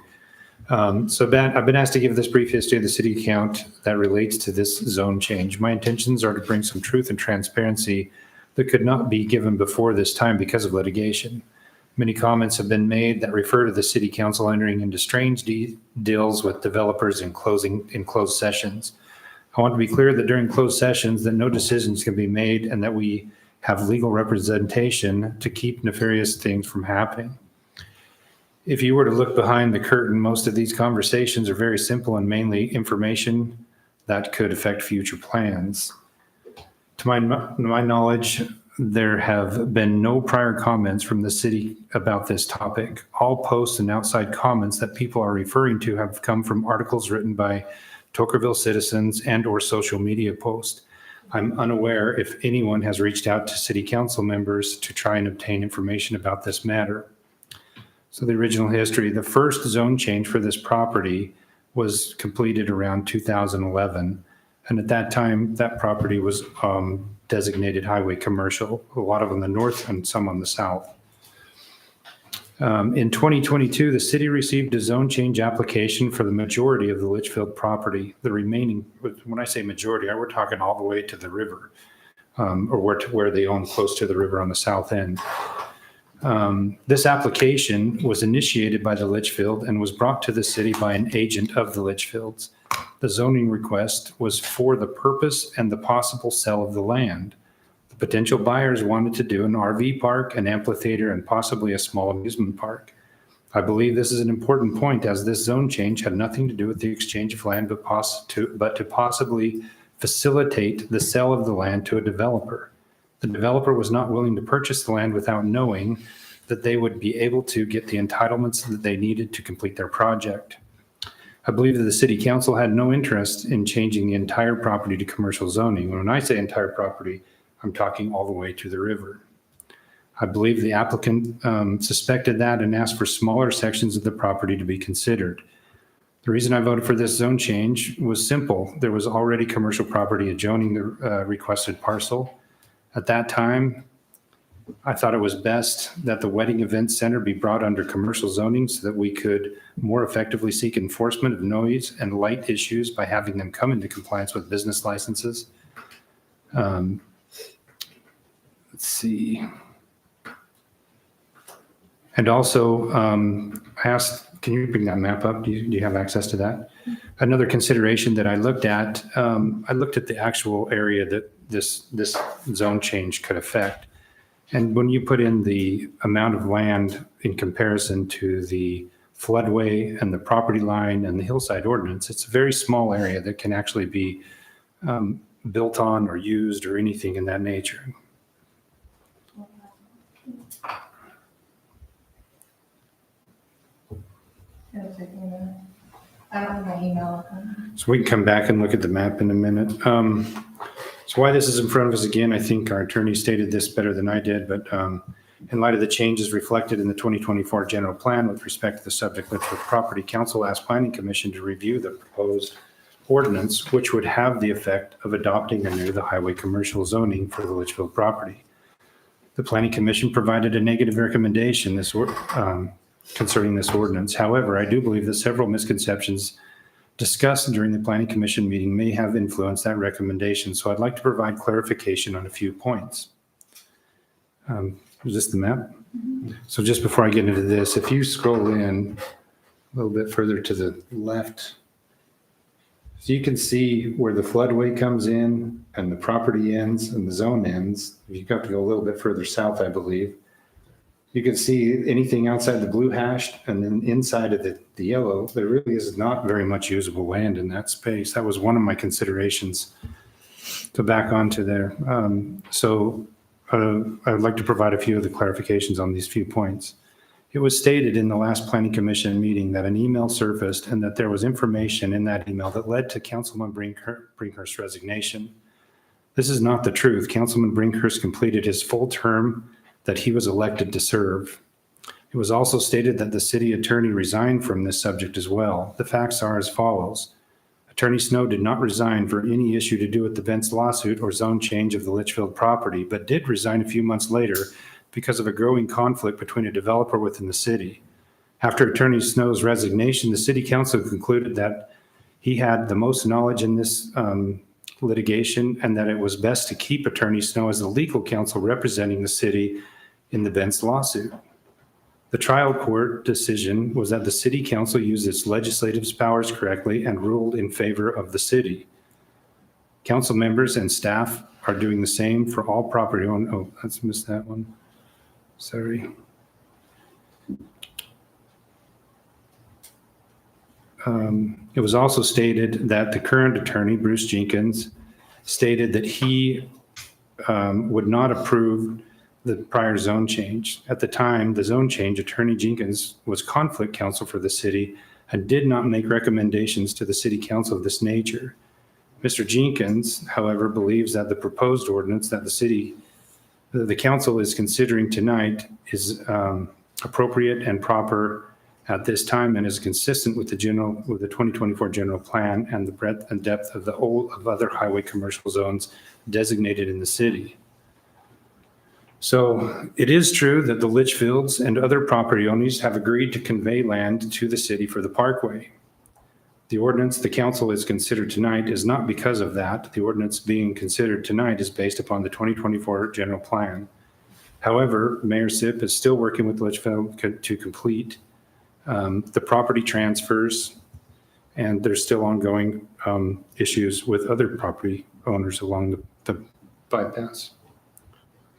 S16: So Ben, I've been asked to give this brief history of the city count that relates to this zone change. My intentions are to bring some truth and transparency that could not be given before this time because of litigation. Many comments have been made that refer to the city council entering into strange deals with developers in closed sessions. I want to be clear that during closed sessions that no decisions can be made and that we have legal representation to keep nefarious things from happening. If you were to look behind the curtain, most of these conversations are very simple and mainly information that could affect future plans. To my knowledge, there have been no prior comments from the city about this topic. All posts and outside comments that people are referring to have come from articles written by Tokerville citizens and or social media posts. I'm unaware if anyone has reached out to city council members to try and obtain information about this matter. So the original history, the first zone change for this property was completed around 2011. And at that time, that property was designated highway commercial, a lot of on the north and some on the south. In 2022, the city received a zone change application for the majority of the Litchfield property. The remaining, when I say majority, we're talking all the way to the river, or where they own close to the river on the south end. This application was initiated by the Litchfield and was brought to the city by an agent of the Litchfields. The zoning request was for the purpose and the possible sale of the land. The potential buyers wanted to do an RV park, an amphitheater, and possibly a small amusement park. I believe this is an important point, as this zone change had nothing to do with the exchange of land, but to possibly facilitate the sale of the land to a developer. The developer was not willing to purchase the land without knowing that they would be able to get the entitlements that they needed to complete their project. I believe that the city council had no interest in changing the entire property to commercial zoning. When I say entire property, I'm talking all the way to the river. I believe the applicant suspected that and asked for smaller sections of the property to be considered. The reason I voted for this zone change was simple. There was already commercial property adjoining the requested parcel. At that time, I thought it was best that the wedding event center be brought under commercial zoning so that we could more effectively seek enforcement of noise and light issues by having them come into compliance with business licenses. Let's see. And also, I asked, can you bring that map up? Do you have access to that? Another consideration that I looked at the actual area that this zone change could affect. And when you put in the amount of land in comparison to the floodway and the property line and the hillside ordinance, it's a very small area that can actually be built on or used or anything in that nature.
S8: It'll take me a minute. I don't have my email.
S16: So we can come back and look at the map in a minute. So why this is in front of us again, I think our attorney stated this better than I did, but in light of the changes reflected in the 2024 general plan with respect to the subject Litchfield property, council asked Planning Commission to review the proposed ordinance, which would have the effect of adopting anew the highway commercial zoning for the Litchfield property. The Planning Commission provided a negative recommendation concerning this ordinance. However, I do believe that several misconceptions discussed during the Planning Commission meeting may have influenced that recommendation. So I'd like to provide clarification on a few points. Is this the map? Mm-hmm. So just before I get into this, if you scroll in a little bit further to the left, so you can see where the floodway comes in and the property ends and the zone ends. You have to go a little bit further south, I believe. You can see anything outside the blue hashed and then inside of the yellow, there really is not very much usable land in that space. That was one of my considerations to back onto there. I would like to provide a few of the clarifications on these few points. It was stated in the last Planning Commission meeting that an email surfaced and that there was information in that email that led to Councilman Brinkhurst's resignation. This is not the truth. Councilman Brinkhurst completed his full term that he was elected to serve. It was also stated that the city attorney resigned from this subject as well. The facts are as follows. Attorney Snow did not resign for any issue to do with the Bent's lawsuit or zone change of the Litchfield property, but did resign a few months later because of a growing conflict between a developer within the city. After Attorney Snow's resignation, the city council concluded that he had the most knowledge in this litigation and that it was best to keep Attorney Snow as the legal counsel representing the city in the Bent's lawsuit. The trial court decision was that the city council used its legislative powers correctly and ruled in favor of the city. Council members and staff are doing the same for all property owners. Oh, let's miss that one. Sorry. It was also stated that the current attorney, Bruce Jenkins, stated that he would not approve the prior zone change. At the time, the zone change, Attorney Jenkins was conflict counsel for the city and did not make recommendations to the city council of this nature. Mr. Jenkins, however, believes that the proposed ordinance that the council is considering tonight is appropriate and proper at this time and is consistent with the 2024 general plan and the breadth and depth of the whole of other highway commercial zones designated in the city. So it is true that the Litchfields and other property owners have agreed to convey land to the city for the parkway. The ordinance the council is considered tonight is not because of that. The ordinance being considered tonight is based upon the 2024 general plan. However, Mayor Sipp is still working with Litchfield to complete the property transfers, and there's still ongoing issues with other property owners along the bypass.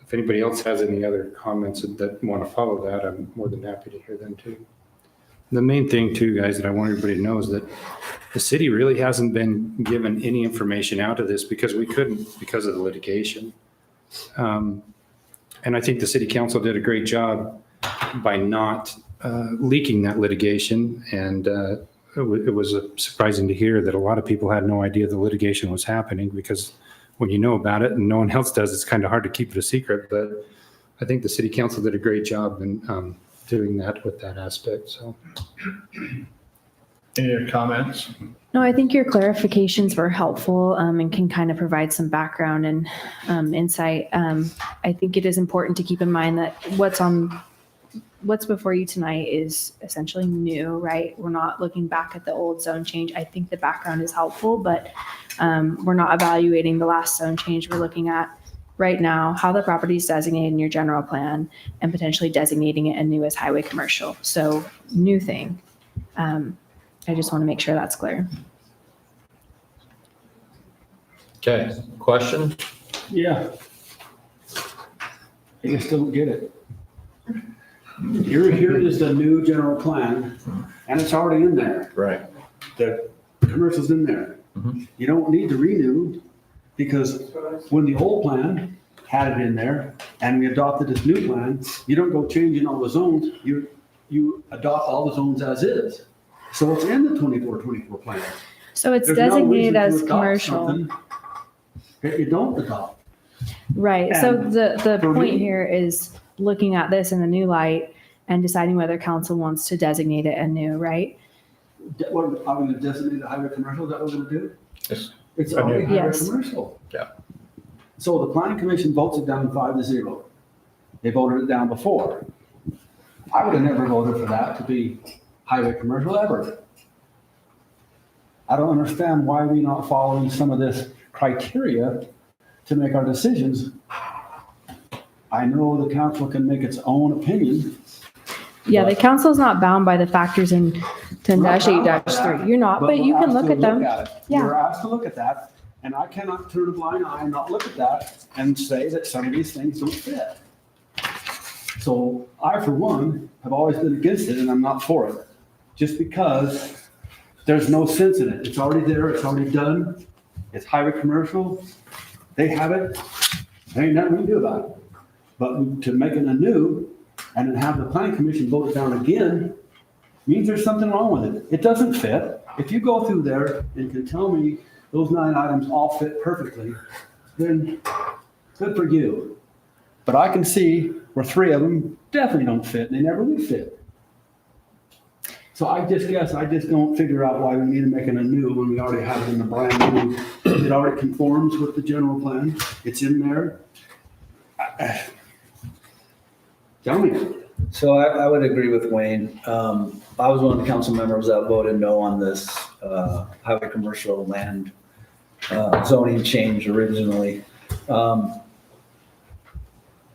S16: If anybody else has any other comments that want to follow that, I'm more than happy to hear them too. The main thing too, guys, that I want everybody to know is that the city really hasn't been given any information out of this because we couldn't because of the litigation. And I think the city council did a great job by not leaking that litigation. And it was surprising to hear that a lot of people had no idea the litigation was happening, because when you know about it and no one else does, it's kind of hard to keep it a secret. But I think the city council did a great job in doing that with that aspect. So,
S2: Any other comments?
S15: No, I think your clarifications were helpful and can kind of provide some background and insight. I think it is important to keep in mind that what's before you tonight is essentially new, right? We're not looking back at the old zone change. I think the background is helpful, but we're not evaluating the last zone change. We're looking at right now how the property is designated in your general plan and potentially designating it anew as highway commercial. So new thing. I just want to make sure that's clear.
S2: Okay, question?
S12: Yeah. I just don't get it. Here is the new general plan, and it's already in there.
S2: Right.
S12: The commercial's in there. You don't need to renew, because when the old plan had it in there and we adopted this new plan, you don't go changing all the zones, you adopt all the zones as is. So it's in the 24 plan.
S15: So it's
S12: There's no
S15: designated
S12: reason to
S15: as
S12: adopt
S15: commercial.
S12: something that you don't adopt.
S15: Right. So
S12: And
S15: the
S12: for
S15: point
S12: me-
S15: here is looking at this in the new light and deciding whether council wants to designate it anew, right?
S12: What, are we going to designate a highway commercial? Is that what we're going to do?
S2: Yes.
S12: It's already highway
S15: Yes.
S12: commercial.
S2: Yeah.
S12: So the planning commission votes it down 5-0. They voted it down before. I would have never voted for that to be highway commercial ever. I don't understand why we're not following some of this criteria to make our decisions. I know the council can make its own opinion.
S15: Yeah, the council is not bound by the factors in 10-8-3. You're not, but you
S12: we're
S15: can
S12: asked
S15: look
S12: to
S15: at them.
S12: it.
S15: Yeah.
S12: We're asked to look at that, and I cannot turn a blind eye and not look at that and say that some of these things don't fit. So I, for one, have always been against it, and I'm not for it, just because there's no sense in it. It's already there, it's already done, it's highway commercial, they have it, there ain't nothing we can do about it. But to make it anew and then have the planning commission vote it down again means there's something wrong with it. It doesn't fit. If you go through there and can tell me those 9 items all fit perfectly, then good for you. But I can see where 3 of them definitely don't fit, and they never would fit. So I just don't figure out why we need to make it anew when we already have it in the brand new. It already conforms with the general plan. It's in there. Tell me.
S4: So I would agree with Wayne. I was one of the council members that voted no on this highway commercial land zoning change originally.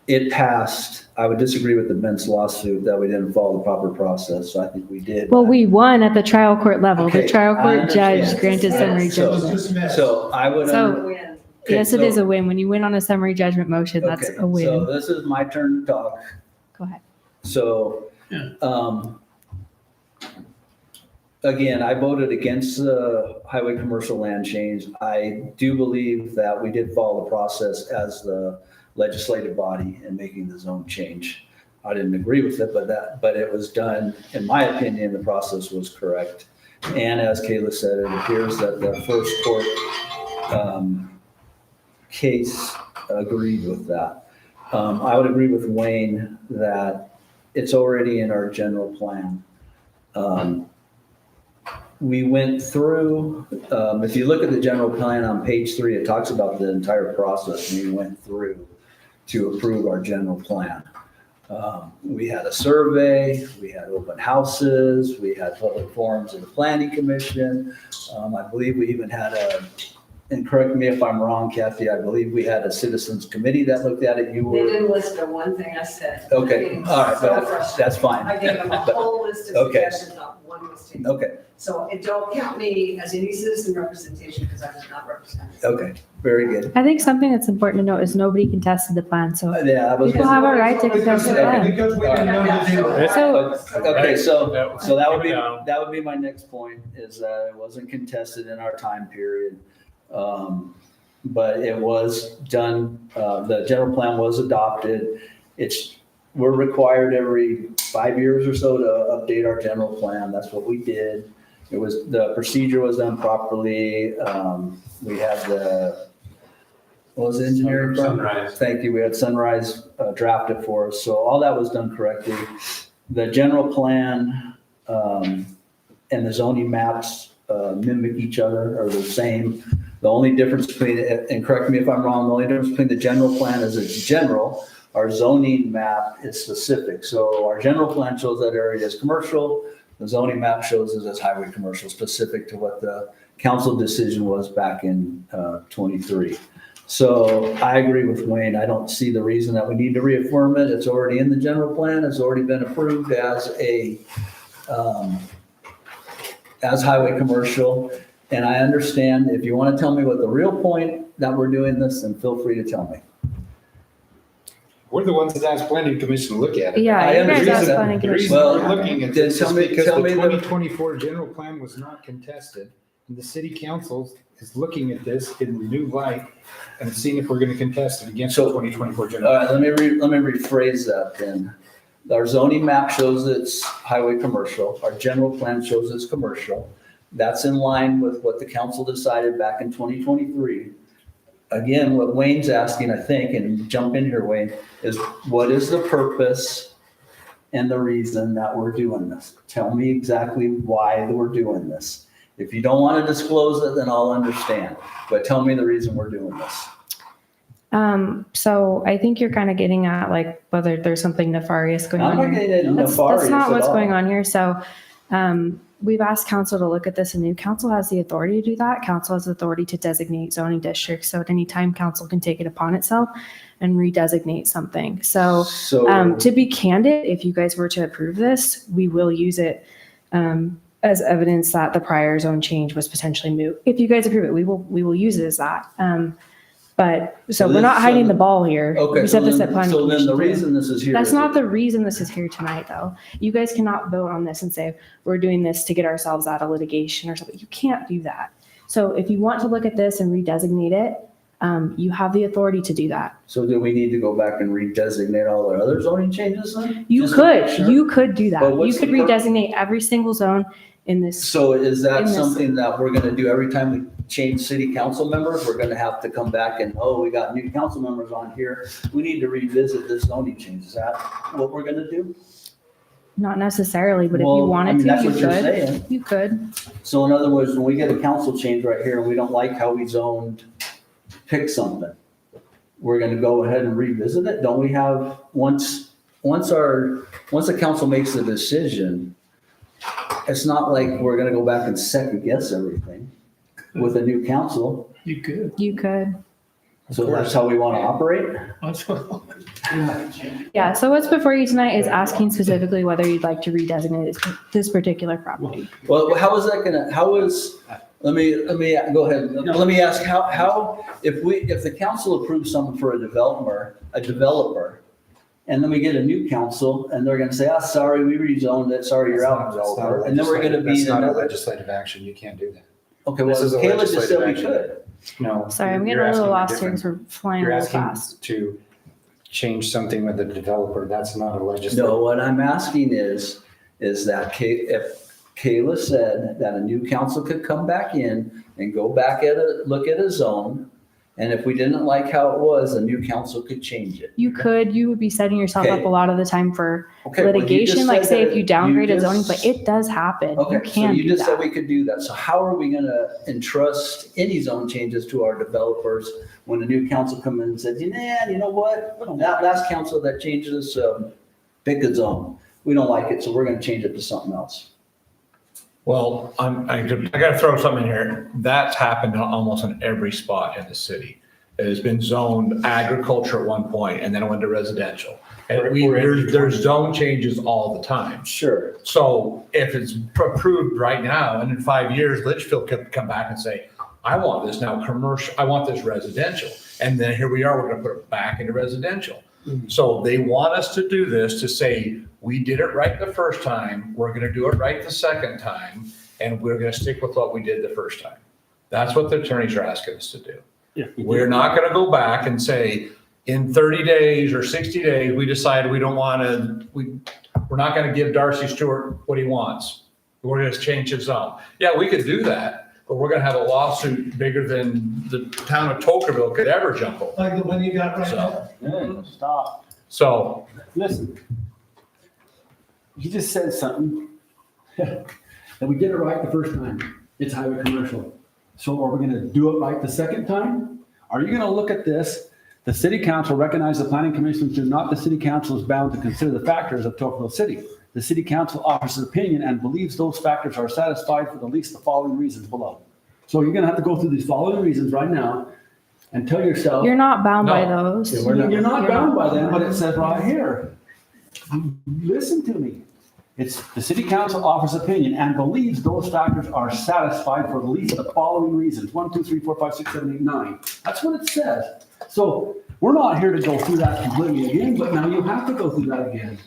S4: It passed. I would disagree with the Ben's lawsuit that we didn't follow the proper process. So I think we did.
S15: Well, we won at the trial court level. The
S4: Okay,
S15: trial
S4: I
S15: court judge
S4: understand.
S15: granted summary
S4: So-
S15: judgment.
S4: So I would.
S15: So,
S4: Okay,
S15: yes, it is
S4: so-
S15: a win. When you win on a summary judgment motion, that's
S4: Okay,
S15: a win.
S4: So this is my turn to talk.
S15: Go ahead.
S4: So, again, I voted against the highway commercial land change. I do believe that we did follow the process as the legislative body in making the zone change. I didn't agree with it, but it was done, in my opinion, the process was correct. And as Kayla said, it appears that the first court Case agreed with that. I would agree with Wayne that it's already in our general plan. We went through, if you look at the general plan on page 3, it talks about the entire process we went through to approve our general plan. We had a survey, we had open houses, we had public forums in the planning commission. I believe we even had and correct me if I'm wrong, Kathy, I believe we had a citizens committee that looked at it. You
S17: They
S4: were,
S17: didn't list the one thing I said.
S4: okay, all right, but that's fine.
S17: I gave them a whole list of
S4: Okay.
S17: suggestions, not one was taken.
S4: Okay,
S17: So it don't count me as any citizen representation because I was not represented.
S4: okay, very good.
S15: I think something that's important to note is nobody contested the plan, so
S4: Yeah, I was.
S15: people have a right to contest the plan.
S16: Because we didn't know to do it.
S15: So,
S4: Okay, so that would be my next point, is that it wasn't contested in our time period. But it was done, the general plan was adopted. We're required every 5 years or so to update our general plan. That's what we did. The procedure was done properly. We had what was the engineering firm?
S16: Sunrise.
S4: Thank you. We had Sunrise draft it for us. So all that was done correctly. The general plan and the zoning maps mimic each other, or the same. The only difference between, and correct me if I'm wrong, the only difference between the general plan is it's general. Our zoning map is specific. So our general plan shows that area as commercial. The zoning map shows it as highway commercial, specific to what the council decision was back in 23. So I agree with Wayne. I don't see the reason that we need to reaffirm it. It's already in the general plan. It's already been approved as highway commercial. And I understand if you want to tell me what the real point that we're doing this, then feel free to tell me.
S16: We're the ones that asked planning commission to look at it.
S15: yeah,
S4: I
S15: you guys
S4: understand
S15: asked
S4: that.
S15: planning
S16: The
S15: commission.
S16: reason
S4: Well,
S16: we're looking at
S4: then
S16: this
S4: tell
S16: is
S4: me-
S16: because
S4: tell
S16: the
S4: me the-
S16: 2024 general plan was not contested. And the city council is looking at this in a new light and seeing if we're going to contest it against the 2024 general.
S4: All right, let me rephrase that then. Our zoning map shows it's highway commercial. Our general plan shows it's commercial. That's in line with what the council decided back in 2023. Again, what Wayne's asking, I think, and jump in here, Wayne, is what is the purpose and the reason that we're doing this? Tell me exactly why we're doing this. If you don't want to disclose it, then I'll understand. But tell me the reason we're doing this.
S15: So I think you're kind of getting at like whether there's something nefarious going
S4: I'm
S15: on
S4: not
S15: here.
S4: getting at nefarious
S15: That's not
S4: at
S15: what's
S4: all.
S15: going on here. So we've asked council to look at this anew. Council has the authority to do that. Council has the authority to designate zoning districts. So at any time, council can take it upon itself and redesignate something. So to be candid, if you guys were to approve this, we will use it as evidence that the prior zone change was potentially moot. If you guys approve it, we will use it as that. But so we're not hiding the ball here.
S4: Okay,
S15: We said this at planning
S4: so then
S15: commission
S4: the
S15: too.
S4: reason this is here.
S15: That's
S4: is
S15: not the reason this is here tonight, though. You guys cannot vote on this and say, we're doing this to get ourselves out of litigation or something. You can't do that. So if you want to look at this and redesignate it, you have the authority to do that.
S4: So do we need to go back and redesignate all our other zoning changes then?
S15: You
S4: Just to make sure?
S15: you could do
S4: But
S15: that. You
S4: what's
S15: could
S4: the pur-
S15: redesignate every single zone in this.
S4: So is that
S15: in this-
S4: something that we're gonna do every time we change city council members? We're gonna have to come back and, we got new council members on here. We need to revisit this zoning change. Is that what we're gonna do?
S15: Not necessarily, but if
S4: Well,
S15: you
S4: I
S15: wanted
S4: mean,
S15: to,
S4: that's
S15: you
S4: what you're
S15: could.
S4: saying.
S15: You could.
S4: So in other words, when we get a council change right here and we don't like how we zoned, pick something, we're gonna go ahead and revisit it? Don't we have, once the council makes the decision, it's not like we're gonna go back and second guess everything with a new council.
S13: You could.
S15: You could.
S4: So that's how we wanna operate?
S13: That's what.
S15: Yeah, so what's before you tonight is asking specifically whether you'd like to redesignate this particular property.
S4: Well, how is that gonna, let me, go ahead. Let me ask, how, if the council approves something for a developer, and then we get a new council and they're gonna say, sorry, we rezoned it, sorry, you're out, developer. And then we're gonna be
S16: That's not a
S4: another.
S16: legislative action. You can't do that.
S4: Okay,
S16: This
S4: well,
S16: is a
S4: Kayla just said we
S16: legislative
S4: could.
S16: No.
S15: Sorry, I'm
S16: you're
S15: getting a little
S16: asking
S15: lost here because
S16: different-
S15: we're flying a
S16: You're
S15: little
S16: asking
S15: fast.
S16: to change something with the developer. That's not a legislative.
S4: No, what I'm asking is that Kayla said that a new council could come back in and go back look at a zone. And if we didn't like how it was, a new council could change it.
S15: You would be setting yourself up
S4: Okay.
S15: a lot of the time for
S4: Okay, well, you
S15: litigation,
S4: just
S15: like
S4: said
S15: say
S4: that
S15: if you downgrade a
S4: just-
S15: zoning, but it does happen. You
S4: Okay, so
S15: can
S4: you
S15: do
S4: just said
S15: that.
S4: we could do that. So how are we gonna entrust any zone changes to our developers when a new council comes in and says, nah, you know what? That last council that changed this, pick a zone. We don't like it, so we're gonna change it to something else.
S6: Well, I gotta throw something in here. That's happened almost in every spot in the city. It has been zoned agriculture at one point and then it went to residential. And there's zone changes all the time.
S4: Sure.
S6: So if it's approved right now and in 5 years, Litchfield could come back and say, I want this now commercial, I want this residential. And then here we are, we're gonna put it back into residential. So they want us to do this to say, we did it right the first time, we're gonna do it right the second time, and we're gonna stick with what we did the first time. That's what the attorneys are asking us to do.
S12: Yeah.
S6: We're not gonna go back and say, in 30 days or 60 days, we decided we don't wanna, we're not gonna give Darcy Stewart what he wants. We're gonna change his zone. Yeah, we could do that, but we're gonna have a lawsuit bigger than the town of Tokerville could ever jump over.
S13: Like the one you got right
S6: So-
S13: now.
S4: Hey, stop.
S6: So,
S12: Listen, you just said something that we did it right the first time. It's highway commercial. So are we gonna do it right the second time? Are you gonna look at this? The city council recognized the planning commission do not, the city council is bound to consider the factors of Tocqueville City. The city council offers an opinion and believes those factors are satisfied for at least the following reasons below. So you're gonna have to go through these following reasons right now and tell yourself.
S15: You're not bound by
S6: No.
S15: those.
S12: You're not bound by them,
S15: yeah.
S12: but it says right here. Listen to me. It's the city council offers opinion and believes those factors are satisfied for at least the following reasons. 1, 2, 3, 4, 5, 6, 7, 8, 9. That's what it says. So we're not here to go through that completely again, but now you have to go through that again.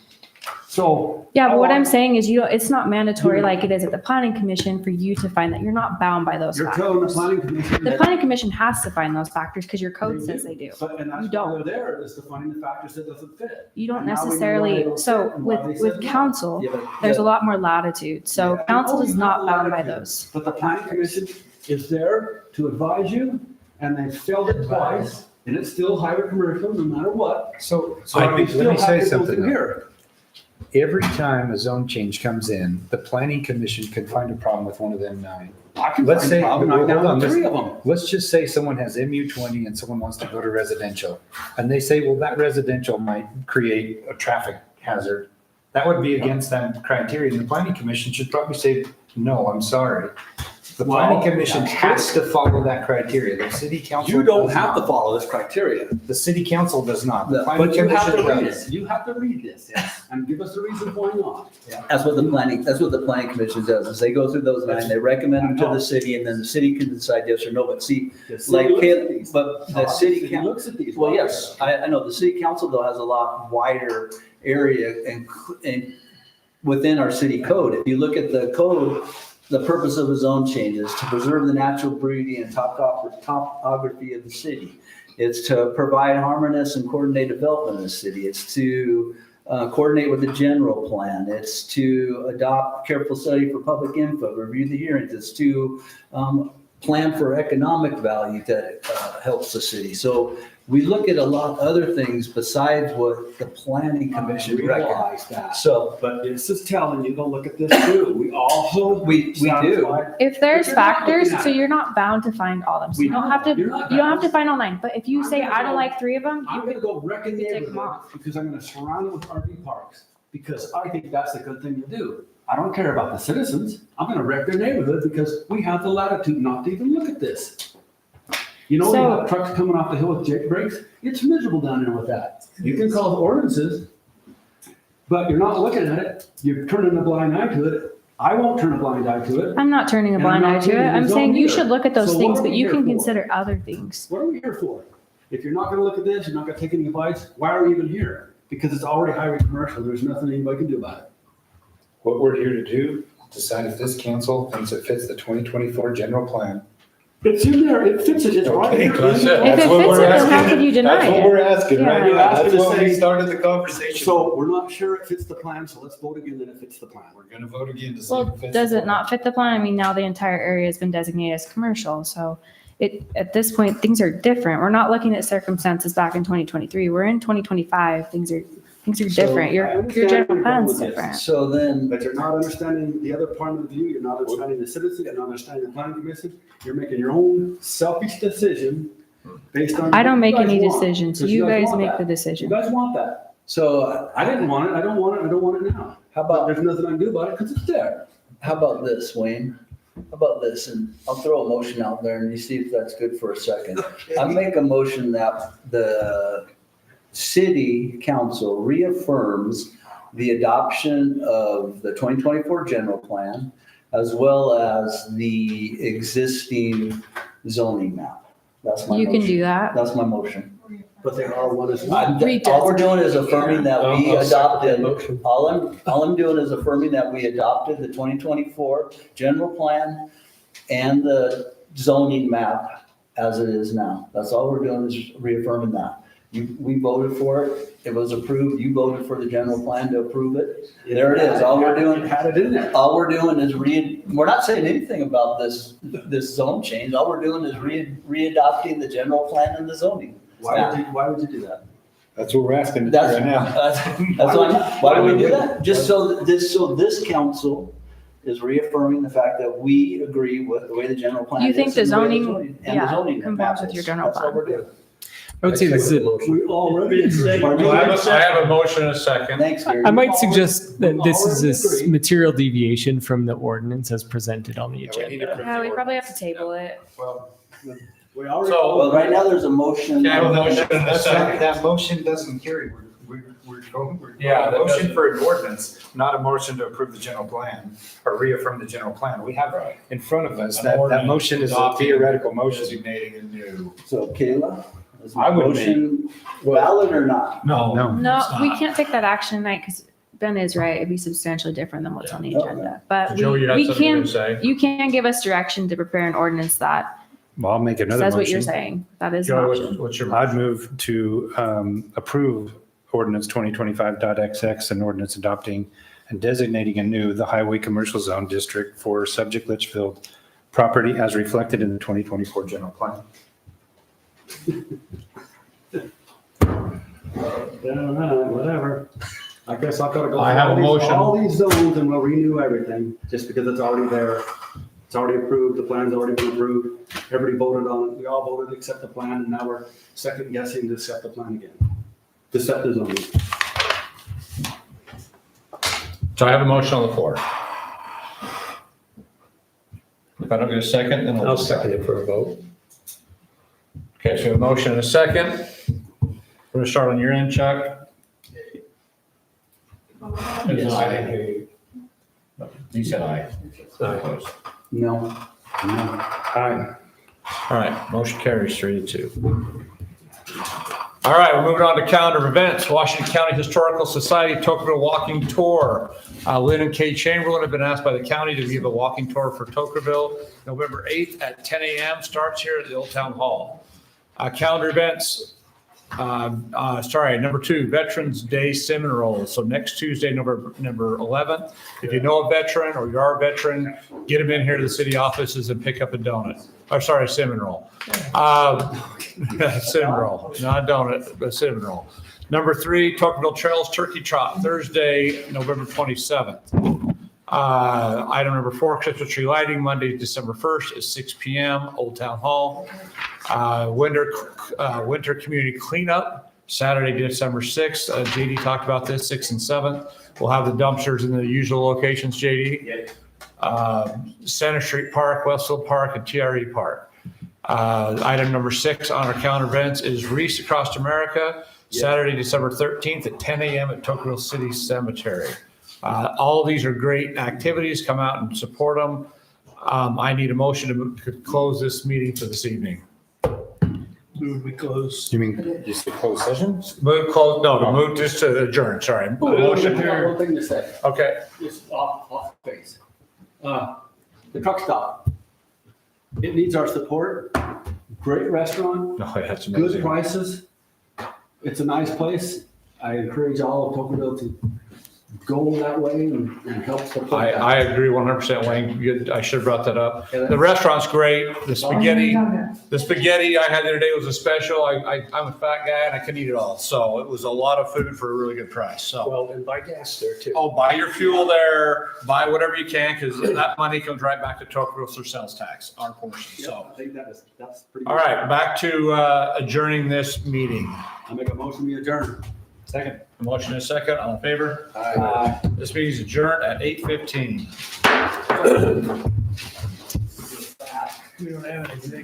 S12: So.
S15: Yeah, but what I'm saying is it's not mandatory like it is at the planning commission for you to find that. You're not bound by those
S12: You're telling the
S15: factors.
S12: planning commission.
S15: The
S12: that
S15: planning commission has to find those factors because your code
S12: they
S15: says they do.
S12: But, and that's
S15: You
S12: why
S15: don't.
S12: they're there, is to find the factors that doesn't fit.
S15: You don't
S12: And now we know why they
S15: necessarily,
S12: don't
S15: so
S12: fit and why they
S15: with
S12: said no.
S15: council,
S4: Yeah, but-
S15: there's
S4: yeah.
S15: a lot more latitude. So
S12: Yeah,
S15: council
S12: no,
S15: is
S12: you
S15: not
S12: have
S15: bound by
S12: latitude.
S15: those.
S12: But the planning commission is there to advise you, and they've failed it twice, and it's still highway commercial no matter what.
S16: So
S12: So we
S16: let
S12: still
S16: me say
S12: have to go
S16: something.
S12: through
S16: though.
S12: here.
S16: Every time a zone change comes in, the planning commission could find a problem with one of them 9.
S12: I can
S16: Let's
S12: find
S16: say,
S12: a problem
S16: hold
S12: right now
S16: on,
S12: with 3
S16: let's-
S12: of them.
S16: Let's just say someone has MU20 and someone wants to go to residential. And they say, well, that residential might create a traffic hazard. That would be against that criteria. And the planning commission should probably say, no, I'm sorry. The planning
S12: Well,
S16: commission
S12: that's
S16: has to follow that criteria. The city council.
S12: You don't
S16: does
S12: have to
S16: not.
S12: follow this criteria.
S16: The city council does not. The planning
S12: But you have to
S16: commission
S12: read
S16: does.
S12: it. You have to read this, and give us the reason why not.
S4: That's what the planning commission does, is they go through those 9, they recommend them to the city, and then the city can decide yes or no. But see,
S12: The city
S4: like,
S12: looks at these.
S4: but the city
S12: City
S4: council.
S12: looks at these.
S4: Well, yes, I know, the city council though has a lot wider area and within our city code. If you look at the code, the purpose of a zone change is to preserve the natural beauty and topography of the city. It's to provide harmonious and coordinated development in the city. It's to coordinate with the general plan. It's to adopt careful study for public input, review the hearings. It's to plan for economic value that helps the city. So we look at a lot of other things besides what the planning commission recommends.
S12: Realize that.
S4: So,
S12: But this is telling you to look at this too. We also.
S4: We do.
S15: If there's
S12: But you're not
S15: factors,
S12: looking at
S15: so
S12: it.
S15: you're not bound to find all of them. So
S12: We
S15: you don't
S12: know
S15: have to,
S12: that.
S15: you
S12: You're not
S15: don't have
S12: bound.
S15: to find all 9. But if you
S12: I'm
S15: say,
S12: gonna
S15: I don't
S12: go-
S15: like 3 of them,
S12: I'm
S15: you
S12: gonna go wreck a
S15: take them
S12: neighborhood
S15: off.
S12: because I'm gonna surround it with RV parks, because I think that's a good thing to do. I don't care about the citizens. I'm gonna wreck their neighborhood because we have the latitude not to even look at this. You know, you
S15: So-
S12: have trucks coming off the hill with Jake brakes. It's miserable down there with that. You can call the ordinances, but you're not looking at it. You're turning a blind eye to it. I won't turn a blind eye to it.
S15: I'm not turning a
S12: And I'm
S15: blind eye
S12: not
S15: to it.
S12: changing the
S15: I'm
S12: zone
S15: saying you
S12: either.
S15: should look at those
S12: So what
S15: things,
S12: are
S15: but
S12: we
S15: you
S12: here
S15: can
S12: for?
S15: consider other things.
S12: What are we here for? If you're not gonna look at this, you're not gonna take any advice, why are we even here? Because it's already highway commercial. There's nothing anybody can do about it.
S16: What we're here to do, decide if this council thinks it fits the 2024 general plan
S12: It's in there, it fits it, it's right here.
S2: That's it.
S15: If it fits it, then how could you deny
S16: That's what we're
S15: it?
S16: asking, right?
S15: Yeah.
S16: Yeah, that's
S12: Asking
S16: what
S12: to
S16: we
S12: say-
S16: started the conversation.
S12: So we're not sure it fits the plan, so let's vote again that it fits the plan.
S16: We're gonna vote again to see if
S15: Well,
S16: it fits.
S15: does
S16: the
S15: it not fit the plan? I mean, now the entire area has been designated as commercial, so at this point, things are different. We're not looking at circumstances back in 2023. We're in 2025. Things are different.
S12: I
S15: Your
S12: understand
S15: general
S12: where you're going
S15: plan's
S12: with this.
S15: different.
S4: So then,
S12: But you're not understanding the other point of view, you're not understanding the citizen, you're not understanding the planning commission. You're making your own selfish decision based on.
S15: I don't make
S12: what you
S15: any
S12: guys want,
S15: decisions.
S12: 'cause
S15: You guys
S12: want
S15: make
S12: that.
S15: the
S12: You
S15: decision.
S12: guys want that.
S4: so
S12: I didn't want it, I don't want it, I don't want it now.
S4: how
S12: But
S4: about,
S12: there's nothing I can do about it because it's there.
S4: how about this, Wayne? How about this? And I'll throw a motion out there and you see if that's good for a second. I make a motion that the city council reaffirms the adoption of the 2024 general plan as well as the existing zoning map. That's my
S15: You
S4: motion.
S15: can do that.
S4: That's my motion.
S12: But they are one as
S4: I'm-
S12: one.
S4: All we're doing is affirming that we
S14: I'll second that
S4: adopted,
S14: motion.
S4: all I'm doing is affirming that we adopted the 2024 general plan and the zoning map as it is now. That's all we're doing is reaffirming that. We voted for it, it was approved, you voted for the general plan to approve it. There it is, all we're doing,
S12: Had it in there.
S4: all we're doing is we're not saying anything about this zone change, all we're doing is re-adopting the general plan and the zoning.
S12: Why would you do that?
S16: That's what we're asking
S4: That's,
S16: right now.
S4: why do we do that? Just so this council is reaffirming the fact that we agree with the way the general plan is.
S15: You think the
S4: and the way
S15: zoning,
S4: and the
S15: yeah,
S4: zoning
S15: conforms
S4: map
S15: with your
S4: is.
S15: general
S4: That's what
S15: plan.
S4: we're doing.
S9: I would say this is,
S12: We already agree.
S2: I have a motion and a second.
S4: Thanks, Gary.
S9: I might suggest that this is
S12: already
S9: a
S12: agree.
S9: material deviation from the ordinance as presented on the agenda.
S15: Yeah, we probably have to table it.
S16: Well,
S12: We already.
S2: So-
S4: Well, right now there's a motion.
S2: Yeah, well, motion and a second.
S16: that motion doesn't carry. We're going,
S2: Yeah,
S16: a
S2: that
S16: motion
S2: doesn't-
S16: for an ordinance, not a motion to approve the general plan or reaffirm the general plan. We have in front of us,
S2: An
S16: that
S2: ordinance
S16: motion is a
S2: adopting,
S16: theoretical motion.
S2: Designating a new.
S4: So Kayla, is
S16: I
S4: my
S16: would
S4: motion valid or not?
S2: No.
S15: No,
S2: it's
S15: we
S2: not.
S15: can't take that action tonight because Ben is right. It'd be substantially different than what's on the
S4: Okay.
S15: agenda. But
S2: Joe, you had
S15: we
S2: something to
S15: can,
S2: say?
S15: you can give us direction to prepare an ordinance that
S16: Well, I'll make another
S15: says what you're
S16: motion.
S15: saying. That is an
S2: Joe,
S15: option.
S2: what's your?
S18: I'd move to approve ordinance 2025.XX and ordinance adopting and designating anew the highway commercial zone district for subject Litchfield property as reflected in the 2024 general plan.
S12: Whatever. I guess I've got to go.
S2: I
S12: through
S2: have a
S12: all these-
S2: motion.
S12: All these zones and we'll renew everything, just because it's already there. It's already approved, the plan's already been approved, everybody voted on it, we all voted to accept the plan, and now we're second guessing to accept the plan again. To set the zoning.
S2: So I have a motion on the floor. If I don't get a second, then
S14: I'll second it for a vote.
S2: Okay, so we have a motion and a second. We're gonna start on your end, Chuck.
S14: Yes, I didn't hear you.
S2: You said aye.
S14: Aye.
S4: No.
S12: Aye.
S2: All right, motion carries 3-2. All right, we're moving on to calendar of events. Washington County Historical Society Tocqueville Walking Tour. Lynn and Kay Chamberlain have been asked by the county to give a walking tour for Tocqueville. November 8th at 10 a.m. starts here at the Old Town Hall. Calendar events. Number 2, Veterans Day Cinnamon. So next Tuesday, November 11th. If you know a veteran or you are a veteran, get them in here to the city offices and pick up a donut. Cinnamon roll. Cinnamon roll, not a donut, but cinnamon roll. Number 3, Tocqueville Trails Turkey Trot, Thursday, November 27th. Item number 4, Christmas tree lighting, Monday, December 1st at 6 p.m., Old Town Hall. Winter community cleanup, Saturday, December 6th. JD talked about this, 6th and 7th. We'll have the dumpsters in the usual locations, JD. Center Street Park, Westfield Park, and TRE Park. Item number 6 on our calendar events is Reese Across America, Saturday, December 13th at 10 a.m. at Tocqueville City Cemetery. All of these are great activities. Come out and support them. I need a motion to close this meeting for this evening.
S1: Move we close.
S18: You mean just a closed session?
S2: Move just to adjourn, sorry. Motion here.
S12: One thing to say,
S2: Okay.
S12: just off base. The truck stop. It needs our support. Great restaurant,
S6: No, that's
S12: good
S6: amazing.
S12: prices. It's a nice place. I encourage all of Pocatello to go that way and help support that.
S6: I agree 100%, Wayne. I should have brought that up. The restaurant's great. The spaghetti I had the other day was a special. I'm a fat guy and I couldn't eat it all. So it was a lot of food for a really good price. So.
S14: Well, and buy gas there too.
S6: Oh, buy your fuel there, buy whatever you can, because that money comes right back to Tocqueville through sales tax, our portion,
S12: Yeah,
S6: so.
S12: I think that's pretty.
S6: All
S12: good.
S6: right, back to adjourning this meeting.
S12: I make a motion we adjourn.
S6: Second. A motion and a second, all in favor?
S12: Aye.
S6: This meeting is adjourned at 8:15.
S13: We don't have anything.